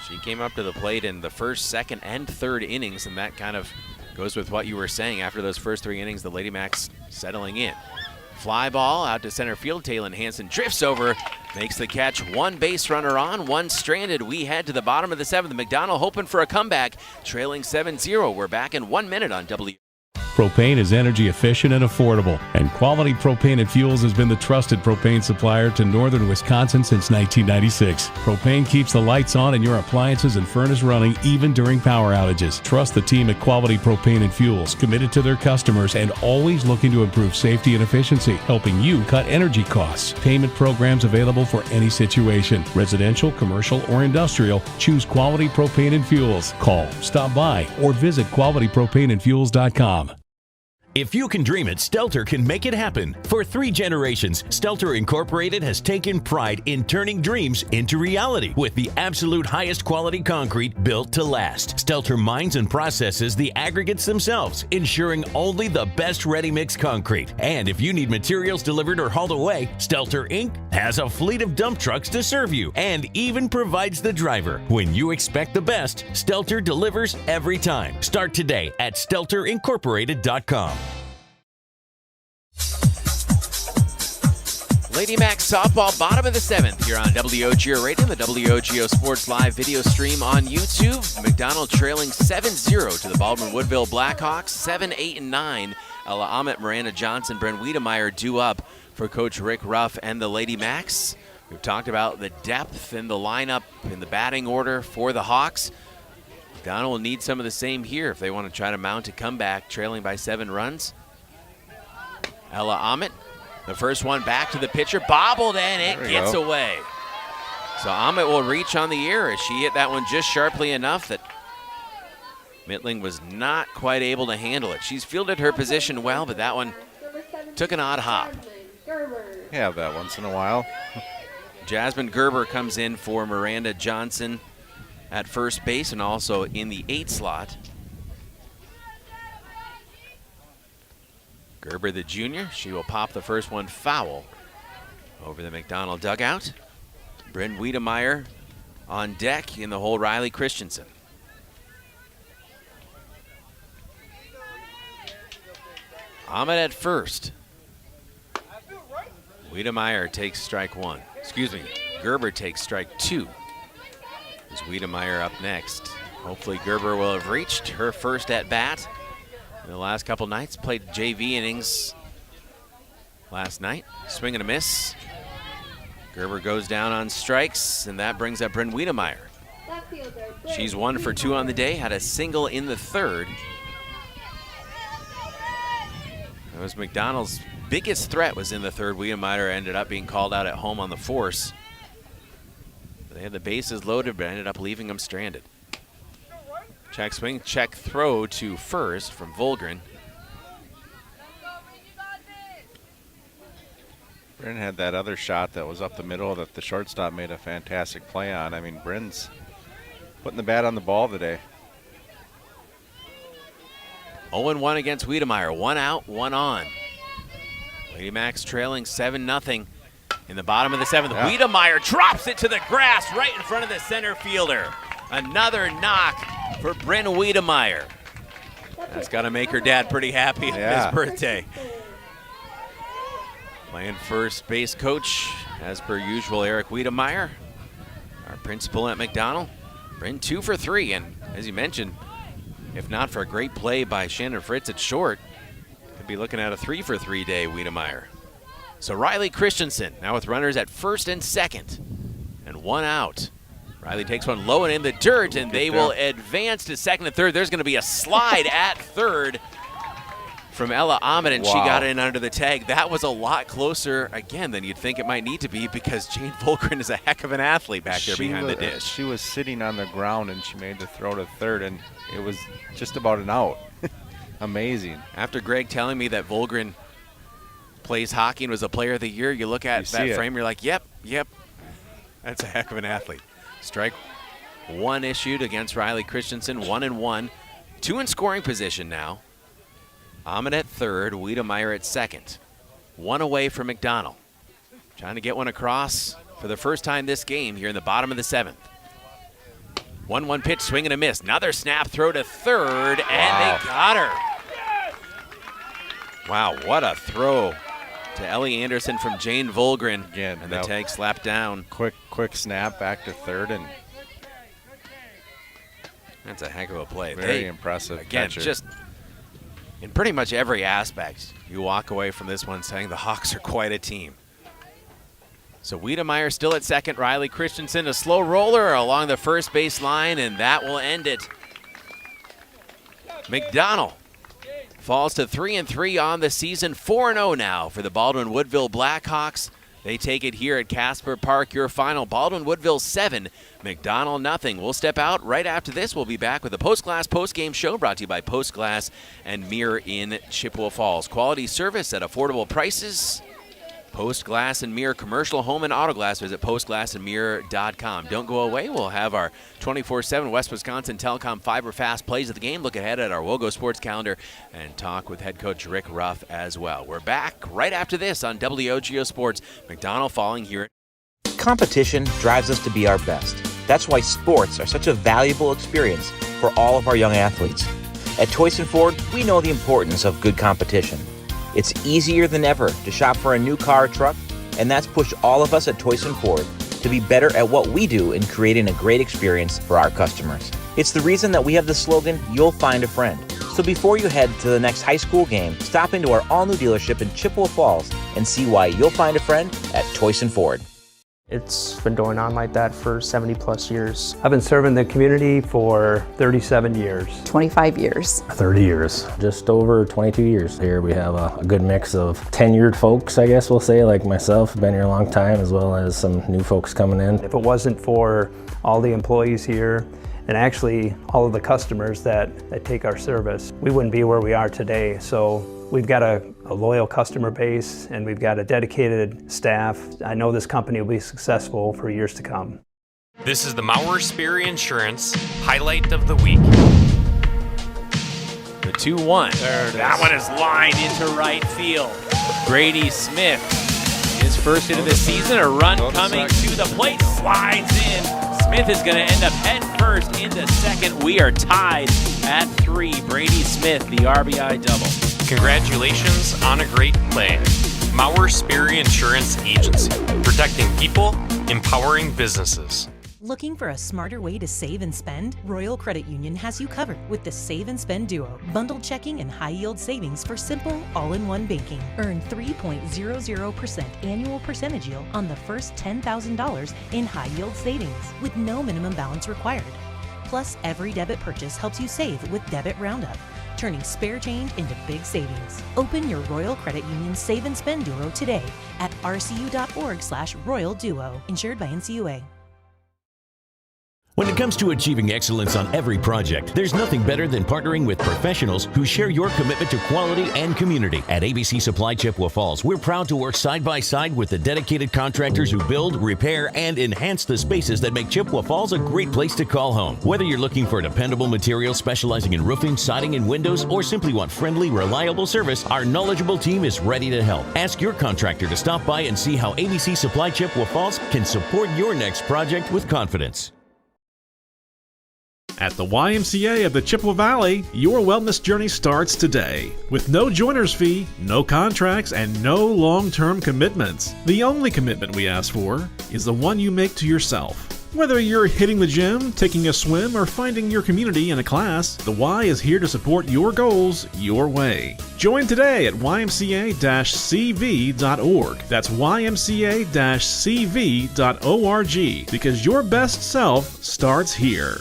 She came up to the plate in the first, second, and third innings, and that kind of goes with what you were saying. After those first 3 innings, the Lady Macks settling in. Fly ball out to center field. Taylon Hansen drifts over, makes the catch. 1 base runner on, 1 stranded. We head to the bottom of the 7th. McDonell hoping for a comeback, trailing 7-0. We're back in 1 minute on W. Propane is energy efficient and affordable, and Quality Propane and Fuels has been the trusted propane supplier to northern Wisconsin since 1996. Propane keeps the lights on and your appliances and furnace running even during power outages. Trust the team at Quality Propane and Fuels, committed to their customers and always looking to improve safety and efficiency, helping you cut energy costs. Payment programs available for any situation. Residential, commercial, or industrial, choose Quality Propane and Fuels. Call, stop by, or visit qualitypropaneandfuels.com. If you can dream it, Stelter can make it happen. For 3 generations, Stelter Incorporated has taken pride in turning dreams into reality with the absolute highest quality concrete built to last. Stelter mines and processes the aggregates themselves, ensuring only the best ready-mix concrete. And if you need materials delivered or hauled away, Stelter Inc. has a fleet of dump trucks to serve you and even provides the driver. When you expect the best, Stelter delivers every time. Start today at StelterIncorporated.com. Lady Macks softball, bottom of the 7th here on WOGO Radio, the WOGO Sports Live video stream on YouTube. McDonell trailing 7-0 to the Baldwin-Woodville Blackhawks, 7, 8, and 9. Ella Ahmet, Miranda Johnson, Brent Wiedemeyer due up for Coach Rick Ruff and the Lady Macks. We've talked about the depth in the lineup in the batting order for the Hawks. McDonell will need some of the same here if they want to try to mount a comeback, trailing by 7 runs. Ella Ahmet, the first one back to the pitcher, bobbled, and it gets away. So Ahmet will reach on the air as she hit that one just sharply enough that Mittling was not quite able to handle it. She's fielded her position well, but that one took an odd hop. Yeah, that once in a while. Jasmine Gerber comes in for Miranda Johnson at first base and also in the 8 slot. Gerber, the junior, she will pop the first one foul over the McDonell dugout. Bryn Wiedemeyer on deck in the hole, Riley Christensen. Ahmed at first. Wiedemeyer takes strike 1. Excuse me, Gerber takes strike 2. Is Wiedemeyer up next. Hopefully Gerber will have reached her first at bat. In the last couple nights, played JV innings last night. Swing and a miss. Gerber goes down on strikes, and that brings up Bryn Wiedemeyer. She's 1 for 2 on the day, had a single in the 3rd. It was McDonell's biggest threat was in the 3rd. Wiedemeyer ended up being called out at home on the force. They had the bases loaded, but ended up leaving them stranded. Check swing, check throw to first from Volgren. Bryn had that other shot that was up the middle that the shortstop made a fantastic play on. I mean, Bryn's putting the bat on the ball today. 0-1 against Wiedemeyer. 1 out, 1 on. Lady Macks trailing 7-0 in the bottom of the 7th. Yeah. Wiedemeyer drops it to the grass right in front of the center fielder. Another knock for Bryn Wiedemeyer. That's got to make her dad pretty happy on his birthday. Playing first base coach, as per usual, Eric Wiedemeyer, our principal at McDonell. Bryn 2 for 3, and as you mentioned, if not for a great play by Shannon Fritz at short, could be looking at a 3 for 3 day, Wiedemeyer. So Riley Christensen now with runners at first and second, and 1 out. Riley takes one low and in the dirt, and they will advance to second and third. There's going to be a slide at third from Ella Ahmed, and she got in under the tag. That was a lot closer, again, than you'd think it might need to be because Jane Volgren is a heck of an athlete back there behind the dish. She was sitting on the ground, and she made the throw to third, and it was just about an out. Amazing. After Greg telling me that Volgren plays hockey and was a player of the year, you look at that frame, you're like, yep, that's a heck of an athlete. Strike 1 issued against Riley Christensen, 1-1. 2 in scoring position now. Ahmed at third, Wiedemeyer at second. 1 away from McDonell. Trying to get one across for the first time this game here in the bottom of the 7th. 1-1 pitch, swing and a miss. Another snap throw to third, and they got her. Wow, what a throw to Ellie Anderson from Jane Volgren. Again, and the tag slapped down. Quick snap back to third, and that's a heck of a play. Very impressive. Again, catcher. Just in pretty much every aspect, you walk away from this one saying the Hawks are quite a team. So Wiedemeyer still at second. Riley Christensen, a slow roller along the first base line, and that will end it. McDonell falls to 3-3 on the season, 4-0 now for the Baldwin-Woodville Blackhawks. They take it here at Casper Park. Your final, Baldwin-Woodville 7, McDonell nothing. We'll step out right after this. We'll be back with the Postgame show brought to you by Postglass and Mirror in Chippewa Falls. Quality service at affordable prices. Postglass and Mirror commercial home and auto glass. Visit postglassandmirror.com. Don't go away. We'll have our 24/7 West Wisconsin Telecom Fiber Fast plays of the game. Look ahead at our WOGO Sports calendar and talk with head coach Rick Ruff as well. We're back right after this on WOGO Sports. McDonell falling here. Competition drives us to be our best. That's why sports are such a valuable experience for all of our young athletes. At Toyson Ford, we know the importance of good competition. It's easier than ever to shop for a new car or truck, and that's pushed all of us at Toyson Ford to be better at what we do in creating a great experience for our customers. It's the reason that we have the slogan, "You'll find a friend." So before you head to the next high school game, stop into our all-new dealership in Chippewa Falls and see why you'll find a friend at Toyson Ford. It's been going on like that for 70 plus years. I've been serving the community for 37 years. 25 years. 30 years. Just over 22 years. Here we have a good mix of tenured folks, I guess we'll say, like myself, been here a long time, as well as some new folks coming in. If it wasn't for all the employees here, and actually all of the customers that take our service, we wouldn't be where we are today. So we've got a loyal customer base and we've got a dedicated staff. I know this company will be successful for years to come. This is the Mauer Sperry Insurance highlight of the week. The 2-1. That one is lined into right field. Brady Smith, his first hit of the season, a run coming to the plate, slides in. Smith is going to end up head first into second. We are tied at 3. Brady Smith, the RBI double. Congratulations on a great play. Mauer Sperry Insurance Agency, protecting people, empowering businesses. Looking for a smarter way to save and spend? Royal Credit Union has you covered with the Save and Spend Duo. Bundled checking and high-yield savings for simple, all-in-one banking. Earn 3.00% annual percentage yield on the first $10,000 in high-yield savings with no minimum balance required. Plus, every debit purchase helps you save with Debit Roundup, turning spare change into big savings. Open your Royal Credit Union Save and Spend Duo today at rcu.org/Royal Duo. Insured by NCUA. When it comes to achieving excellence on every project, there's nothing better than partnering with professionals who share your commitment to quality and community. At ABC Supply Chippewa Falls, we're proud to work side by side with the dedicated contractors who build, repair, and enhance the spaces that make Chippewa Falls a great place to call home. Whether you're looking for dependable materials specializing in roofing, siding, and windows, or simply want friendly, reliable service, our knowledgeable team is ready to help. Ask your contractor to stop by and see how ABC Supply Chippewa Falls can support your next project with confidence. At the YMCA of the Chippewa Valley, your wellness journey starts today. With no joiner's fee, no contracts, and no long-term commitments. The only commitment we ask for is the one you make to yourself. Whether you're hitting the gym, taking a swim, or finding your community in a class, the Y is here to support your goals your way. Join today at ymca-cv.org. That's ymca-cv.org, because your best self starts here.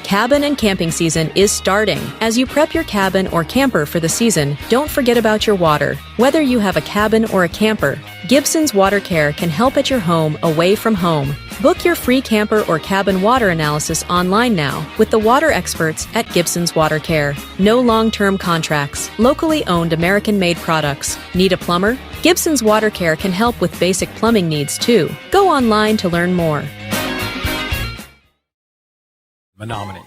Cabin and camping season is starting. As you prep your cabin or camper for the season, don't forget about your water. Whether you have a cabin or a camper, Gibson's Water Care can help at your home away from home. Book your free camper or cabin water analysis online now with the water experts at Gibson's Water Care. No long-term contracts. Locally owned American-made products. Need a plumber? Gibson's Water Care can help with basic plumbing needs too. Go online to learn more. Menominee.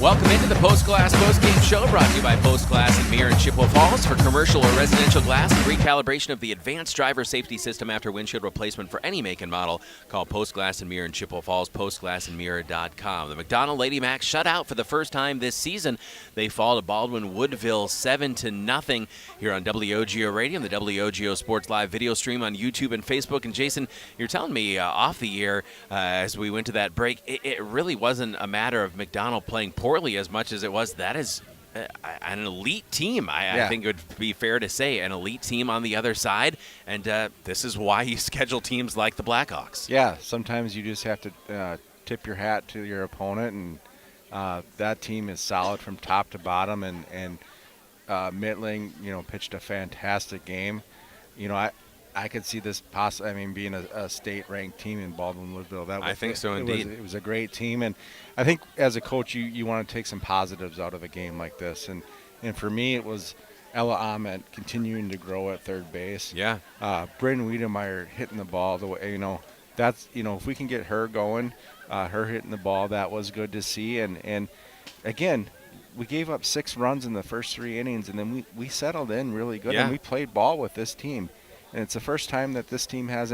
Welcome into the Postgame show brought to you by Postglass and Mirror in Chippewa Falls. For commercial or residential glass and recalibration of the advanced driver safety system after windshield replacement for any make and model, call Postglass and Mirror in Chippewa Falls, postglassandmirror.com. The McDonell Lady Macks shut out for the first time this season. They fall to Baldwin-Woodville 7-0 here on WOGO Radio and the WOGO Sports Live video stream on YouTube and Facebook. And Jason, you're telling me off the air as we went to that break, it really wasn't a matter of McDonell playing poorly as much as it was. That is an elite team. I think it would be fair to say an elite team on the other side, and this is why you schedule teams like the Blackhawks. Yeah, sometimes you just have to tip your hat to your opponent, and That team is solid from top to bottom, and Mittling, pitched a fantastic game. I could see this being a state-ranked team in Baldwin-Woodville. I think so, indeed. It was a great team, and I think as a coach, you want to take some positives out of a game like this. And for me, it was Ella Ahmed continuing to grow at third base. Yeah. Bryn Wiedemeyer hitting the ball the way, that's, if we can get her going, her hitting the ball, that was good to see. And again, we gave up 6 runs in the first 3 innings, and then we settled in really good, and we played ball with this team. And it's the first time that this team has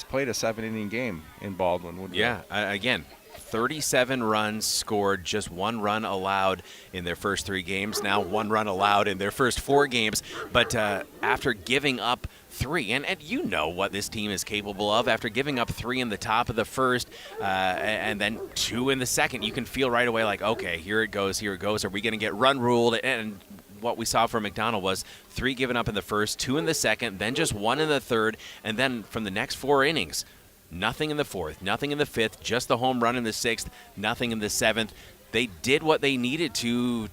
played a 7-inning game in Baldwin-Woodville. Yeah, again, 37 runs scored, just 1 run allowed in their first 3 games. Now 1 run allowed in their first 4 games. But after giving up 3, and you know what this team is capable of, after giving up 3 in the top of the first and then 2 in the second, you can feel right away like, okay, here it goes. Are we going to get run ruled? And what we saw from McDonell was 3 given up in the first, 2 in the second, then just 1 in the third, and then from the next 4 innings, nothing in the fourth, nothing in the fifth, just the home run in the sixth, nothing in the seventh. They did what they needed to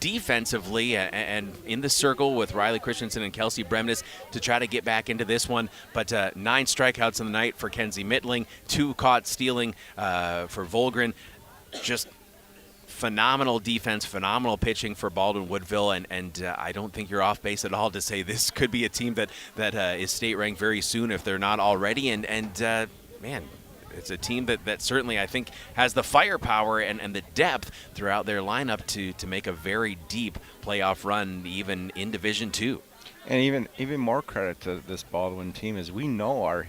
defensively and in the circle with Riley Christensen and Kelsey Bremnes to try to get back into this one. But 9 strikeouts in the night for Kenzie Mittling, 2 caught stealing for Volgren. Just phenomenal defense, phenomenal pitching for Baldwin-Woodville, and I don't think you're off base at all to say this could be a team that is state-ranked very soon if they're not already. And man, it's a team that certainly I think has the firepower and the depth throughout their lineup to make a very deep playoff run, even in Division II. And even more credit to this Baldwin team is we know our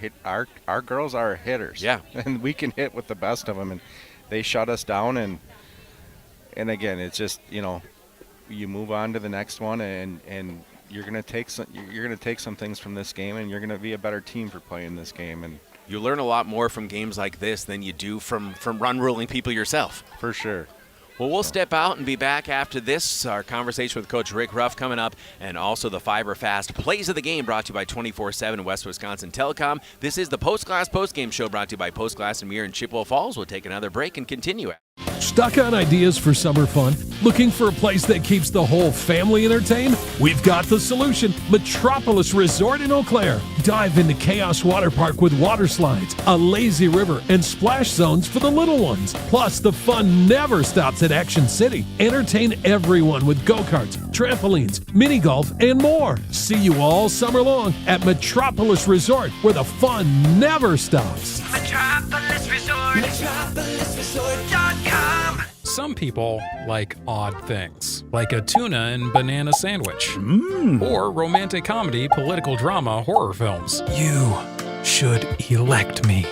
girls are hitters. Yeah, and we can hit with the best of them, and they shut us down. And again, it's just, you move on to the next one, and you're gonna take some things from this game, and you're gonna be a better team for playing this game. And you learn a lot more from games like this than you do from run ruling people yourself. For sure. Well, we'll step out and be back after this. Our conversation with Coach Rick Ruff coming up, and also the Fiber Fast Plays of the Game brought to you by 24/7 West Wisconsin Telecom. This is the Postgame Show brought to you by Postglass and Mirror in Chippewa Falls. We'll take another break and continue. Stuck on ideas for summer fun? Looking for a place that keeps the whole family entertained? We've got the solution. Metropolis Resort in Eau Claire. Dive into Chaos Water Park with water slides, a lazy river, and splash zones for the little ones. Plus, the fun never stops at Action City. Entertain everyone with go-karts, trampolines, mini golf, and more. See you all summer long at Metropolis Resort, where the fun never stops. Metropolis Resort. MetropolisResort.com. Some people like odd things, like a tuna and banana sandwich, or romantic comedy, political drama, horror films. You should elect me.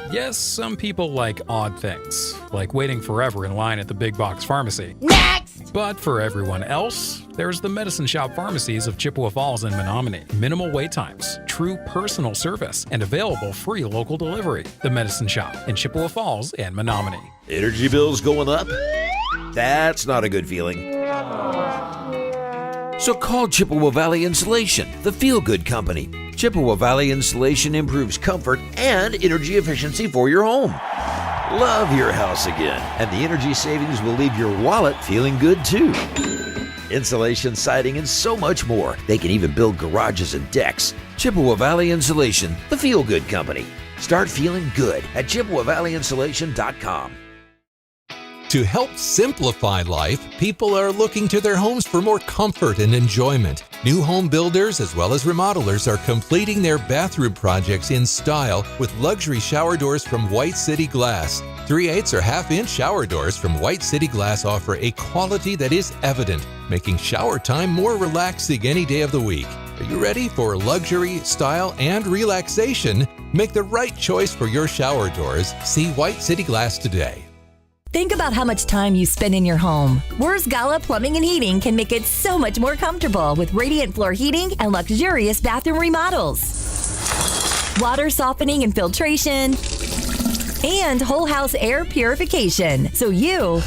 Yes, some people like odd things, like waiting forever in line at the big box pharmacy. Next! But for everyone else, there's the Medicine Shop pharmacies of Chippewa Falls and Menominee. Minimal wait times, true personal service, and available free local delivery. The Medicine Shop in Chippewa Falls and Menominee. Energy bills going up? That's not a good feeling. So call Chippewa Valley Insulation, the feel-good company. Chippewa Valley Insulation improves comfort and energy efficiency for your home. Love your house again, and the energy savings will leave your wallet feeling good too. Insulation, siding, and so much more. They can even build garages and decks. Chippewa Valley Insulation, the feel-good company. Start feeling good at ChippewaValleyInsulation.com. To help simplify life, people are looking to their homes for more comfort and enjoyment. New home builders as well as remodelers are completing their bathroom projects in style with luxury shower doors from White City Glass. 3/8 or half-inch shower doors from White City Glass offer a quality that is evident, making shower time more relaxing any day of the week. Are you ready for luxury, style, and relaxation? Make the right choice for your shower doors. See White City Glass today. Think about how much time you spend in your home. Wurs Gala Plumbing and Heating can make it so much more comfortable with radiant floor heating and luxurious bathroom remodels. Water softening and filtration, and whole house air purification, so you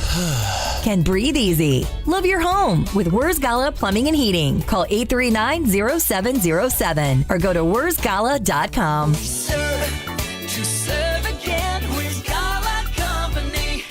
can breathe easy. Love your home with Wurs Gala Plumbing and Heating. Call 839-0707 or go to wursgala.com. To serve again, Wurs Gala Company.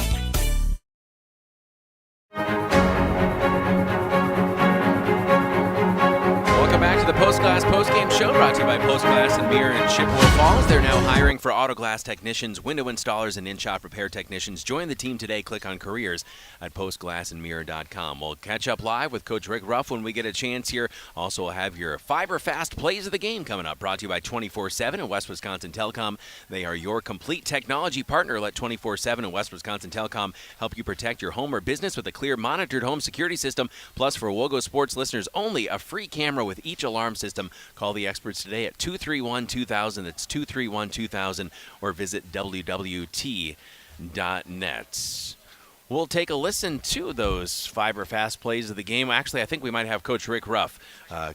Postgame show brought to you by Postglass and Mirror in Chippewa Falls. They're now hiring for auto glass technicians, window installers, and in-shop repair technicians. Join the team today. Click on careers at postglassandmirror.com. We'll catch up live with Coach Rick Ruff when we get a chance here. Also, we'll have your Fiber Fast Plays of the Game coming up, brought to you by 24/7 and West Wisconsin Telecom. They are your complete technology partner. Let 24/7 and West Wisconsin Telecom help you protect your home or business with a clear monitored home security system. Plus, for WOGO Sports listeners only, a free camera with each alarm system. Call the experts today at 231-2000. That's 231-2000, or visit wwt.net. We'll take a listen to those Fiber Fast Plays of the game. Actually, I think we might have Coach Rick Ruff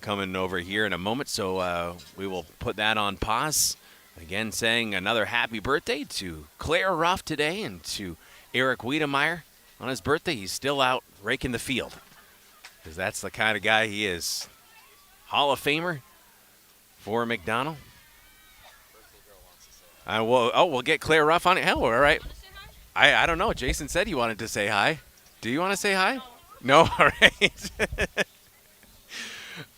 coming over here in a moment, so we will put that on pause. Again, saying another happy birthday to Claire Ruff today and to Eric Wiedemeyer. On his birthday, he's still out raking the field, because that's the kind of guy he is. Hall of Famer for McDonell. We'll get Claire Ruff on it. Hell, all right. I don't know. Jason said he wanted to say hi. Do you want to say hi? No? All right.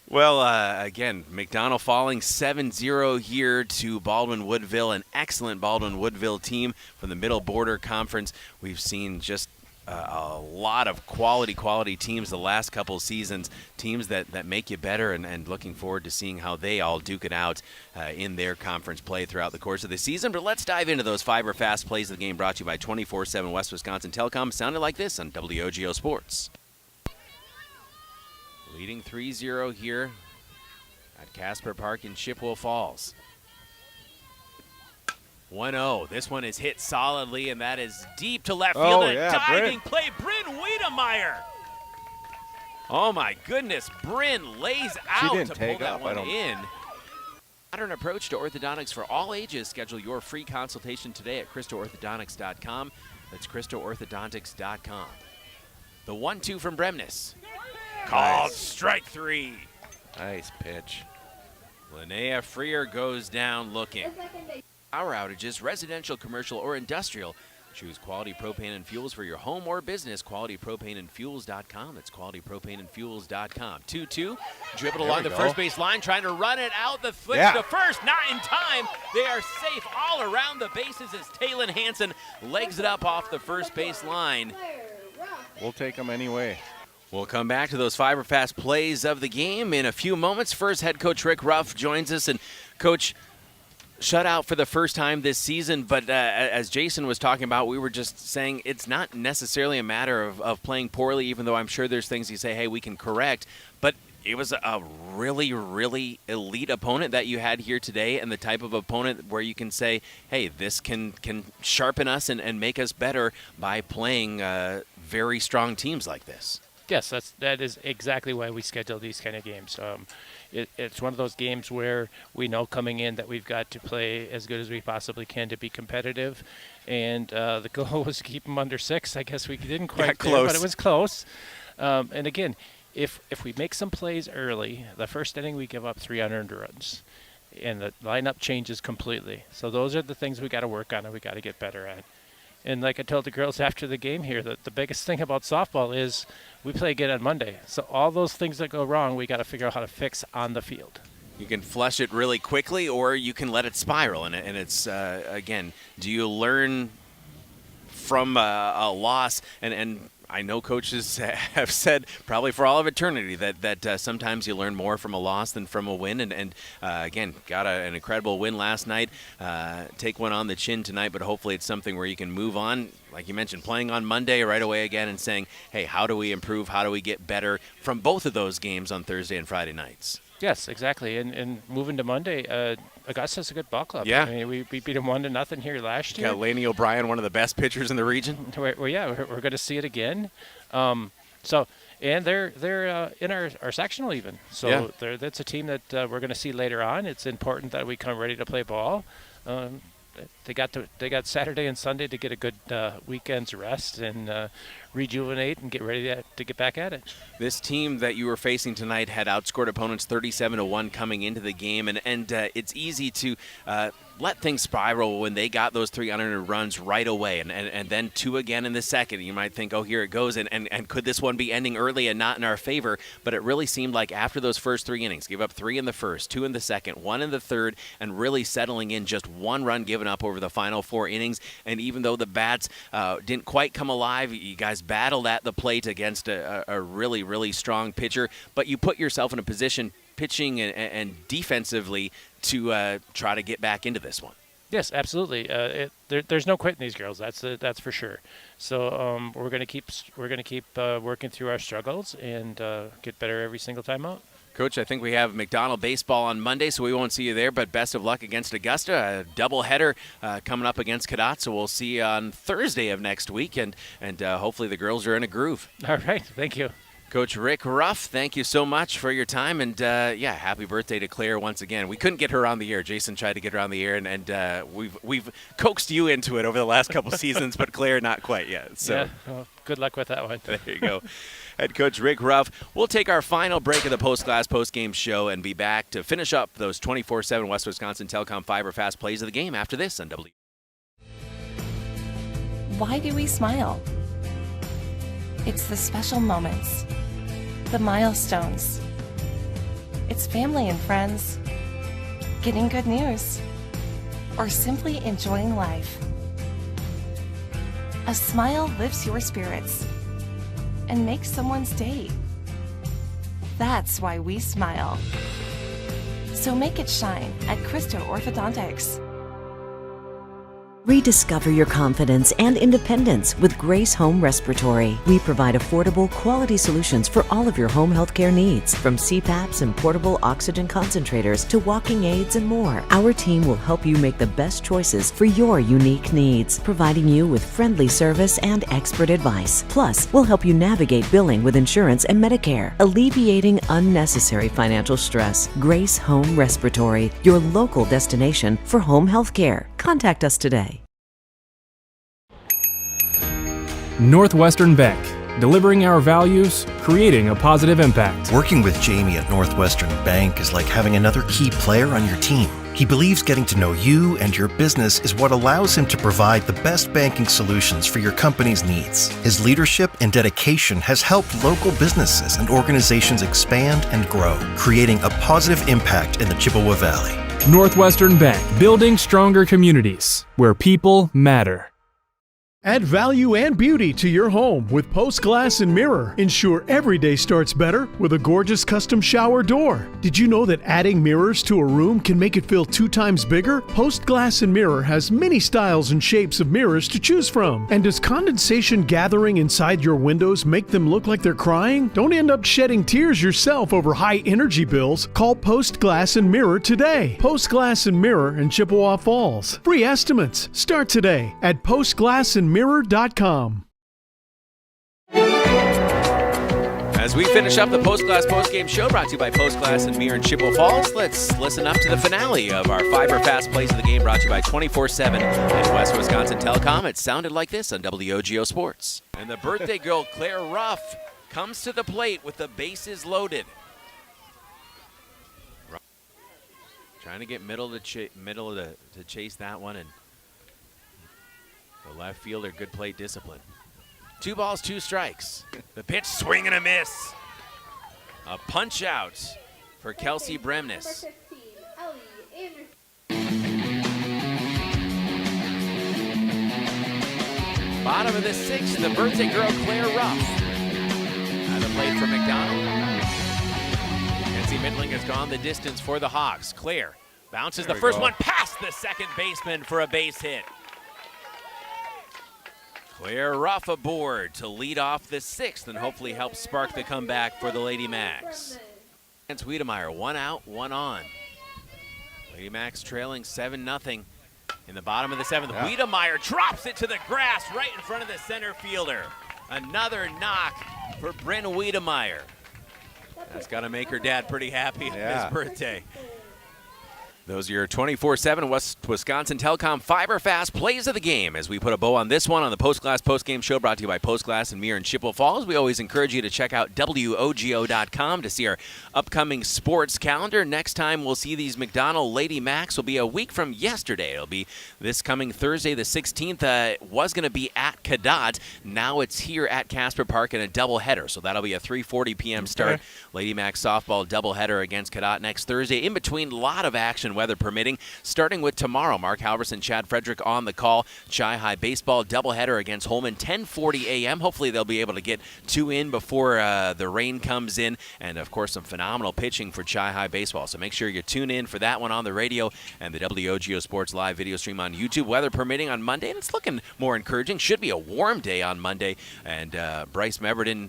Well, again, McDonell falling 7-0 here to Baldwin-Woodville, an excellent Baldwin-Woodville team from the Middle Border Conference. We've seen just a lot of quality teams the last couple seasons, teams that make you better, and looking forward to seeing how they all duke it out in their conference play throughout the course of the season. But let's dive into those Fiber Fast Plays of the Game, brought to you by 24/7 West Wisconsin Telecom. Sounded like this on WOGO Sports. Leading 3-0 here at Casper Park in Chippewa Falls. 1-0. This one is hit solidly, and that is deep to left field. Diving play, Bryn Wiedemeyer. Oh, my goodness. Bryn lays out to pull that one in. Modern approach to orthodontics for all ages. Schedule your free consultation today at CristoOrthodontics.com. That's CristoOrthodontics.com. The 1-2 from Bremnes. Called strike three. Nice pitch. Linnea Freer goes down looking. Power outages, residential, commercial, or industrial. Choose Quality Propane and Fuels for your home or business. QualityPropaneandFuels.com. That's QualityPropaneandFuels.com. 2-2. Dribbled along the first base line, trying to run it out. The flip to first, not in time. They are safe all around the bases as Taylon Hansen legs it up off the first base line. We'll take them anyway. We'll come back to those Fiber Fast Plays of the game in a few moments. First, head coach Rick Ruff joins us. And, Coach, shutout for the first time this season, but as Jason was talking about, we were just saying it's not necessarily a matter of playing poorly, even though I'm sure there's things you say, hey, we can correct. But it was a really, really elite opponent that you had here today, and the type of opponent where you can say, hey, this can sharpen us and make us better by playing very strong teams like this. Yes, that is exactly why we schedule these kind of games. It's one of those games where we know coming in that we've got to play as good as we possibly can to be competitive, and the goal was to keep them under 6. I guess we didn't quite there, but it was close. And again, if we make some plays early, the first inning we give up 3 unearned runs, and the lineup changes completely. So those are the things we got to work on and we got to get better at. And like I told the girls after the game here, that the biggest thing about softball is we play again on Monday. So all those things that go wrong, we got to figure out how to fix on the field. You can flush it really quickly, or you can let it spiral. And it's, again, do you learn from a loss? And I know coaches have said probably for all of eternity that sometimes you learn more from a loss than from a win. And again, got an incredible win last night. Take one on the chin tonight, but hopefully it's something where you can move on. Like you mentioned, playing on Monday right away again and saying, hey, how do we improve? How do we get better from both of those games on Thursday and Friday nights? Yes, exactly. And moving to Monday, Augusta's a good ball club. Yeah. I mean, we beat them 1-0 here last year. Got Laney O'Brien, one of the best pitchers in the region. Well, yeah, we're going to see it again. And they're in our sectional even. So that's a team that we're going to see later on. It's important that we come ready to play ball. they got Saturday and Sunday to get a good weekend's rest and rejuvenate and get ready to get back at it. This team that you were facing tonight had outscored opponents 37-1 coming into the game, and it's easy to let things spiral when they got those 3 unearned runs right away, and then 2 again in the second. You might think, oh, here it goes, and could this one be ending early and not in our favor? But it really seemed like after those first 3 innings, gave up 3 in the first, 2 in the second, 1 in the third, and really settling in, just 1 run given up over the final 4 innings. And even though the bats didn't quite come alive, you guys battled at the plate against a really, really strong pitcher, but you put yourself in a position pitching and defensively to try to get back into this one. Yes, absolutely. There's no quitting these girls. That's for sure. So we're gonna keep working through our struggles and get better every single time out. Coach, I think we have McDonell baseball on Monday, so we won't see you there, but best of luck against Augusta. A doubleheader coming up against Cadott, so we'll see you on Thursday of next week, and hopefully the girls are in a groove. All right, thank you. Coach Rick Ruff, thank you so much for your time, and happy birthday to Claire once again. We couldn't get her on the air. Jason tried to get her on the air, and we've coaxed you into it over the last couple seasons, but Claire not quite yet. So yeah, well, good luck with that one. There you go. Head coach Rick Ruff. We'll take our final break of the post-game show and be back to finish up those 24/7 West Wisconsin Telecom Fiber Fast Plays of the game after this on W. Why do we smile? It's the special moments, the milestones. It's family and friends, getting good news, or simply enjoying life. A smile lifts your spirits and makes someone's day. That's why we smile. So make it shine at Christo Orthodontics. Rediscover your confidence and independence with Grace Home Respiratory. We provide affordable, quality solutions for all of your home healthcare needs, from CPAPs and portable oxygen concentrators to walking aids and more. Our team will help you make the best choices for your unique needs, providing you with friendly service and expert advice. Plus, we'll help you navigate billing with insurance and Medicare, alleviating unnecessary financial stress. Grace Home Respiratory, your local destination for home healthcare. Contact us today. Northwestern Bank, delivering our values, creating a positive impact. Working with Jamie at Northwestern Bank is like having another key player on your team. He believes getting to know you and your business is what allows him to provide the best banking solutions for your company's needs. His leadership and dedication has helped local businesses and organizations expand and grow, creating a positive impact in the Chippewa Valley. Northwestern Bank, building stronger communities where people matter. Add value and beauty to your home with Post Glass and Mirror. Ensure every day starts better with a gorgeous custom shower door. Did you know that adding mirrors to a room can make it feel 2 times bigger? Post Glass and Mirror has many styles and shapes of mirrors to choose from. And does condensation gathering inside your windows make them look like they're crying? Don't end up shedding tears yourself over high energy bills. Call Post Glass and Mirror today. Post Glass and Mirror in Chippewa Falls. Free estimates start today at postglassandmirror.com. As we finish up the Postgame show, brought to you by Postglass and Mirror in Chippewa Falls, let's listen up to the finale of our Fiber Fast Plays of the game, brought to you by 24/7 and West Wisconsin Telecom. It sounded like this on WOGO Sports. And the birthday girl, Claire Ruff, comes to the plate with the bases loaded. Trying to get middle to chase that one, and the left fielder, good plate discipline. 2 balls, 2 strikes. The pitch, swing and a miss. A punch out for Kelsey Bremnes. Bottom of the 6th, the birthday girl, Claire Ruff. At the plate for McDonell. Nancy Mittling has gone the distance for the Hawks. Claire bounces the first one past the second baseman for a base hit. Claire Ruff aboard to lead off the 6th and hopefully help spark the comeback for the Lady Macks. Against Wiedemeyer, 1 out, 1 on. Lady Macks trailing 7-0 in the bottom of the 7th. Yeah. Wiedemeyer drops it to the grass right in front of the center fielder. Another knock for Bryn Wiedemeyer. That's got to make her dad pretty happy on his birthday. Those are your 24/7 West Wisconsin Telecom Fiber Fast plays of the game. As we put a bow on this one on the Postglass Postgame Show, brought to you by Postglass and Mirror in Chippewa Falls. We always encourage you to check out WOGO.com to see our upcoming sports calendar. Next time we'll see these McDonell Lady Macks will be a week from yesterday. It'll be this coming Thursday, the 16th. It was going to be at Cadott. Now it's here at Casper Park in a doubleheader. So that'll be a 3:40 p.m. start. Okay. Lady Macks softball doubleheader against Cadott next Thursday. In between, a lot of action, weather permitting. Starting with tomorrow, Mark Halverson, Chad Frederick on the call. Chi High baseball doubleheader against Holman, 10:40 a.m. Hopefully they'll be able to get 2 in before the rain comes in. And, of course, some phenomenal pitching for Chi High baseball. So make sure you tune in for that one on the radio and the WOGO Sports live video stream on YouTube. Weather permitting on Monday, and it's looking more encouraging. Should be a warm day on Monday. And Bryce Meverden,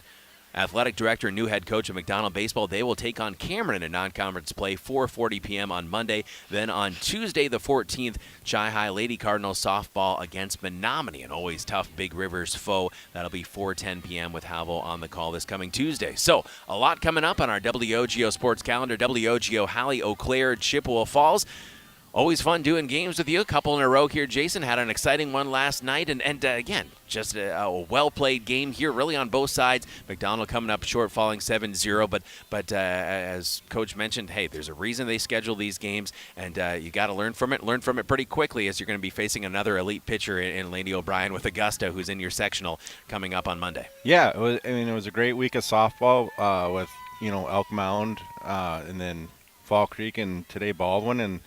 athletic director and new head coach of McDonell Baseball, they will take on Cameron in a non-conference play, 4:40 p.m. on Monday. Then on Tuesday, the 14th, Chi High Lady Cardinals softball against Menominee, an always tough Big Rivers foe. That'll be 4:10 p.m. with Halvo on the call this coming Tuesday. So a lot coming up on our WOGO Sports calendar. WOGO, Halley, Eau Claire, Chippewa Falls. Always fun doing games with you. A couple in a row here. Jason had an exciting one last night. And again, just a well-played game here, really on both sides. McDonell coming up short, falling 7-0. But as Coach mentioned, hey, there's a reason they schedule these games. And you got to learn from it. Learn from it pretty quickly, as you're going to be facing another elite pitcher in Laney O'Brien with Augusta, who's in your sectional coming up on Monday. Yeah, it was a great week of softball with, Elk Mound and then Fall Creek and today Baldwin. And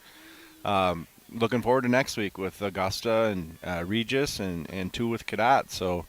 looking forward to next week with Augusta and Regis and 2 with Cadott. So,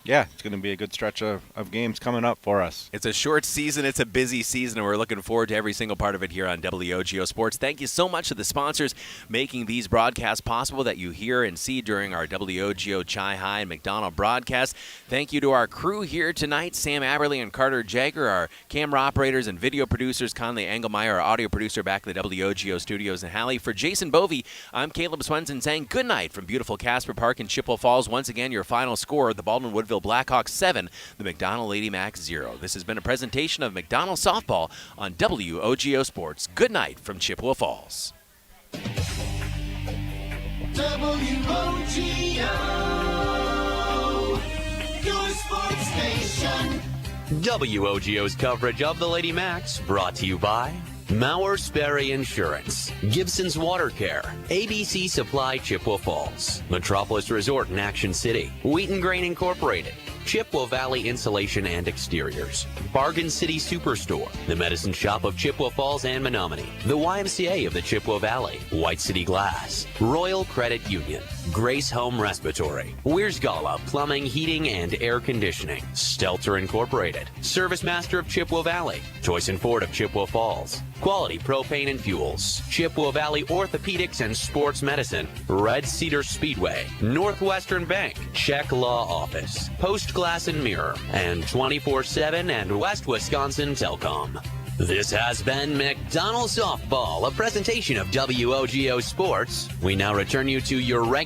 it's going to be a good stretch of games coming up for us. It's a short season. It's a busy season, and we're looking forward to every single part of it here on WOGO Sports. Thank you so much to the sponsors making these broadcasts possible that you hear and see during our WOGO Chi High and McDonell broadcast. Thank you to our crew here tonight, Sam Aberley and Carter Jagger, our camera operators and video producers, Conley Engelmeyer, our audio producer back at the WOGO studios in Halley. For Jason Bovey, I'm Caleb Swenson saying good night from beautiful Casper Park in Chippewa Falls. Once again, your final score, the Baldwin-Woodville Blackhawks 7, the McDonell Lady Macks 0. This has been a presentation of McDonell Softball on WOGO Sports. Good night from Chippewa Falls. WOGO, your sports station. WOGO's coverage of the Lady Macks brought to you by Mauer Sperry Insurance, Gibson's Water Care, ABC Supply Chippewa Falls, Metropolis Resort in Action City, Wheaton Grain Incorporated, Chippewa Valley Insulation and Exteriors, Bargain City Superstore, the Medicine Shop of Chippewa Falls and Menominee, the YMCA of the Chippewa Valley, White City Glass, Royal Credit Union, Grace Home Respiratory, Weersgala Plumbing, Heating, and Air Conditioning, Stelter Incorporated, Service Master of Chippewa Valley, Choice and Ford of Chippewa Falls, Quality Propane and Fuels, Chippewa Valley Orthopedics and Sports Medicine, Red Cedar Speedway, Northwestern Bank, Check Law Office, Post Glass and Mirror, and 24/7 and West Wisconsin Telcom. This has been McDonell Softball, a presentation of WOGO Sports. We now return you to your regular